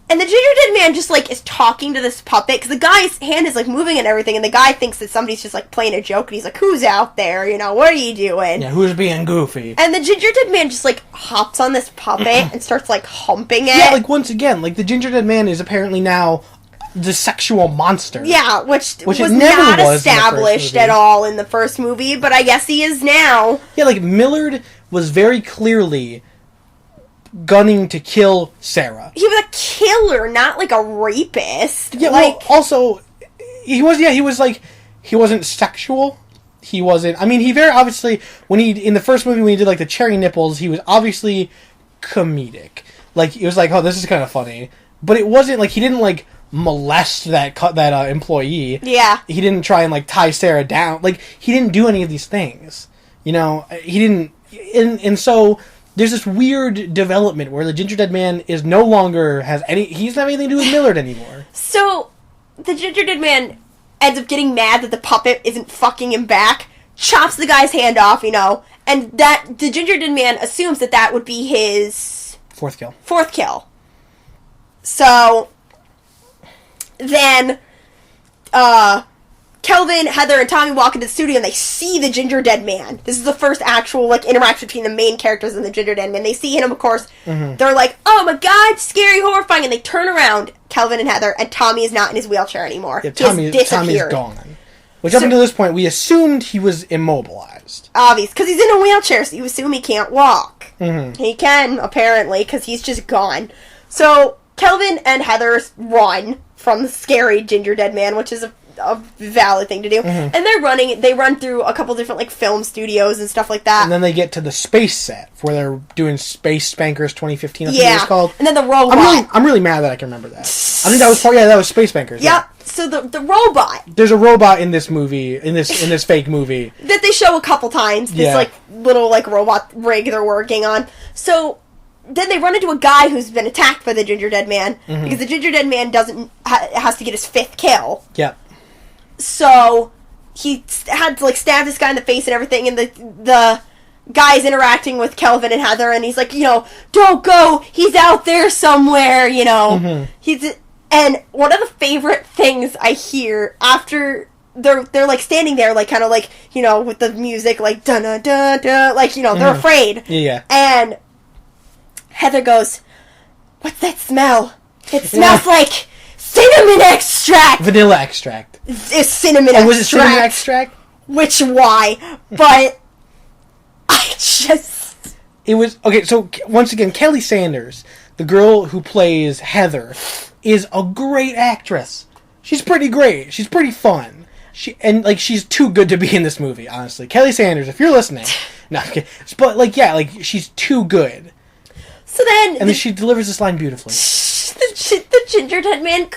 And the Gingerdead Man just, like, is talking to this puppet, because the guy's hand is, like, moving and everything, and the guy thinks that somebody's just, like, playing a joke, and he's like, who's out there, you know, what are you doing? Yeah, who's being goofy? And the Gingerdead Man just, like, hops on this puppet and starts, like, humping it. Yeah, like, once again, like, the Gingerdead Man is apparently now the sexual monster. Yeah, which was never not established at all in the first movie, but I guess he is now. Yeah, like, Millard was very clearly gunning to kill Sarah. He was a killer, not like a rapist. Yeah, like, well, also, he wasn't sexual. He wasn't, I mean, he very obviously, in the first movie when he did, like, the cherry nipples, he was obviously comedic. Like, it was like, oh, this is kind of funny. But it wasn't, like, he didn't, like, molest that employee. Yeah. He didn't try and, like, tie Sarah down. Like, he didn't do any of these things. You know, he didn't, and so... There's this weird development where the Gingerdead Man is no longer he doesn't have anything to do with Millard anymore. So, the Gingerdead Man ends up getting mad that the puppet isn't fucking him back, chops the guy's hand off, you know, and that the Gingerdead Man assumes that would be his... Fourth kill. So, then, Kelvin, Heather, and Tommy walk into the studio and they see the Gingerdead Man. This is the first actual, like, interaction between the main characters and the Gingerdead Man. They see him, of course. Mm-hmm. They're like, oh my God, scary, horrifying. And they turn around, Kelvin and Heather, and Tommy is not in his wheelchair anymore. Yeah, Tommy's gone. Which up until this point, we assumed he was immobilized. Obvious, because he's in a wheelchair, so you assume he can't walk. Mm-hmm. He can, apparently, because he's just gone. So, Kelvin and Heather run from the scary Gingerdead Man, which is a valid thing to do. Mm-hmm. And they run through a couple different, like, film studios and stuff like that. And then they get to the space set, where they're doing Space Spankers 2015, I think it was called. And then the robot. I'm really mad that I can remember that. I think that was Space Spankers. Yeah. So the robot. There's a robot in this movie, in this fake movie. That they show a couple times. This, like, little, like, robot rig they're working on. So... Then they run into a guy who's been attacked by the Gingerdead Man, mm-hmm. because the Gingerdead Man has to get his 5th kill. Yep. So he had to, like, stab this guy in the face and everything, and the guy's interacting with Kelvin and Heather, and he's like, you know, don't go, he's out there somewhere, you know. And one of the favorite things I hear after they're like standing there, like, kind of like, you know, with the music, like, da-da-da-da, like, you know, they're afraid. Yeah. And Heather goes, what's that smell? It smells like cinnamon extract! Vanilla extract. It's cinnamon extract. Was it cinnamon extract? Why? But I just... It was... Okay, so, once again, Kelly Sanders, the girl who plays Heather, is a great actress. She's pretty great. She's pretty fun. She's too good to be in this movie, honestly. Kelly Sanders, if you're listening... No, okay. But, like, yeah, like, she's too good. So then... And then she delivers this line beautifully. The Gingerdead Man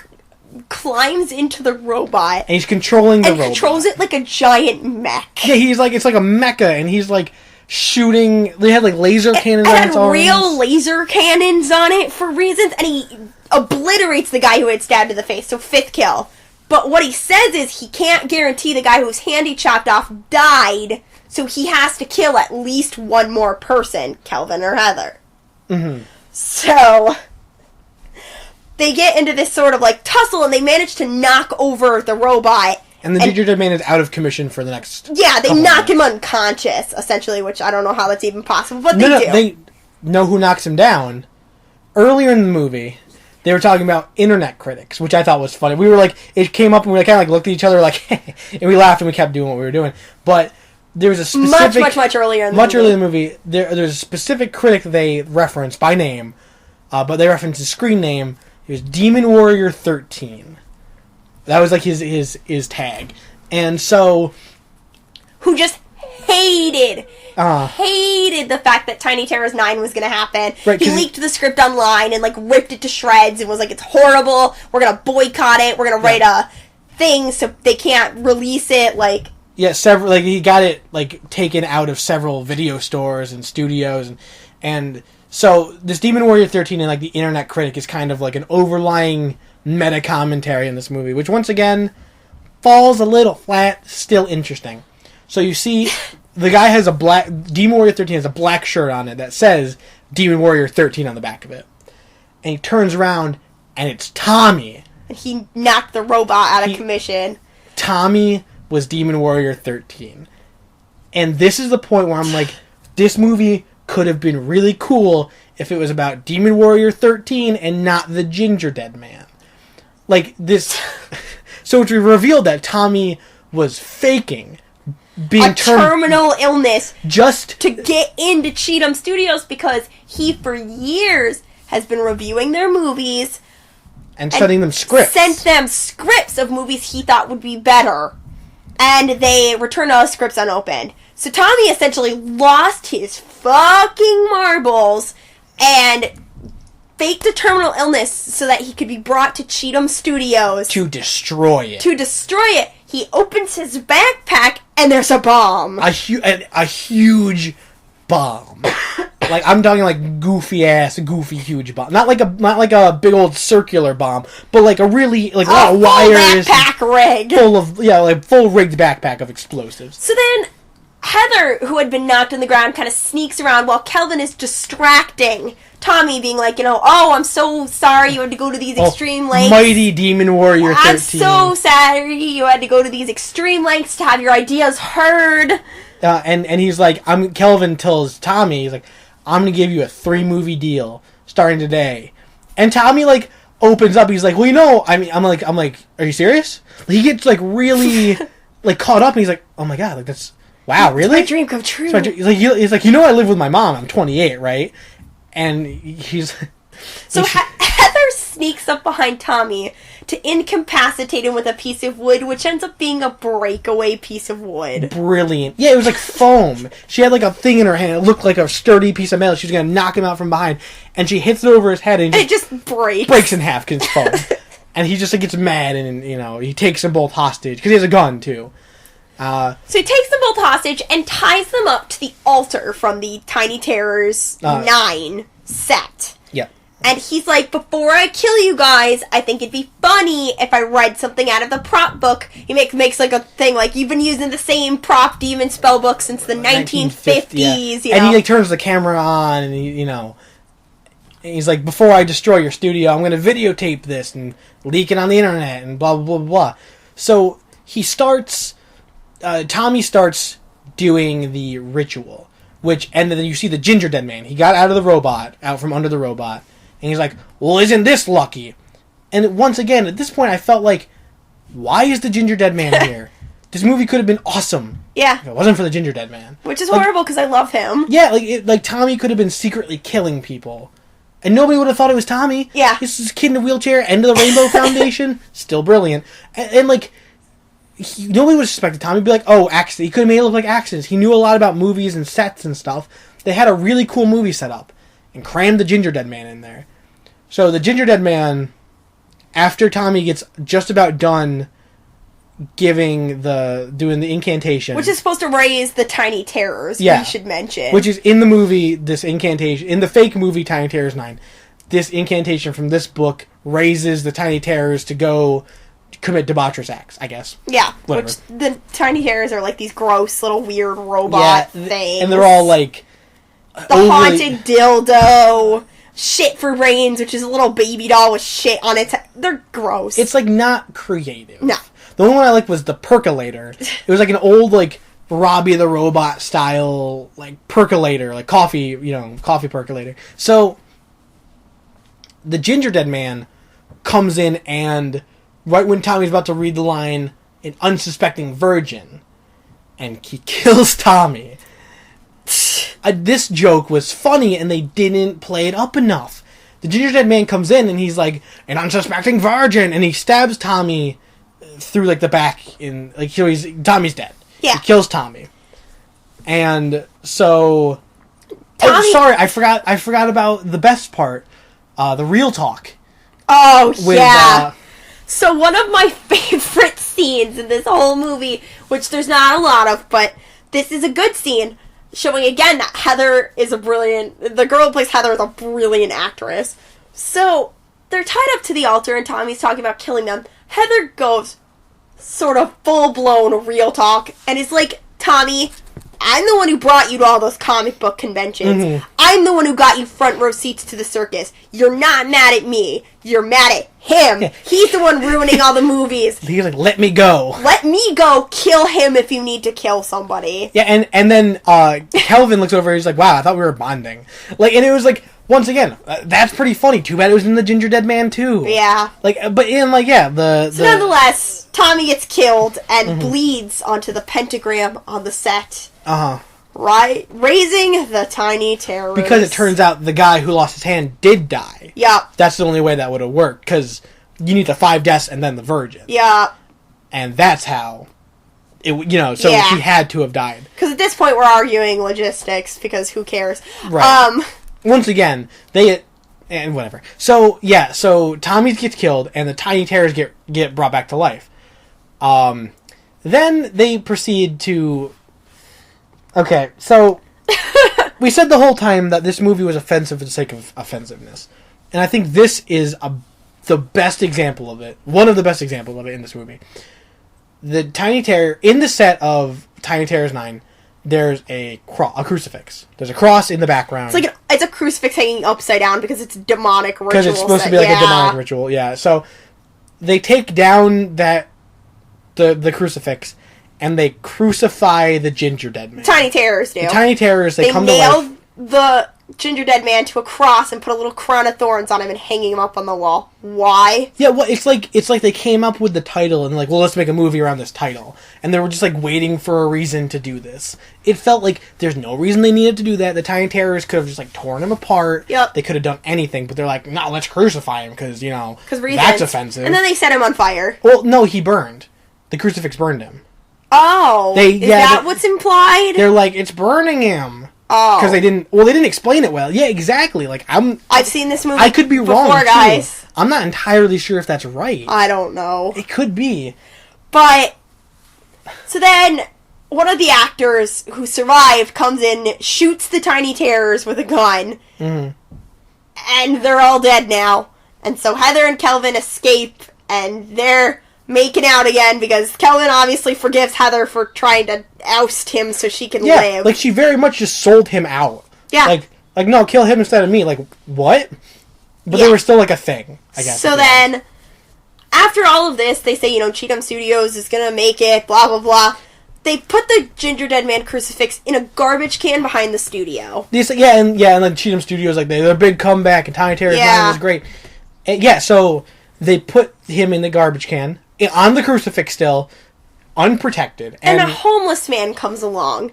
climbs into the robot. And he's controlling the robot. And controls it like a giant mech. Yeah, he's like, it's like a mecha, and he's like shooting. They had like laser cannons on its arms. Real laser cannons on it for reasons, and he obliterates the guy who had stabbed in the face, so 5th kill. But what he says is he can't guarantee the guy whose hand he chopped off died, so he has to kill at least one more person, Kelvin or Heather. So they get into this sort of like tussle, and they manage to knock over the robot. And the Gingerdead Man is out of commission for the next. Yeah, they knock him unconscious, essentially, which I don't know how that's even possible, but they do. They know who knocks him down. Earlier in the movie, they were talking about internet critics, which I thought was funny. We were like, it came up and we kind of like looked at each other like, and we laughed and we kept doing what we were doing. But there was a specific... Much earlier in the movie. Much earlier in the movie, there's a specific critic they reference by name, but they reference his screen name. It was Demon Warrior 13. That was like his tag. And so... Who just hated the fact that Tiny Terrors 9 was going to happen. Right, he leaked the script online and like ripped it to shreds and was like, it's horrible, we're going to boycott it, we're going to write a thing so they can't release it, like... Yeah, several, like, he got it, like, taken out of several video stores and studios, and so this Demon Warrior 13 and, like, the internet critic is kind of like an overlying meta commentary in this movie, which, once again, falls a little flat, still interesting. So you see, the guy has Demon Warrior 13 has a black shirt on it that says Demon Warrior 13 on the back of it. And he turns around, and it's Tommy. And he knocked the robot out of commission. Tommy was Demon Warrior 13. And this is the point where I'm like, this movie could have been really cool if it was about Demon Warrior 13 and not the Gingerdead Man. Like, this... So it's revealed that Tommy was faking being terminal illness just to get into Cheatham Studios because he, for years, has been reviewing their movies and sending them scripts. Sent them scripts of movies he thought would be better. And they returned all the scripts unopened. So Tommy essentially lost his fucking marbles and faked a terminal illness so that he could be brought to Cheatham Studios. To destroy it. He opens his backpack and there's a bomb. A huge bomb. Like, I'm talking like goofy, huge bomb. Not like a big old circular bomb, but like a really, like, a lot of wires. Backpack rig. Full rigged backpack of explosives. So then, Heather, who had been knocked on the ground, kind of sneaks around while Kelvin is distracting Tommy, being like, oh, I'm so sorry you had to go to these extreme lengths. Mighty Demon Warrior 13. I'm so sorry you had to go to these extreme lengths to have your ideas heard. And he's like, Kelvin tells Tommy, he's like, I'm going to give you a 3-movie deal starting today. And Tommy, like, opens up. He's like, well, I'm like, are you serious? He gets, like, really, like, caught up. And he's like, oh, my God, like, that's, wow, really? It's my dream come true. He's like, I live with my mom. I'm 28, right? And he's... So Heather sneaks up behind Tommy to incapacitate him with a piece of wood, which ends up being a breakaway piece of wood. Brilliant. Yeah, it was like foam. She had like a thing in her hand. It looked like a sturdy piece of metal. She was going to knock him out from behind. And she hits it over his head and it just breaks. Breaks in half because it's foam. And he just like, gets mad and, he takes them both hostage. Because he has a gun, too. So he takes them both hostage and ties them up to the altar from the Tiny Terrors 9 set. Yeah. And he's like, before I kill you guys, I think it'd be funny if I read something out of the prop book. He makes like a thing, like, you've been using the same prop demon spell book since the 1950s, yeah. you know? And he, like, turns the camera on, and he's like, before I destroy your studio, I'm going to videotape this and leak it on the internet, and blah, blah, blah, blah. So, Tommy starts doing the ritual, and then you see the Gingerdead Man. He got out from under the robot, and he's like, well, isn't this lucky? And once again, at this point, I felt like, why is the Gingerdead Man here? This movie could have been awesome. Yeah. If it wasn't for the Gingerdead Man. Which is horrible, because I love him. Yeah, like Tommy could have been secretly killing people. And nobody would have thought it was Tommy. Yeah. This kid in a wheelchair, end of the Rainbow Foundation, still brilliant. And like, nobody would have suspected Tommy. He'd be like, oh, accident. He could have made it look like accidents. He knew a lot about movies and sets and stuff. They had a really cool movie set up and crammed the Gingerdead Man in there. So the Gingerdead Man, after Tommy gets just about done doing the incantation, which is supposed to raise the Tiny Terrors, we should mention. Which is in the movie, this incantation, in the fake movie Tiny Terrors 9, this incantation from this book raises the Tiny Terrors to go commit debaucherous acts, I guess. Yeah, whatever. Which the Tiny Terrors are like these gross little weird robot things. And they're all like... The haunted dildo... Shit for brains, which is a little baby doll with shit on its head. They're gross. It's, like, not creative. No. The only one I liked was the percolator. It was, like, an old, like, Robbie the Robot style, like, percolator. Like, coffee percolator. So, the Gingerdead Man comes in and, right when Tommy's about to read the line, an unsuspecting virgin, and he kills Tommy. This joke was funny, and they didn't play it up enough. The Gingerdead Man comes in, and he's like, an unsuspecting virgin, and he stabs Tommy through, like, the back, Tommy's dead. Yeah. He kills Tommy. And so... Tommy... Oh, sorry, I forgot about the best part. The real talk. Oh, yeah. So one of my favorite scenes in this whole movie, which there's not a lot of, but this is a good scene, showing again that Heather is the girl who plays Heather is a brilliant actress. So, they're tied up to the altar and Tommy's talking about killing them. Heather goes sort of full-blown real talk and is like, Tommy, I'm the one who brought you to all those comic book conventions. Mm-hmm. I'm the one who got you front row seats to the circus. You're not mad at me. You're mad at him. He's the one ruining all the movies. He's like, let me go. Let me go. Kill him if you need to kill somebody. Yeah, and then Kelvin looks over and he's like, wow, I thought we were bonding. Like, and it was like, once again, that's pretty funny. Too bad it was in the Gingerdead Man too. Yeah. Like, but in, like, yeah, nonetheless, Tommy gets killed and bleeds onto the pentagram on the set. Uh-huh. Right? Raising the Tiny Terrors. Because it turns out the guy who lost his hand did die. Yeah. That's the only way that would have worked, because you need the 5 deaths and then the virgin. Yeah. And that's how it, so she had to have died. Because at this point we're arguing logistics, because who cares? Right. Once again, and whatever. So, yeah, so Tommy gets killed, and the Tiny Terrors get brought back to life. Then they proceed to... Okay, so we said the whole time that this movie was offensive for the sake of offensiveness. And I think this is the best example of it. One of the best examples of it in this movie. The Tiny Terror, in the set of Tiny Terrors 9, there's a crucifix. There's a cross in the background. It's a crucifix hanging upside down because it's a demonic ritual. Because it's supposed to be like a demonic ritual, yeah. So they take down the crucifix, and they crucify the Gingerdead Man. Tiny Terrors do. The Tiny Terrors, they come to life. They nailed the Gingerdead Man to a cross and put a little crown of thorns on him and hanging him up on the wall. Why? Yeah, well, it's like they came up with the title and like, well, let's make a movie around this title. And they were just like waiting for a reason to do this. It felt like there's no reason they needed to do that. The Tiny Terrors could have just like torn him apart. Yep. They could have done anything, but they're like, no, let's crucify him because, reasons. That's offensive. And then they set him on fire. Well, no, he burned. The crucifix burned him. Oh, is that what's implied? They're like, it's burning him. Oh. Because they didn't explain it well. Yeah, exactly. Like, I've seen this movie I could be before, wrong, guys. Too. I'm not entirely sure if that's right. I don't know. It could be. But, so then, one of the actors who survived comes in, shoots the Tiny Terrors with a gun, and they're all dead now. And so Heather and Kelvin escape, and they're making out again because Kelvin obviously forgives Heather for trying to oust him so she can live. Like she very much just sold him out. Yeah. Like no, kill him instead of me. Like, what? But they were still like a thing, I guess. So then, after all of this, they say, Cheatham Studios is gonna make it, blah, blah, blah. They put the Gingerdead Man crucifix in a garbage can behind the studio. And then Cheatham Studios, like, their big comeback, and Tiny Terror's Mind was great. And, so they put him in the garbage can, on the crucifix still, unprotected. And a homeless man comes along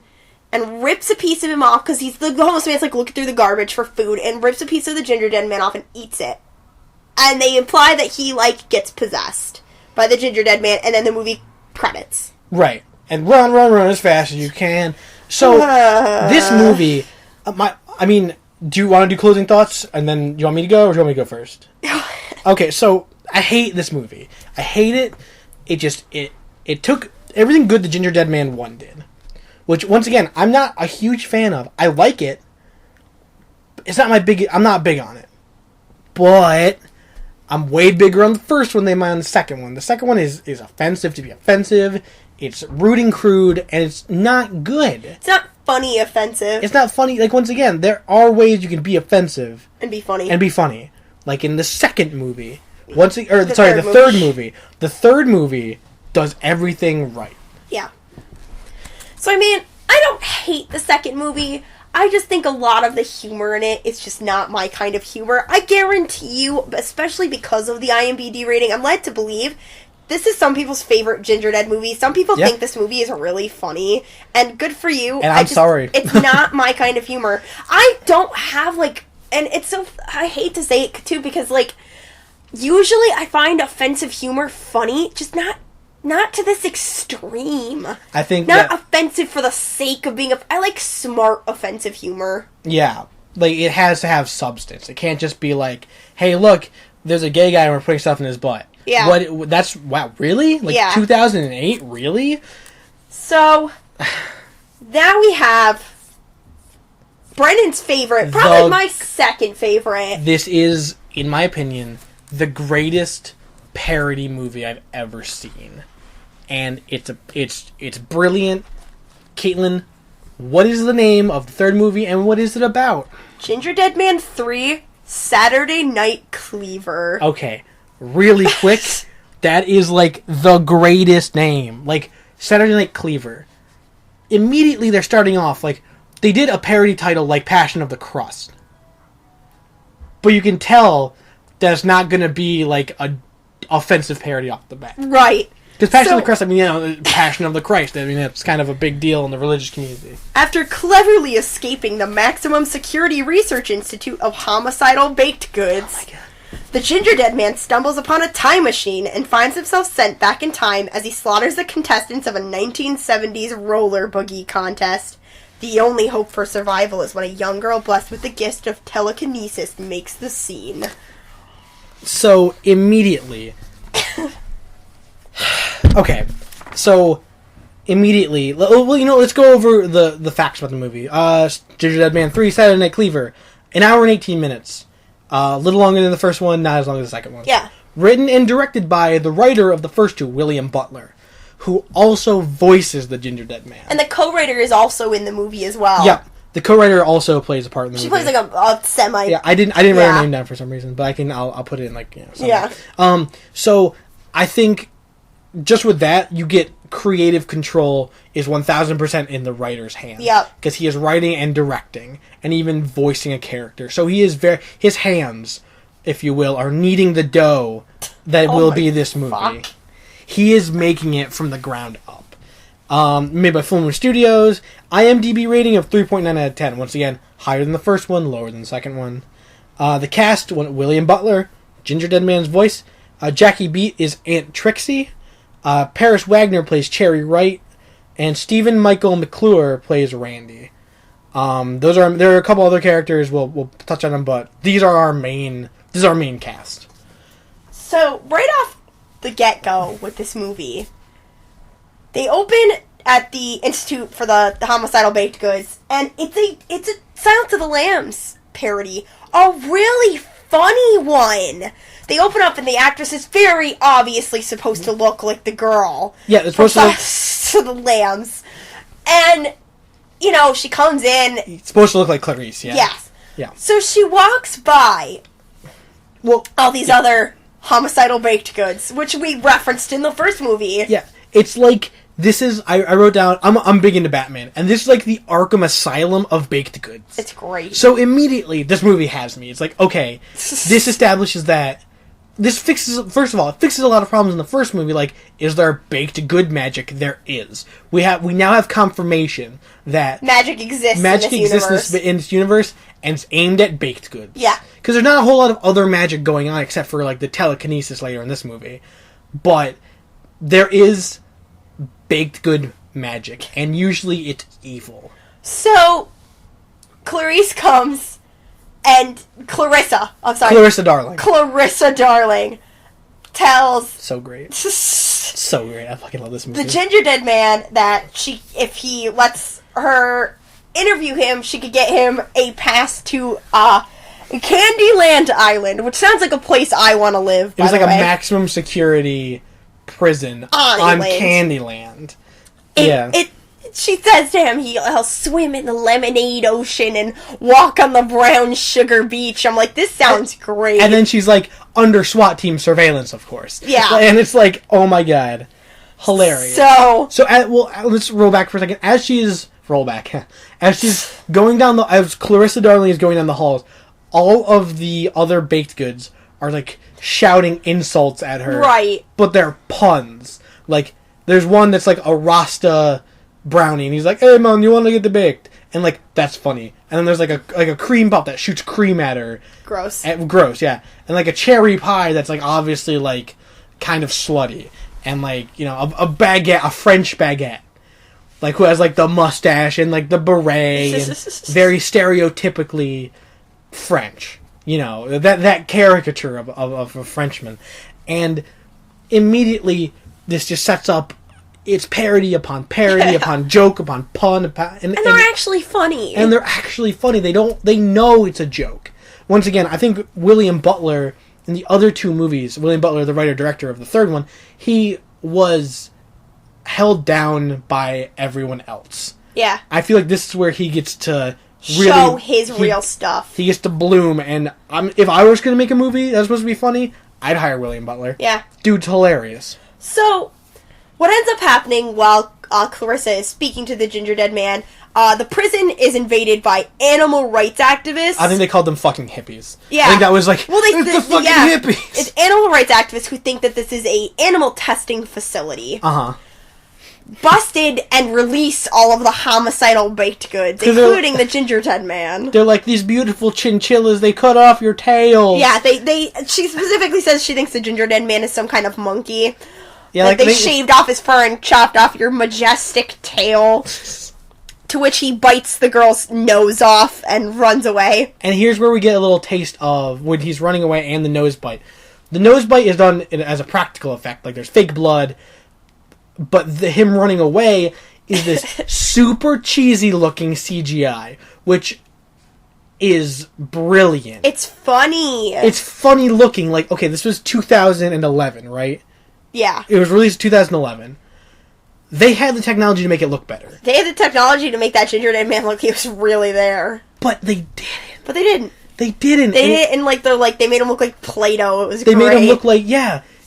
and rips a piece of him off, because the homeless man's, like, looking through the garbage for food, and rips a piece of the Gingerdead Man off and eats it. And they imply that he, like, gets possessed by the Gingerdead Man, and then the movie credits. Right. And run as fast as you can. So, this movie, do you want to do closing thoughts? And then, you want me to go, or do you want me to go first? Okay, so, I hate this movie. I hate it. It took everything good the Gingerdead Man 1 did. Which, once again, I'm not a huge fan of. I like it. I'm not big on it. But I'm way bigger on the first one than on the second one. The second one is offensive to be offensive. It's rude and crude, and it's not good. It's not funny offensive. It's not funny. Like, once again, there are ways you can be offensive. And be funny. Like in the second movie. The third movie. The third movie does everything right. Yeah. So, I don't hate the second movie. I just think a lot of the humor in it is just not my kind of humor. I guarantee you, especially because of the IMDb rating, I'm led to believe this is some people's favorite Gingerdead movie. Some people think this movie is really funny, and good for you. And I'm sorry. It's not my kind of humor. I don't have, like, and it's so, I hate to say it too, because, like, usually I find offensive humor funny, just not to this extreme. I think not offensive for the sake of being I like smart offensive humor. Yeah. Like, it has to have substance. It can't just be like, hey, look, there's a gay guy and we're putting stuff in his butt. Yeah. Wow, really? Like, 2008? Really? So, now we have Brendan's favorite, probably my second favorite. This is, in my opinion, the greatest parody movie I've ever seen. And it's brilliant. Caitlin, what is the name of the third movie and what is it about? Gingerdead Man 3, Saturday Night Cleaver. Okay, really quick, that is like the greatest name. Like, Saturday Night Cleaver. Immediately they're starting off, like, they did a parody title like Passion of the Crust. But you can tell that's not going to be like a offensive parody off the bat. Right. Because Passion of the Christ, Passion of the Christ, that's kind of a big deal in the religious community. After cleverly escaping the Maximum Security Research Institute of Homicidal Baked Goods, the Gingerdead Man stumbles upon a time machine and finds himself sent back in time as he slaughters the contestants of a 1970s roller boogie contest. The only hope for survival is when a young girl blessed with the gift of telekinesis makes the scene. So, immediately... Okay, so immediately, well, let's go over the facts about the movie. Gingerdead Man 3, Saturday Night Cleaver, an hour and 18 minutes. A little longer than the first one, not as long as the second one. Yeah. Written and directed by the writer of the first two, William Butler, who also voices the Gingerdead Man. And the co-writer is also in the movie as well. Yeah, the co-writer also plays a part in the movie. She plays like a semi. Yeah, I didn't write her name down for some reason, but I'll put it in like somewhere. Yeah. So I think just with that, you get creative control is 1000% in the writer's hands. Yep. Because he is writing and directing and even voicing a character. So he is his hands, if you will, are kneading the dough that will be this movie. Fuck. He is making it from the ground up. Made by Full Moon Studios. IMDb rating of 3.9 out of 10. Once again, higher than the first one, lower than the second one. The cast, William Butler, Gingerdead Man's voice. Jackie Beat is Aunt Trixie. Paris Wagner plays Cherry Wright, and Stephen Michael McClure plays Randy. There are a couple other characters. We'll touch on them, but this is our main cast. So right off the get-go with this movie, they open at the Institute for the Homicidal Baked Goods, and it's a Silence of the Lambs parody. a really funny one. They open up and the actress is very obviously supposed to look like the girl. Yeah, it's supposed to look... to the Lambs. And, you know, she comes in. It's supposed to look like Clarice, yeah. Yes. Yeah. So she walks by all these other homicidal baked goods, which we referenced in the first movie. Yeah. It's like, this is, I wrote down, I'm big into Batman, and this is like the Arkham Asylum of baked goods. It's great. So immediately, this movie has me. It's like, okay, this establishes that, this fixes, first of all, it fixes a lot of problems in the first movie, like, is there baked good magic? There is. We now have confirmation that magic exists in this universe, and it's aimed at baked goods. Yeah. Because there's not a whole lot of other magic going on, except for, like, the telekinesis later in this movie. But there is baked good magic, and usually it's evil. So, Clarice comes, and Clarissa Darling tells... So great. So great. I fucking love this movie. The Gingerdead Man that if he lets her interview him, she could get him a pass to Candyland Island, which sounds like a place I want to live, by It was the like way. a maximum security prison on Candyland. She says to him he'll swim in the lemonade ocean and walk on the brown sugar beach. I'm like, this sounds great. And then she's like, under SWAT team surveillance, of course. Yeah. And it's like, oh my god. Hilarious. Let's roll back for a second. As she's going down as Clarissa Darling is going down the halls, all of the other baked goods are like shouting insults at her. Right. But they're puns. Like, there's one that's like a Rasta brownie, and he's like, "Hey man, you want to get the baked?" And like, that's funny. And then there's like a cream puff that shoots cream at her. Gross. Gross, yeah. And like a cherry pie that's like obviously like kind of slutty. And like, you know, a baguette, a French baguette, like who has like the mustache and like the beret, and very stereotypically French. You know, that caricature of a Frenchman. And immediately this just sets up, it's parody upon parody upon joke upon pun and they're actually funny. And they're actually funny. They know it's a joke. Once again, I think William Butler in the other two movies, William Butler, the writer-director of the third one, he was held down by everyone else. Yeah. I feel like this is where he gets to really show his real stuff. He gets to bloom, and if I was going to make a movie that was supposed to be funny, I'd hire William Butler. Yeah. Dude's hilarious. So, what ends up happening while Clarissa is speaking to the Gingerdead Man, the prison is invaded by animal rights activists. I think they called them fucking hippies. Yeah. I think that was like, it's the fucking hippies. It's animal rights activists who think that this is a animal testing facility. Uh-huh. Busted and release all of the homicidal baked goods, including the Gingerdead Man. They're like, these beautiful chinchillas, they cut off your tails. Yeah, she specifically says she thinks the Gingerdead Man is some kind of monkey. Yeah, like they shaved off his fur and chopped off your majestic tail. To which he bites the girl's nose off and runs away. And here's where we get a little taste of when he's running away and the nose bite. The nose bite is done as a practical effect. Like, there's fake blood. But him running away is this super cheesy-looking CGI, which is brilliant. It's funny. It's funny looking. Like, okay, this was 2011, right? Yeah. It was released in 2011. They had the technology to make it look better. They had the technology to make that Gingerdead Man look like he was really there. But they didn't. But they didn't. They didn't. They didn't, and they made him look like Play-Doh. It was great. They made him look like,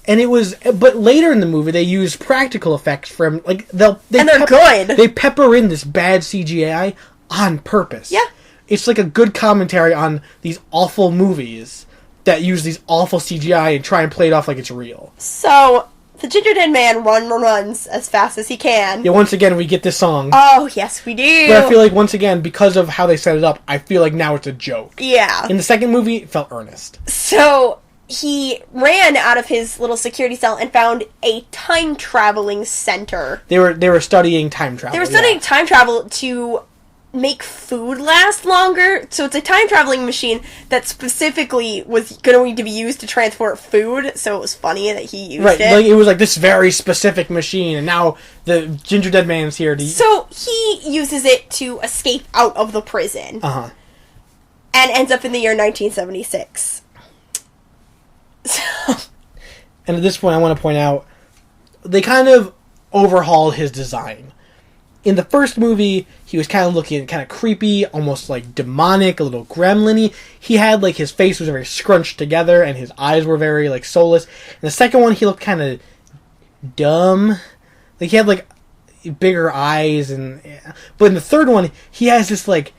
and it was, but later in the movie they use practical effects from, like, they're good. They pepper in this bad CGI on purpose. Yeah. It's like a good commentary on these awful movies that use these awful CGI and try and play it off like it's real. So, the Gingerdead Man runs as fast as he can. Yeah, once again, we get this song. Oh, yes, we do. But I feel like, once again, because of how they set it up, I feel like now it's a joke. Yeah. In the second movie, it felt earnest. So, he ran out of his little security cell and found a time-traveling center. They were studying time travel. They were studying time travel to make food last longer. So it's a time-traveling machine that specifically was going to be used to transport food. So it was funny that he used it. Like, it was like this very specific machine, and now the Gingerdead Man's here to... So he uses it to escape out of the prison. Uh-huh. And ends up in the year 1976. So... And at this point, I want to point out, they kind of overhauled his design. In the first movie, he was kind of looking kind of creepy, almost like demonic, a little gremlin-y. He had, like, his face was very scrunched together, and his eyes were very, like, soulless. In the second one, he looked kind of dumb. Like, he had, like, bigger eyes, and... But in the third one, he has this, like,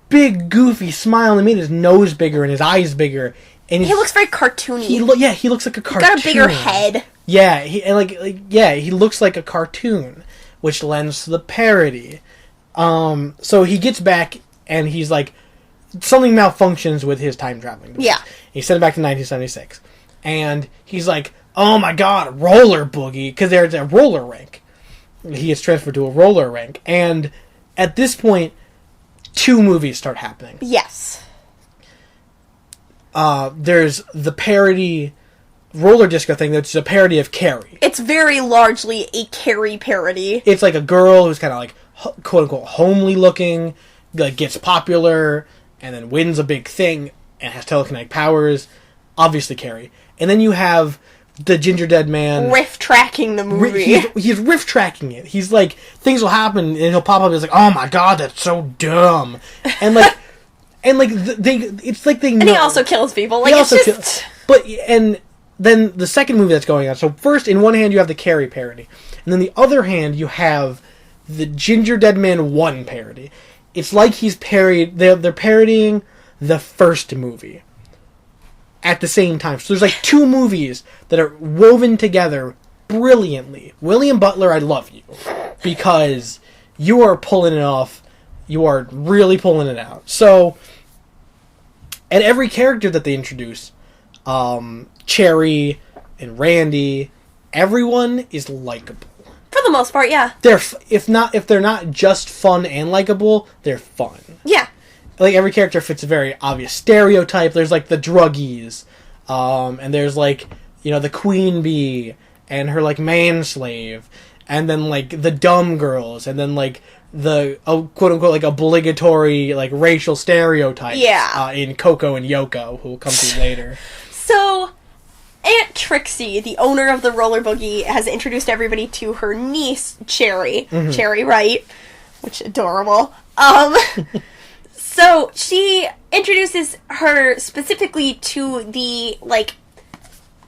big, goofy smile, and he made his nose bigger and his eyes bigger. And he looks very cartoony. He looks like a cartoon. He's got a bigger head. Yeah, he looks like a cartoon, which lends to the parody. So he gets back, and he's like, something malfunctions with his time traveling device. Yeah. He sent it back to 1976, and he's like, oh my god, roller boogie, because there's a roller rink. He gets transferred to a roller rink, and at this point, 2 movies start happening. Yes. There's the parody roller disco thing that's a parody of Carrie. It's very largely a Carrie parody. It's like a girl who's kind of like, quote-unquote, homely looking, like gets popular, and then wins a big thing, and has telekinetic powers. Obviously Carrie. And then you have the Gingerdead Man... riff tracking the movie. He's riff tracking it. He's like, things will happen, and he'll pop up, and he's like, oh my god, that's so dumb. And like... And, like, it's like they know. And he also kills people. Like, it's just... And then the second movie that's going on. So, first, in one hand, you have the Carrie parody. And then the other hand, you have the Gingerdead Man 1 parody. It's like he's they're parodying the first movie at the same time. So, there's, like, 2 movies that are woven together brilliantly. William Butler, I love you. Because you are pulling it off. You are really pulling it out. So, and every character that they introduce, Cherry and Randy, everyone is likable. For the most part, yeah. If they're not just fun and likable, they're fun. Yeah. Like, every character fits a very obvious stereotype. There's, like, the druggies, and there's, like, you know, the queen bee, and her, like, manslave, and then, like, the dumb girls, and then, like, the quote-unquote, like, obligatory, like, racial stereotypes. Yeah. In Coco and Yoko, who will come to later. So, Aunt Trixie, the owner of the roller boogie, has introduced everybody to her niece, Cherry. Mm-hmm. Cherry Wright. Which, adorable. So, she introduces her specifically to the, like,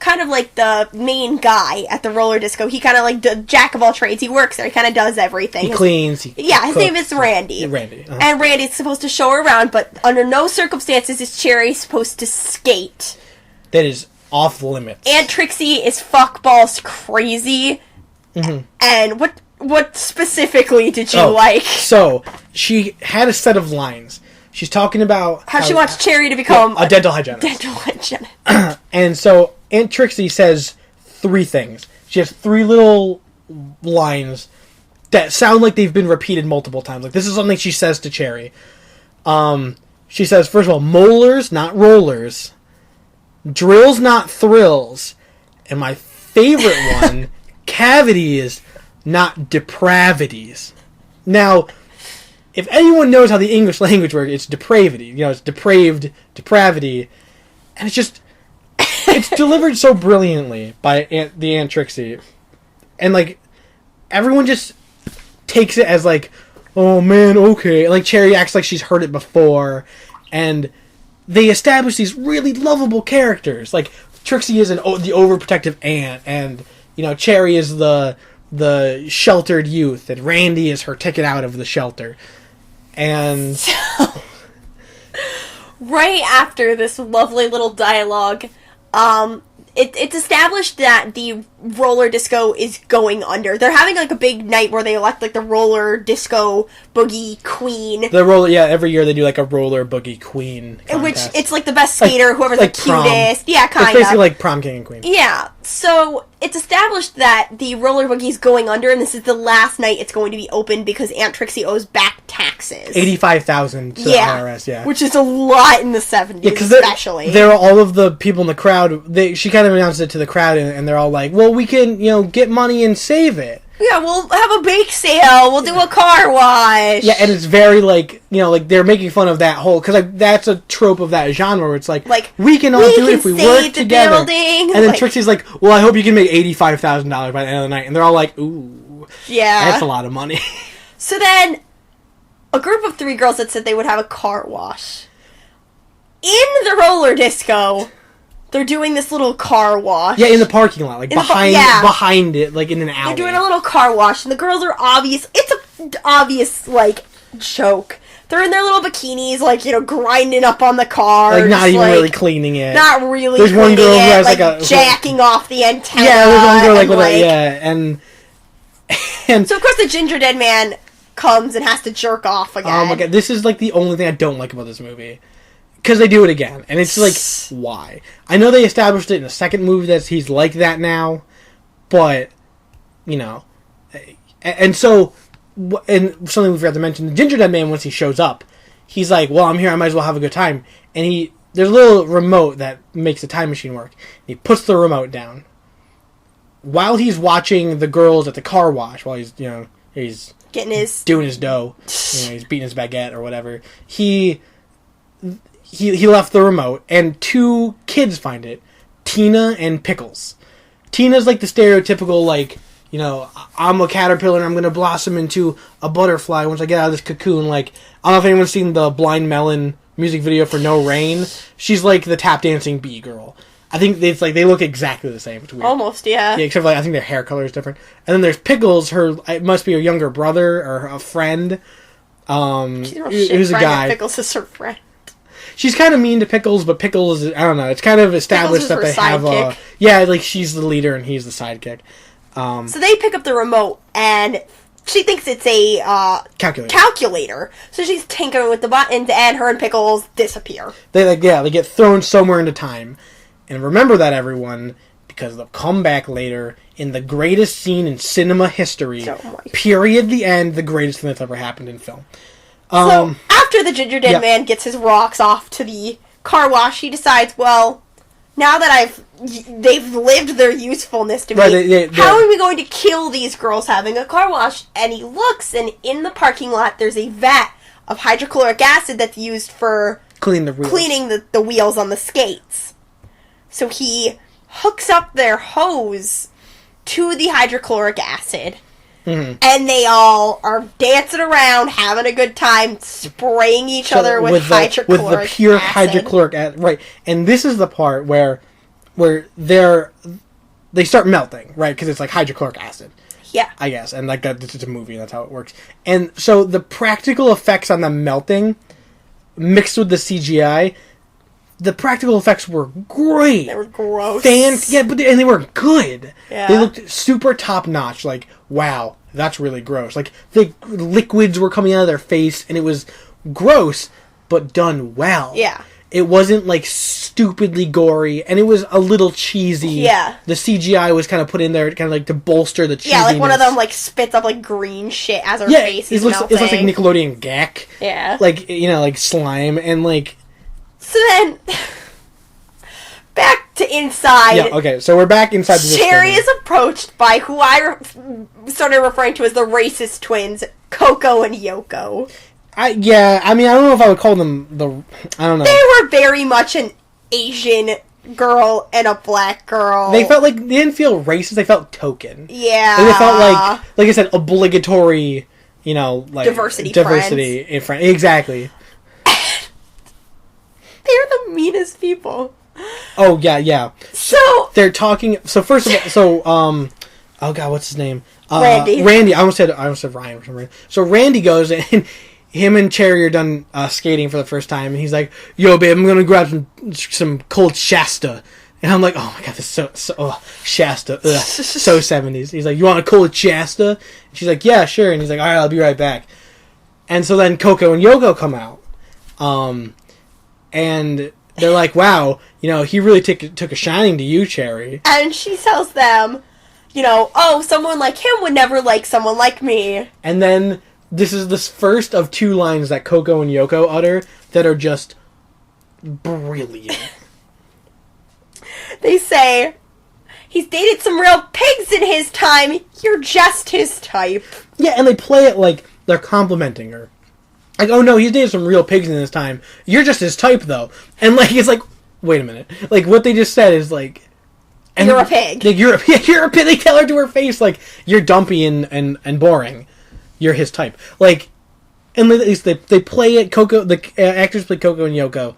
kind of like the main guy at the roller disco. He kind of like the jack of all trades. He works there. He kind of does everything. He cleans. His name is Randy. Yeah, Randy. Uh-huh. And Randy's supposed to show her around, but under no circumstances is Cherry supposed to skate. That is off limits. Aunt Trixie is fuckballs crazy. Mm-hmm. And what specifically did you like? So, she had a set of lines. She's talking about how she wants Cherry to become a dental hygienist. Dental hygienist. And so Aunt Trixie says 3 things. She has 3 little lines that sound like they've been repeated multiple times. Like, this is something she says to Cherry. She says, first of all, molars, not rollers. Drills, not thrills. And my favorite one, cavities, not depravities. Now, if anyone knows how the English language works, it's depravity. You know, it's depraved, depravity. And it's just... it's delivered so brilliantly by the Aunt Trixie. And, like, everyone just takes it as, like, oh, man, okay. And, like, Cherry acts like she's heard it before. And they establish these really lovable characters. Like, Trixie is the overprotective aunt. And, you know, Cherry is the sheltered youth. And Randy is her ticket out of the shelter. And so, right after this lovely little dialogue, it's established that the roller disco is going under. They're having, like, a big night where they elect, like, the roller disco boogie queen. Every year they do, like, a roller boogie queen contest. Which, it's, like, the best skater, whoever's the cutest. Prom. Yeah, kind of. It's basically like prom king and queen. Yeah, so it's established that the roller boogie's going under, and this is the last night it's going to be open because Aunt Trixie owes back taxes. $85,000 to the IRS, yeah. Which is a lot in the 70s, especially. There are all of the people in the crowd, she kind of announced it to the crowd, and they're all like, well, we can, you know, get money and save it. Yeah, we'll have a bake sale. We'll do a car wash. Yeah, and it's very, like, you know, like, they're making fun of that whole... Because, like, that's a trope of that genre where it's like we can all do it if we work together. Building. And then Trixie's like, well, I hope you can make $85,000 by the end of the night. And they're all like, ooh. Yeah. That's a lot of money. So then, a group of 3 girls that said they would have a car wash. In the roller disco... They're doing this little car wash. Yeah, in the parking lot, like behind it, like in an alley. They're doing a little car wash, and the girls are obvious. It's a obvious like joke. They're in their little bikinis, like, you know, grinding up on the car, like not even really cleaning it. Not really. There's one girl who has like a jacking off the antenna. Yeah, there's one girl like with and so of course the Gingerdead Man comes and has to jerk off again. Oh my god, this is like the only thing I don't like about this movie. Because they do it again, and it's like, why? I know they established it in the second movie that he's like that now, but, you know, and so, and something we forgot to mention, the Gingerdead Man, once he shows up, he's like, well, I'm here, I might as well have a good time, and there's a little remote that makes the time machine work, he puts the remote down. While he's watching the girls at the car wash, while he's, you know, he's doing his dough, you know, he's beating his baguette or whatever, he left the remote, and 2 kids find it. Tina and Pickles. Tina's like the stereotypical, like, you know, I'm a caterpillar and I'm going to blossom into a butterfly once I get out of this cocoon. Like, I don't know if anyone's seen the Blind Melon music video for No Rain. She's like the tap dancing bee girl. I think it's like they look exactly the same. It's weird. Almost, yeah. Yeah, except for, like, I think their hair color is different. And then there's Pickles, it must be her younger brother or a friend. Who's a guy. Pickles is her friend. She's kind of mean to Pickles, but Pickles is, I don't know, it's kind of established that they have a... Yeah, like, she's the leader and he's the sidekick. So they pick up the remote, and she thinks it's a calculator. So she's tinkering with the buttons, and her and Pickles disappear. They get thrown somewhere into time. And remember that, everyone, because they'll come back later in the greatest scene in cinema history. Period, the end, the greatest thing that's ever happened in film. So, after the Gingerdead Man gets his rocks off to the car wash, he decides, well, now that they've lived their usefulness to me, how are we going to kill these girls having a car wash? And he looks, and in the parking lot, there's a vat of hydrochloric acid that's used for cleaning the wheels on the skates. So he hooks up their hose to the hydrochloric acid. Mm-hmm. And they all are dancing around, having a good time, spraying each other with hydrochloric acid. With the pure hydrochloric acid. Right. And this is the part where they start melting, right? Because it's like hydrochloric acid. Yeah. I guess. And like that, it's a movie, and that's how it works. And so the practical effects on them melting, mixed with the CGI, the practical effects were great. They were gross. And they were good. Yeah. They looked super top notch. Like, wow, that's really gross. Like, the liquids were coming out of their face, and it was gross, but done well. Yeah. It wasn't, like, stupidly gory, and it was a little cheesy. Yeah. The CGI was kind of put in there kind of, like, to bolster the cheesiness. Yeah, like, one of them, like, spits up, like, green shit as her face is melting. It looks like Nickelodeon Gak. Yeah. Like, you know, like, slime, and, like... So then, back to inside. Yeah, okay, so we're back inside the Cherry is approached by who I started referring to as the racist twins, Coco and Yoko. I mean, I don't know if I would call them I don't know. They were very much an Asian girl and a black girl. They didn't feel racist, they felt token. Yeah. They felt like I said, obligatory, you know, like... Diversity in front. Exactly. They're the meanest people. Oh, yeah. So... They're talking... So, first of all... oh, God, what's his name? Randy. I almost said Ryan for some reason. So, Randy goes, and him and Cherry are done skating for the first time, and he's like, yo, babe, I'm gonna grab some cold Shasta. And I'm like, oh, my God, this is so Shasta. Ugh, so 70s. He's like, you want a cold Shasta? And she's like, yeah, sure. And he's like, all right, I'll be right back. And so then Coco and Yoko come out. And they're like, wow, you know, he really took a shining to you, Cherry. And she tells them, you know, oh, someone like him would never like someone like me. And then this is the first of 2 lines that Coco and Yoko utter that are just brilliant. They say, He's dated some real pigs in his time. You're just his type. Yeah, and they play it like they're complimenting her. Like, oh no, he's dated some real pigs in his time. You're just his type, though. And, like, it's like, wait a minute. Like, what they just said is, like... And you're a pig. Like, you're a pig. They tell her to her face, like, you're dumpy and boring. You're his type. Like, and at least they play it, Coco... The actors play Coco and Yoko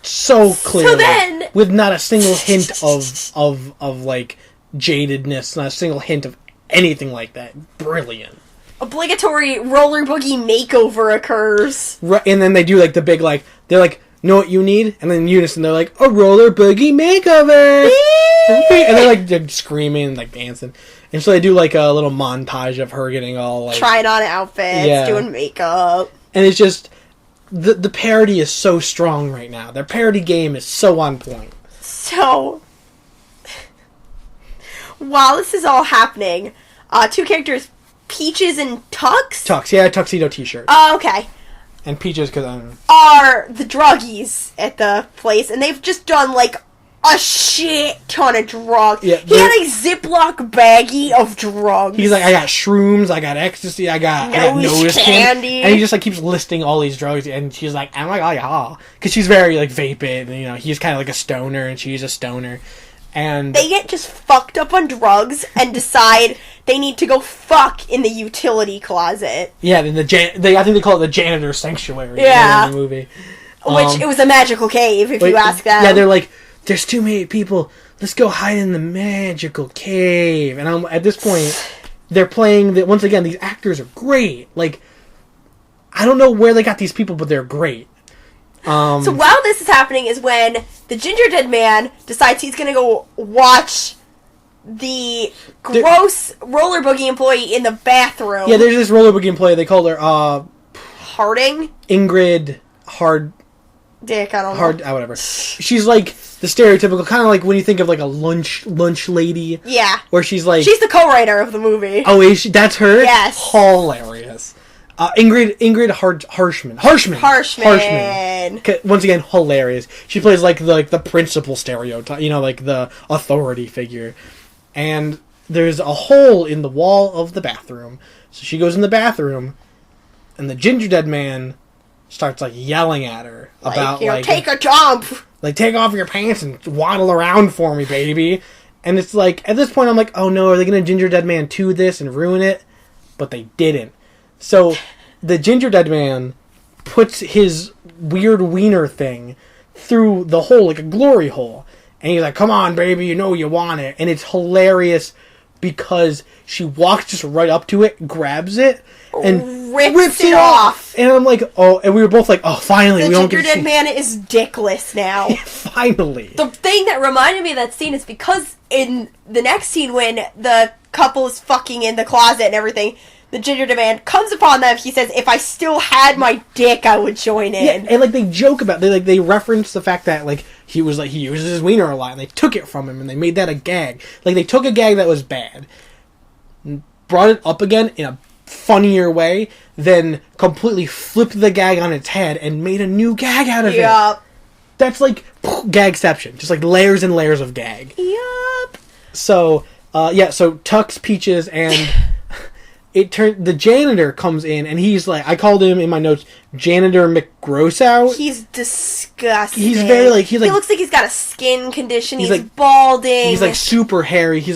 so clearly. So then... With not a single hint of like, jadedness. Not a single hint of anything like that. Brilliant. Obligatory roller boogie makeover occurs. Right, and then they do, like, the big, like... They're like, know what you need? And then in unison, they're like, a roller boogie makeover! And they're, like, screaming and, like, dancing. And so they do, like, a little montage of her getting all, like... Trying on outfits, doing makeup. And it's just... The parody is so strong right now. Their parody game is so on point. So... While this is all happening, two characters... Peaches and Tux? Tux, yeah, tuxedo t-shirt. Oh, okay. And Peaches, because are the druggies at the place, and they've just done, like, a shit ton of drugs. Yeah, he had a Ziploc baggie of drugs. He's like, I got shrooms, I got ecstasy, I got nose candy. And he just, like, keeps listing all these drugs, and she's like, oh my god, yeah. Because she's very, like, vapid, and, you know, he's kind of like a stoner, and she's a stoner. And they get just fucked up on drugs and decide they need to go fuck in the utility closet. Yeah, then I think they call it the janitor sanctuary. Yeah, in the movie, which it was a magical cave, if you ask them. Yeah, they're like, there's too many people. Let's go hide in the magical cave. And at this point, they're playing that once again. These actors are great. Like, I don't know where they got these people, but they're great. So while this is happening is when the Gingerdead Man decides he's going to go watch the gross roller boogie employee in the bathroom. Yeah, there's this roller boogie employee. They call her Harding? Ingrid Hard... Dick, I don't know. Hard... whatever. She's like the stereotypical, kind of like when you think of like a lunch lady. Yeah. Where she's like... She's the co-writer of the movie. Oh, is she? That's her? Yes. Hilarious. Ingrid Harshman. Once again, hilarious. She plays like the principal stereotype, you know, like the authority figure. And there's a hole in the wall of the bathroom. So she goes in the bathroom, and the Gingerdead Man starts like yelling at her about like take a jump, like take off your pants and waddle around for me, baby. And it's like at this point I'm like, oh no, are they gonna Gingerdead Man 2 this and ruin it? But they didn't. So, the Gingerdead Man puts his weird wiener thing through the hole, like a glory hole. And he's like, come on, baby, you know you want it. And it's hilarious because she walks just right up to it, grabs it, and rips it off. And I'm like, oh, and we were both like, oh, finally. The Gingerdead Man is dickless now. Finally. The thing that reminded me of that scene is because in the next scene when the couple is fucking in the closet and everything... The Gingerdead Man comes upon them. He says, "If I still had my dick, I would join in." Yeah, and like they joke about, they reference the fact that like he uses his wiener a lot, and they took it from him, and they made that a gag. Like they took a gag that was bad, brought it up again in a funnier way, then completely flipped the gag on its head and made a new gag out of it. That's like gagception, just like layers and layers of gag. Yup. So so Tux, Peaches, and. The janitor comes in, and he's like, I called him in my notes, Janitor McGrossout. He's disgusting. He's very, like, he looks like he's got a skin condition, he's like, balding. He's, like, super hairy, he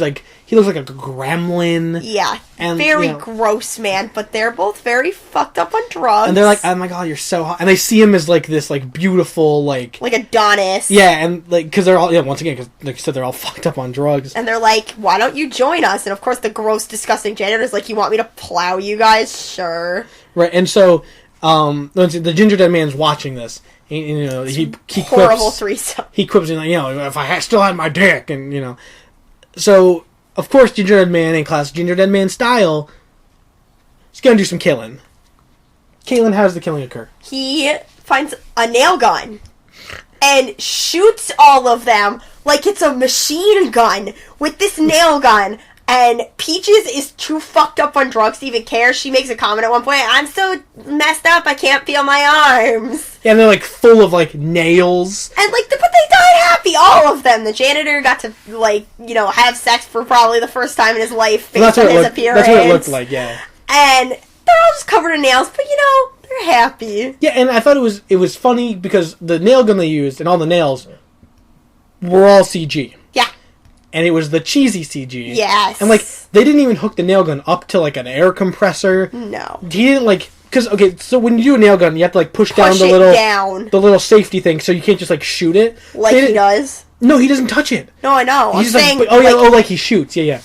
looks like a gremlin. Yeah, and, very gross, man, but they're both very fucked up on drugs. And they're like, oh my god, you're so hot. And they see him as, like, this, like, beautiful, like... Like Adonis. Yeah, and, like, because they're all, once again, because, like you said, they're all fucked up on drugs. And they're like, why don't you join us? And, of course, the gross, disgusting janitor's like, you want me to plow you guys? Sure. Right, and so, the Gingerdead Man's watching this. He horrible threesome. He quips, if I still had my dick, and, So... Of course, Gingerdead Man in classic Gingerdead Man style, he's gonna do some killing. Caitlin, how does the killing occur? He finds a nail gun and shoots all of them like it's a machine gun with this nail gun And Peaches is too fucked up on drugs to even care. She makes a comment at one point, I'm so messed up, I can't feel my arms. Yeah, and they're like full of like nails. And like, but they died happy, all of them. The janitor got to like, you know, have sex for probably the first time in his life based on his appearance. That's what it looked like, yeah. And they're all just covered in nails, but you know, they're happy. Yeah, and I thought it was funny because the nail gun they used and all the nails were all CG. Yeah. And it was the cheesy CG. Yes. And, like, they didn't even hook the nail gun up to, like, an air compressor. No. He didn't, like... Because, okay, so when you do a nail gun, you have to, like, push down the little safety thing, so you can't just, like, shoot it. Like he does. No, he doesn't touch it. No, I know. He's just saying, like, like he shoots. Yeah, yeah.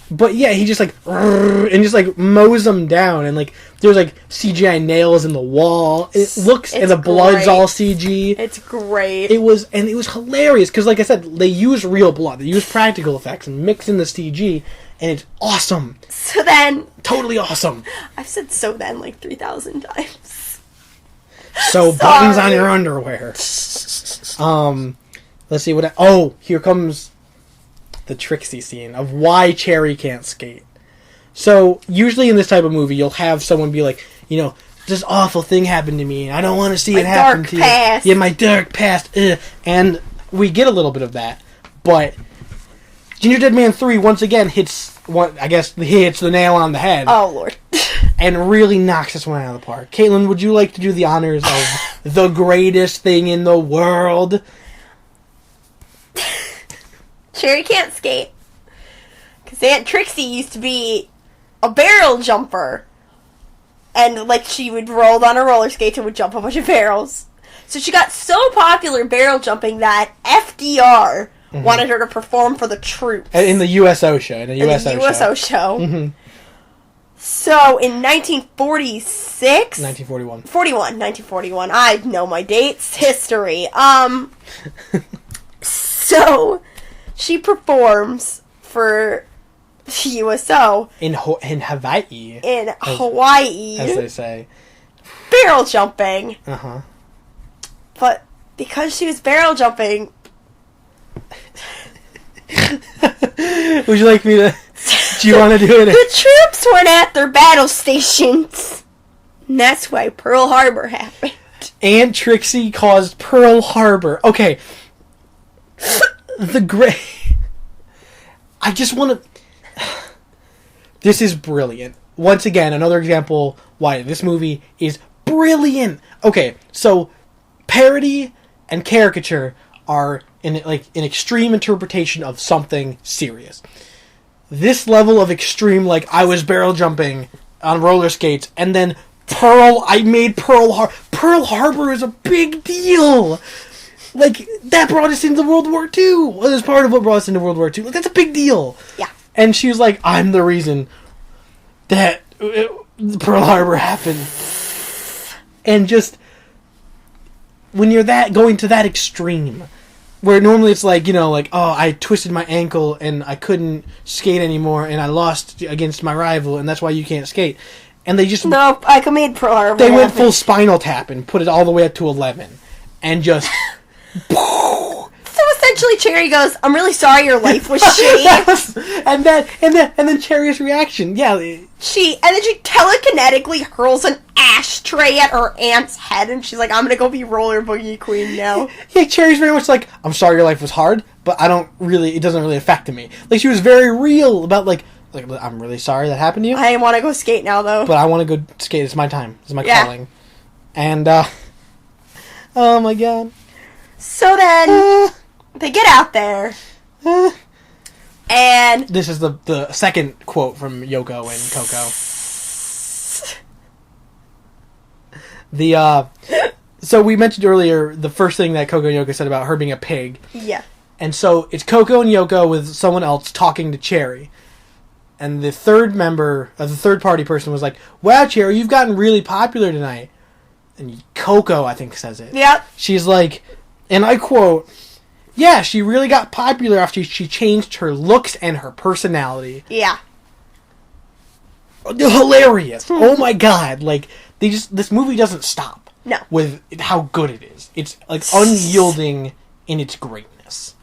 But, yeah, he just, like... And just, like, mows them down. And, like, there's, like, CGI nails in the wall. It looks... and the blood's all CG. It's great. It was hilarious because, like I said, they use real blood. They use practical effects and mix in the CG, and it's awesome. So then... Totally awesome. I've said so then like 3,000 times. So, buttons on your underwear. Let's see what... here comes the Trixie scene of why Cherry can't skate. So, usually in this type of movie, you'll have someone be like, you know... This awful thing happened to me, and I don't want to see it happen to you. Yeah, my dark past. And we get a little bit of that, but Gingerdead Man 3 once again hits the nail on the head. Oh Lord! And really knocks this one out of the park. Caitlin, would you like to do the honors of the greatest thing in the world? Cherry can't skate because Aunt Trixie used to be a barrel jumper. And, like, she would roll down her roller skates and would jump a bunch of barrels. So she got so popular barrel jumping that FDR wanted her to perform for the troops. In the USO show. In the USO show. Mm-hmm. So, in 1946... 1941. 1941. I know my dates. History. So, she performs for... USO in Hawaii, Hawaii, as they say, barrel jumping. But because she was barrel jumping, would you like me to? Do you want to do it? The troops weren't at their battle stations, and that's why Pearl Harbor happened. Aunt Trixie caused Pearl Harbor. Okay, I just want to. This is brilliant. Once again, another example why this movie is brilliant. Okay, so parody and caricature are an extreme interpretation of something serious. This level of extreme, like I was barrel jumping on roller skates, and then I made Pearl Harbor. Pearl Harbor is a big deal. Like that brought us into World War II. Well, it was part of what brought us into World War II. Like that's a big deal. Yeah. And she was like, I'm the reason that Pearl Harbor happened. And just, when you're going to that extreme, where normally it's like, you know, like, oh, I twisted my ankle and I couldn't skate anymore and I lost against my rival and that's why you can't skate. And they just... Nope, I made Pearl Harbor They went full Spinal Tap and put it all the way up to 11. And just... So essentially, Cherry goes, "I'm really sorry your life was shitty." and then Cherry's reaction, yeah. And then she telekinetically hurls an ashtray at her aunt's head, and she's like, "I'm gonna go be roller boogie queen now." Yeah, Cherry's very much like, "I'm sorry your life was hard, but it doesn't really affect me." Like she was very real about like I'm really sorry that happened to you. I want to go skate now though. But I want to go skate. It's my time. It's my calling. And oh my god. So then. They get out there, and... This is the second quote from Yoko and Coco. So we mentioned earlier the first thing that Coco and Yoko said about her being a pig. Yeah. And so it's Coco and Yoko with someone else talking to Cherry. And the third member, the third party person was like, "Wow, Cherry, you've gotten really popular tonight." And Coco, I think, says it. Yep. She's like, and I quote... Yeah, she really got popular after she changed her looks and her personality. Yeah. Hilarious. Oh my god. Like, this movie doesn't stop. No. With how good it is. It's, like, unyielding in its greatness.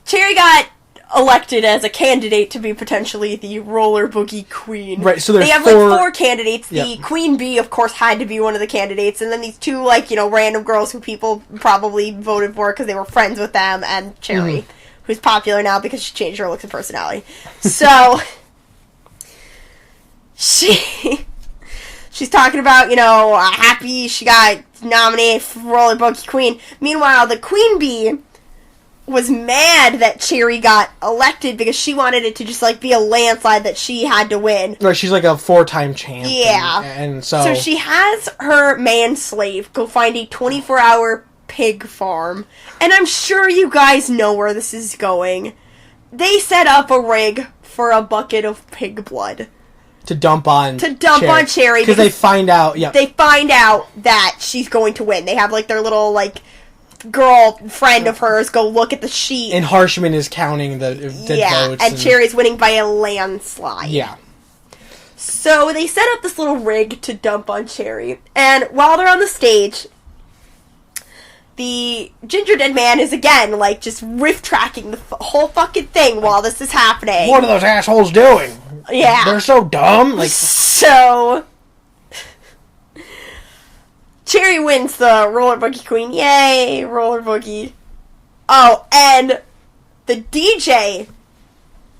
Cherry got elected as a candidate to be potentially the roller boogie queen. Right, so there's they have four candidates. Yep. The queen bee, of course, had to be one of the candidates, and then these two, like, you know, random girls who people probably voted for because they were friends with them, and Cherry, who's popular now because she changed her looks and personality. So, she's talking about, you know, happy she got nominated for roller boogie queen. Meanwhile, the queen bee was mad that Cherry got elected because she wanted it to just, like, be a landslide that she had to win. Right, she's like a 4-time champ. Yeah. And so... So she has her man-slave go find a 24-hour pig farm. And I'm sure you guys know where this is going. They set up a rig for a bucket of pig blood. To dump on Cherry. Because they find out... Yeah. They find out that she's going to win. They have, like, their little, like... girl friend of hers go look at the sheet, and Harshman is counting the dead votes, and Cherry's winning by a landslide. Yeah. So they set up this little rig to dump on Cherry, and while they're on the stage, the Gingerdead Man is again, like, just riff tracking the whole fucking thing while this is happening. What are those assholes doing? Yeah, they're so dumb. Like, so Cherry wins the roller boogie queen. Yay, roller boogie. Oh, and the DJ,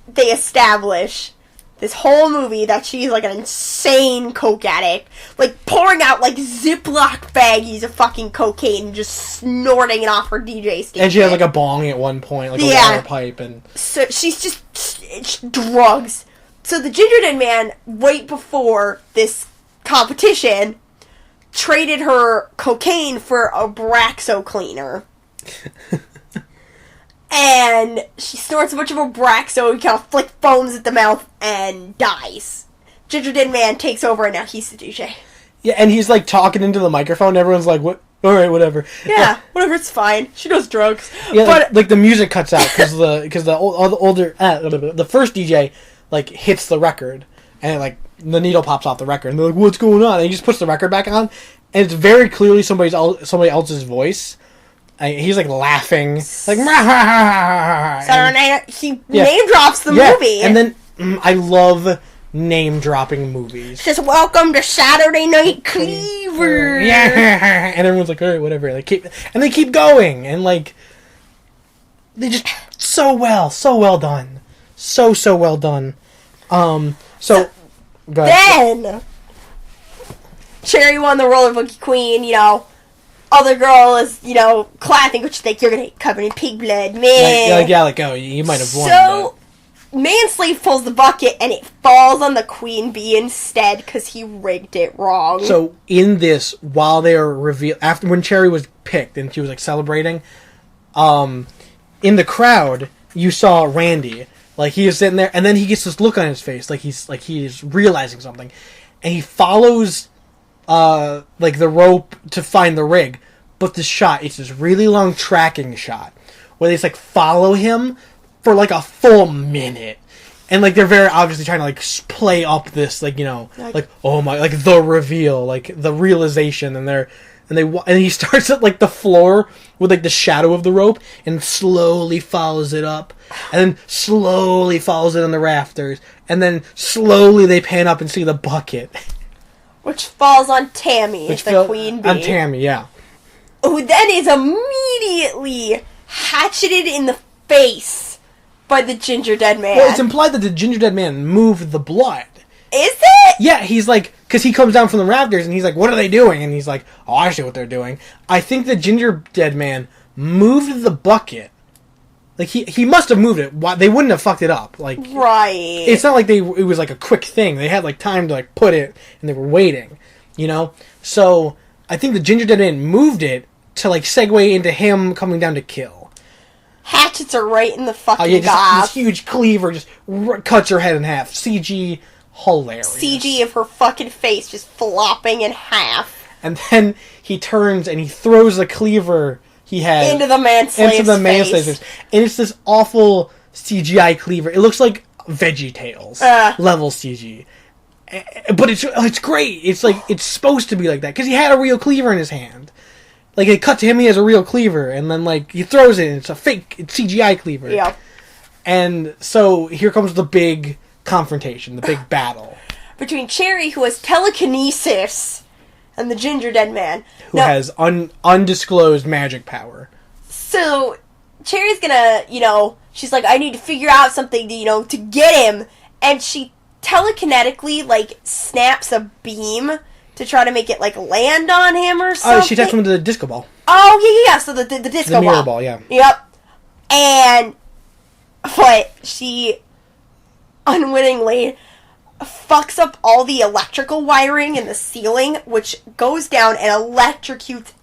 they establish this whole movie that she's like an insane coke addict, like pouring out like Ziploc baggies of fucking cocaine and just snorting it off her DJ station. And she has like a bong at one point, like a water pipe, and so she's just it's drugs. So the Gingerdead Man, right before this competition, traded her cocaine for a Braxo cleaner. And she snorts a bunch of Braxo and kind of flick foams at the mouth and dies. Gingerdead Man takes over and now he's the DJ. Yeah, and he's like talking into the microphone and everyone's like, "What? Alright, whatever." Yeah, whatever, it's fine. She does drugs. Yeah, but like the music cuts out because the first DJ like hits the record and like the needle pops off the record and they're like, "What's going on?" And he just puts the record back on and it's very clearly somebody else's voice. He's like laughing, like Saturday Night. He name drops the movie, and then I love name dropping movies. Just welcome to Saturday Night Cleaver. Yeah, and everyone's like, all right, whatever. They keep going, and like they just so well done, so well done. So then Cherry won the roller boogie queen. You know. Other girl is, you know, clapping, which you think you're gonna get covered in pig blood, man. You might have won. So, Manslave pulls the bucket and it falls on the queen bee instead because he rigged it wrong. So in this, while they are after when Cherry was picked and she was like celebrating, in the crowd you saw Randy, like he is sitting there, and then he gets this look on his face, like he's realizing something, and he follows. Like the rope to find the rig, but the shot, it's this really long tracking shot where they just like follow him for like a full minute, and like they're very obviously trying to like play up this like, you know, like oh my, like the reveal, like the realization, and he starts at like the floor with like the shadow of the rope and slowly follows it up, and then slowly follows it on the rafters, and then slowly they pan up and see the bucket. Which falls on Tammy, the queen bee. On Tammy, yeah. Who then is immediately hatcheted in the face by the Gingerdead Man. Well, it's implied that the Gingerdead Man moved the blood. Is it? Yeah, he's like, because he comes down from the rafters and he's like, what are they doing? And he's like, oh, I see what they're doing. I think the Gingerdead Man moved the bucket. Like, he must have moved it. Why they wouldn't have fucked it up. Like, right. It's not like it was like a quick thing. They had like time to like put it, and they were waiting, you know? So, I think the Gingerdead Man moved it to like segue into him coming down to kill. Hatchets are right in the fucking this huge cleaver just cuts her head in half. CG, hilarious. CG of her fucking face just flopping in half. And then he turns and he throws the cleaver he had into the manslave's face. And it's this awful CGI cleaver. It looks like VeggieTales level CG. But it's great. It's like, it's supposed to be like that because he had a real cleaver in his hand. Like, it cut to him, he has a real cleaver, and then like he throws it and it's a fake CGI cleaver. Yeah. And so here comes the big confrontation, the big battle. Between Cherry, who has telekinesis, and the Gingerdead Man. Who has undisclosed magic power. So, Cherry's gonna, she's like, I need to figure out something to, to get him. And she telekinetically, snaps a beam to try to make it, land on him or something. Oh, she attached him to the disco ball. Oh, yeah. So the disco ball. The mirror ball, yeah. Yep. But she unwittingly fucks up all the electrical wiring in the ceiling, which goes down and electrocutes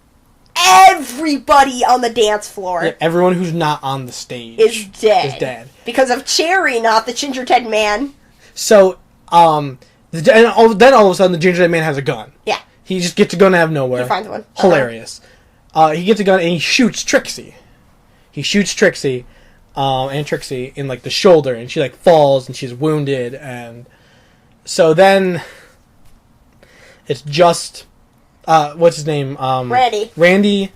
everybody on the dance floor. Yeah, everyone who's not on the stage is dead. Because of Cherry, not the Gingerdead Man. So, then all of a sudden the Gingerdead Man has a gun. Yeah. He just gets a gun out of nowhere. He finds one. Hilarious. He gets a gun and he shoots Trixie. And Trixie in the shoulder, and she falls and she's wounded, and so then it's just what's his name? Randy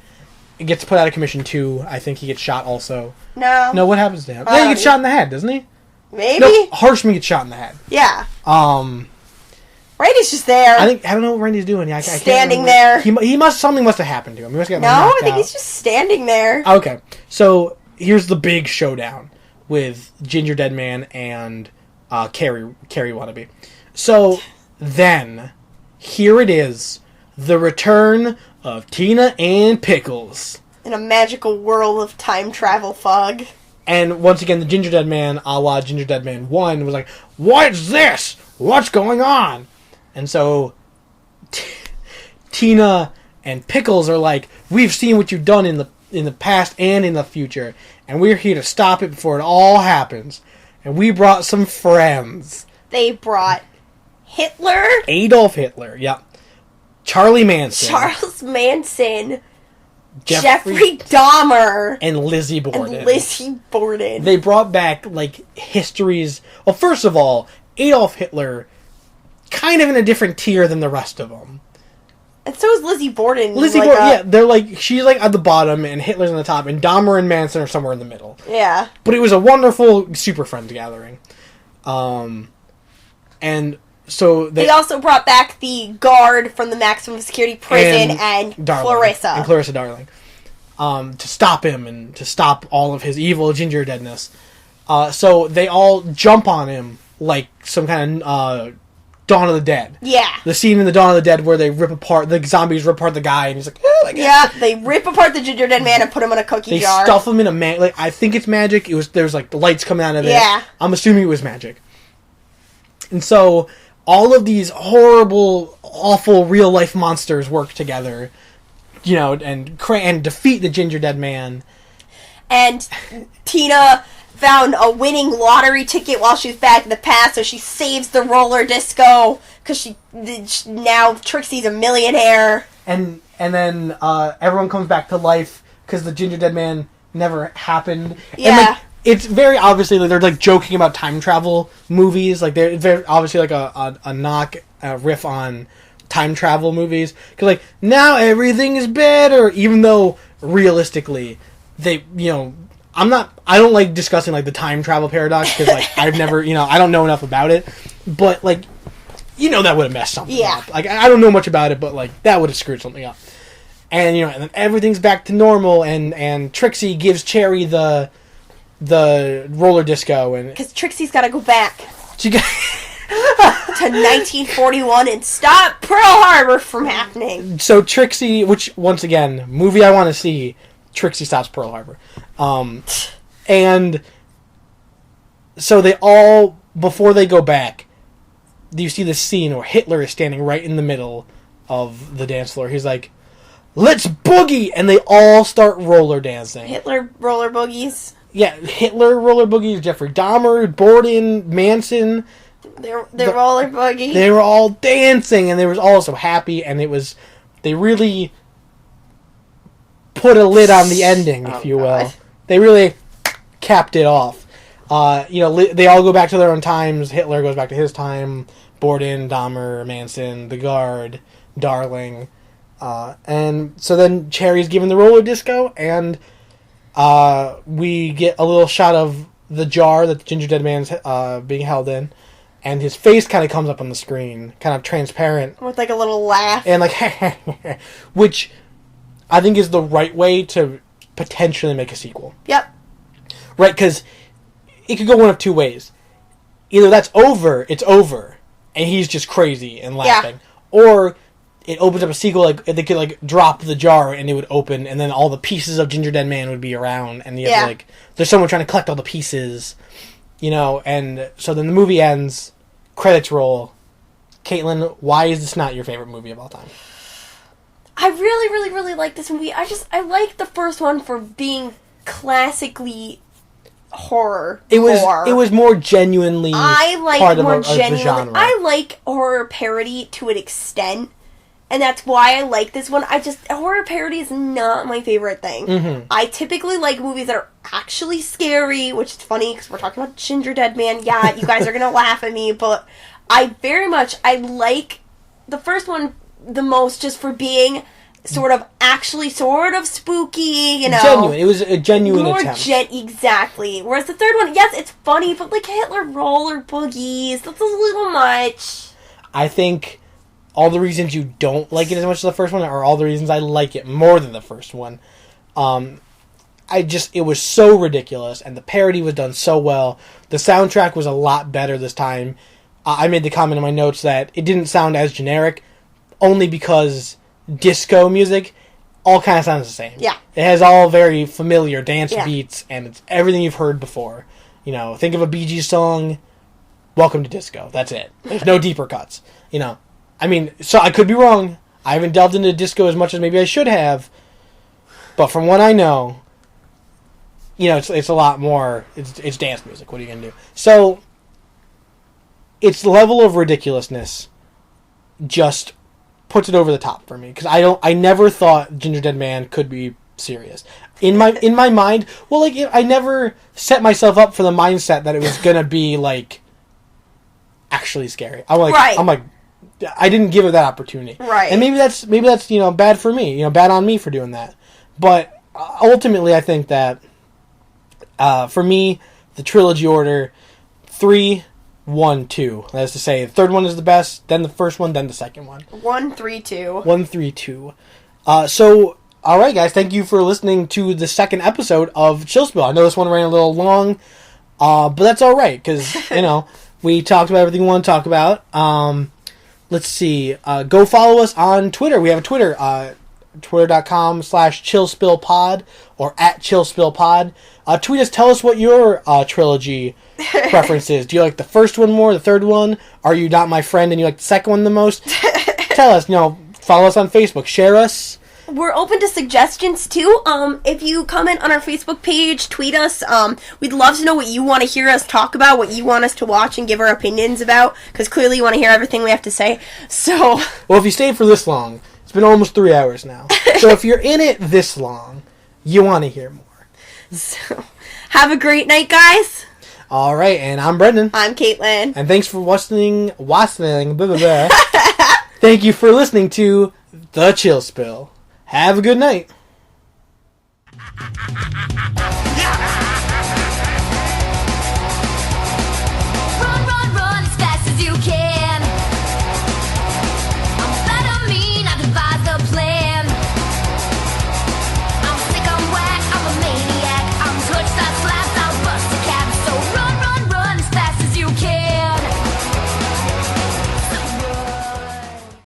gets put out of commission too. I think he gets shot also. No, what happens to him? Yeah, he gets shot in the head, doesn't he? Maybe. No, Harshman gets shot in the head. Yeah. Randy's just there. I don't know what Randy's doing. I standing there. Something must have happened to him. He must have gotten knocked out. I think he's just standing there. Okay, so here's the big showdown with Gingerdead Man and Carrie Wannabe. So then, here it is, the return of Tina and Pickles. In a magical world of time travel fog. And once again, the Gingerdead Man, a la Gingerdead Man 1, was like, what's this? What's going on? And so, Tina and Pickles are like, we've seen what you've done in the past and in the future, and we're here to stop it before it all happens. And we brought some friends. They brought Hitler. Adolf Hitler, yep. Charlie Manson. Charles Manson. Jeffrey Dahmer. And Lizzie Borden. They brought back, histories. Well, first of all, Adolf Hitler, kind of in a different tier than the rest of them. And so is Lizzie Borden. Yeah, they're she's at the bottom and Hitler's on the top, and Dahmer and Manson are somewhere in the middle. Yeah. But it was a wonderful Super Friends gathering. And so they also brought back the guard from the maximum security prison and Clarissa. And Clarissa Darling. To stop him and to stop all of his evil ginger-deadness. So they all jump on him like some kind of Dawn of the Dead. Yeah. The scene in the Dawn of the Dead where the zombies rip apart the guy, and he's like, oh, yeah, they rip apart the Gingerdead Man and put him in a cookie jar. They stuff him in a I think it's magic. There's the lights coming out of it. Yeah. I'm assuming it was magic. And so all of these horrible, awful, real-life monsters work together, and defeat the Gingerdead Man. And Tina found a winning lottery ticket while she was back in the past, so she saves the roller disco because now Trixie's a millionaire. And then everyone comes back to life because the Gingerdead Man never happened. Yeah. And, it's very obviously they're joking about time travel movies. They're obviously a knock, a riff on time travel movies. Because now everything is better, even though realistically they I don't like discussing the time travel paradox because I've never I don't know enough about it, but that would have messed something up. I don't know much about it, but that would have screwed something up. And and then everything's back to normal, and Trixie gives Cherry the roller disco, and because Trixie's got to go back she got to 1941 and stop Pearl Harbor from happening. So Trixie, which once again movie I want to see, Trixie stops Pearl Harbor, and so they all before they go back, you see this scene where Hitler is standing right in the middle of the dance floor. He's like, "Let's boogie!" and they all start roller dancing. Hitler roller boogies. Yeah, Hitler roller boogies, Jeffrey Dahmer, Borden, Manson. They're roller boogie. They were all dancing, and they were all so happy, and they really put a lid on the ending, if you will. They really capped it off. They all go back to their own times. Hitler goes back to his time. Borden, Dahmer, Manson, the guard, Darling. And so then Cherry's given the roller disco, and we get a little shot of the jar that the Gingerdead Man's being held in, and his face kind of comes up on the screen, kind of transparent. With like a little laugh. And like, which I think is the right way to potentially make a sequel. Yep. Right, because it could go one of two ways. Either that's over, it's over, and he's just crazy and laughing. Yeah. Or it opens up a sequel, like they could like drop the jar and it would open, and then all the pieces of Gingerdead Man would be around, and you have to, like, there's someone trying to collect all the pieces, you know, and so then the movie ends, credits roll. Caitlin, why is this not your favorite movie of all time? I really, really, really like this movie. I like the first one for being classically horror. It was more genuinely part of the genre. I like horror parody to an extent, and that's why I like this one. Horror parody is not my favorite thing. Mm-hmm. I typically like movies that are actually scary, which is funny because we're talking about Gingerdead Man. Yeah, you guys are gonna laugh at me, but I like the first one the most just for being sort of spooky, you know. Genuine. It was a genuine attempt. Exactly. Whereas the third one, yes, it's funny, but like Hitler roller boogies, that's a little much. I think all the reasons you don't like it as much as the first one are all the reasons I like it more than the first one. It was so ridiculous, and the parody was done so well. The soundtrack was a lot better this time. I made the comment in my notes that it didn't sound as generic, only because disco music all kind of sounds the same. Yeah. It has all very familiar dance beats, and it's everything you've heard before. You know, think of a Bee Gees song, Welcome to Disco. That's it. There's no deeper cuts. You know, I mean, so I could be wrong. I haven't delved into disco as much as maybe I should have, but from what I know, you know, it's a lot more. It's dance music. What are you gonna do? So, its level of ridiculousness just puts it over the top for me, because I never thought Gingerdead Man could be serious in my mind. Well, like, I never set myself up for the mindset that it was gonna be like actually scary. I'm like, I didn't give it that opportunity, right? And maybe that's you know, bad for me, you know, bad on me for doing that. But ultimately, I think that for me, the trilogy order 3, 1, 2. That is to say, the third one is the best, then the first one, then the second one. 1, 3, 2. 1, 3, 2. So, all right, guys, thank you for listening to the second episode of Chill Spill. I know this one ran a little long, but that's all right, because, you know, we talked about everything we want to talk about. Let's see. Go follow us on Twitter. We have a Twitter, twitter.com/chillspillpod or @chillspillpod. Tweet us. Tell us what your trilogy preference is. Do you like the first one more, the third one? Are you not my friend and you like the second one the most? Tell us. You know, follow us on Facebook. Share us. We're open to suggestions too. If you comment on our Facebook page, tweet us. We'd love to know what you want to hear us talk about, what you want us to watch and give our opinions about, because clearly you want to hear everything we have to say. So, well, if you stayed for this long, it's been almost 3 hours now. So if you're in it this long, you want to hear more. So, have a great night, guys. All right, and I'm Brendan. I'm Caitlin. And thanks for watching. Blah, blah, blah. Thank you for listening to The Chill Spill. Have a good night.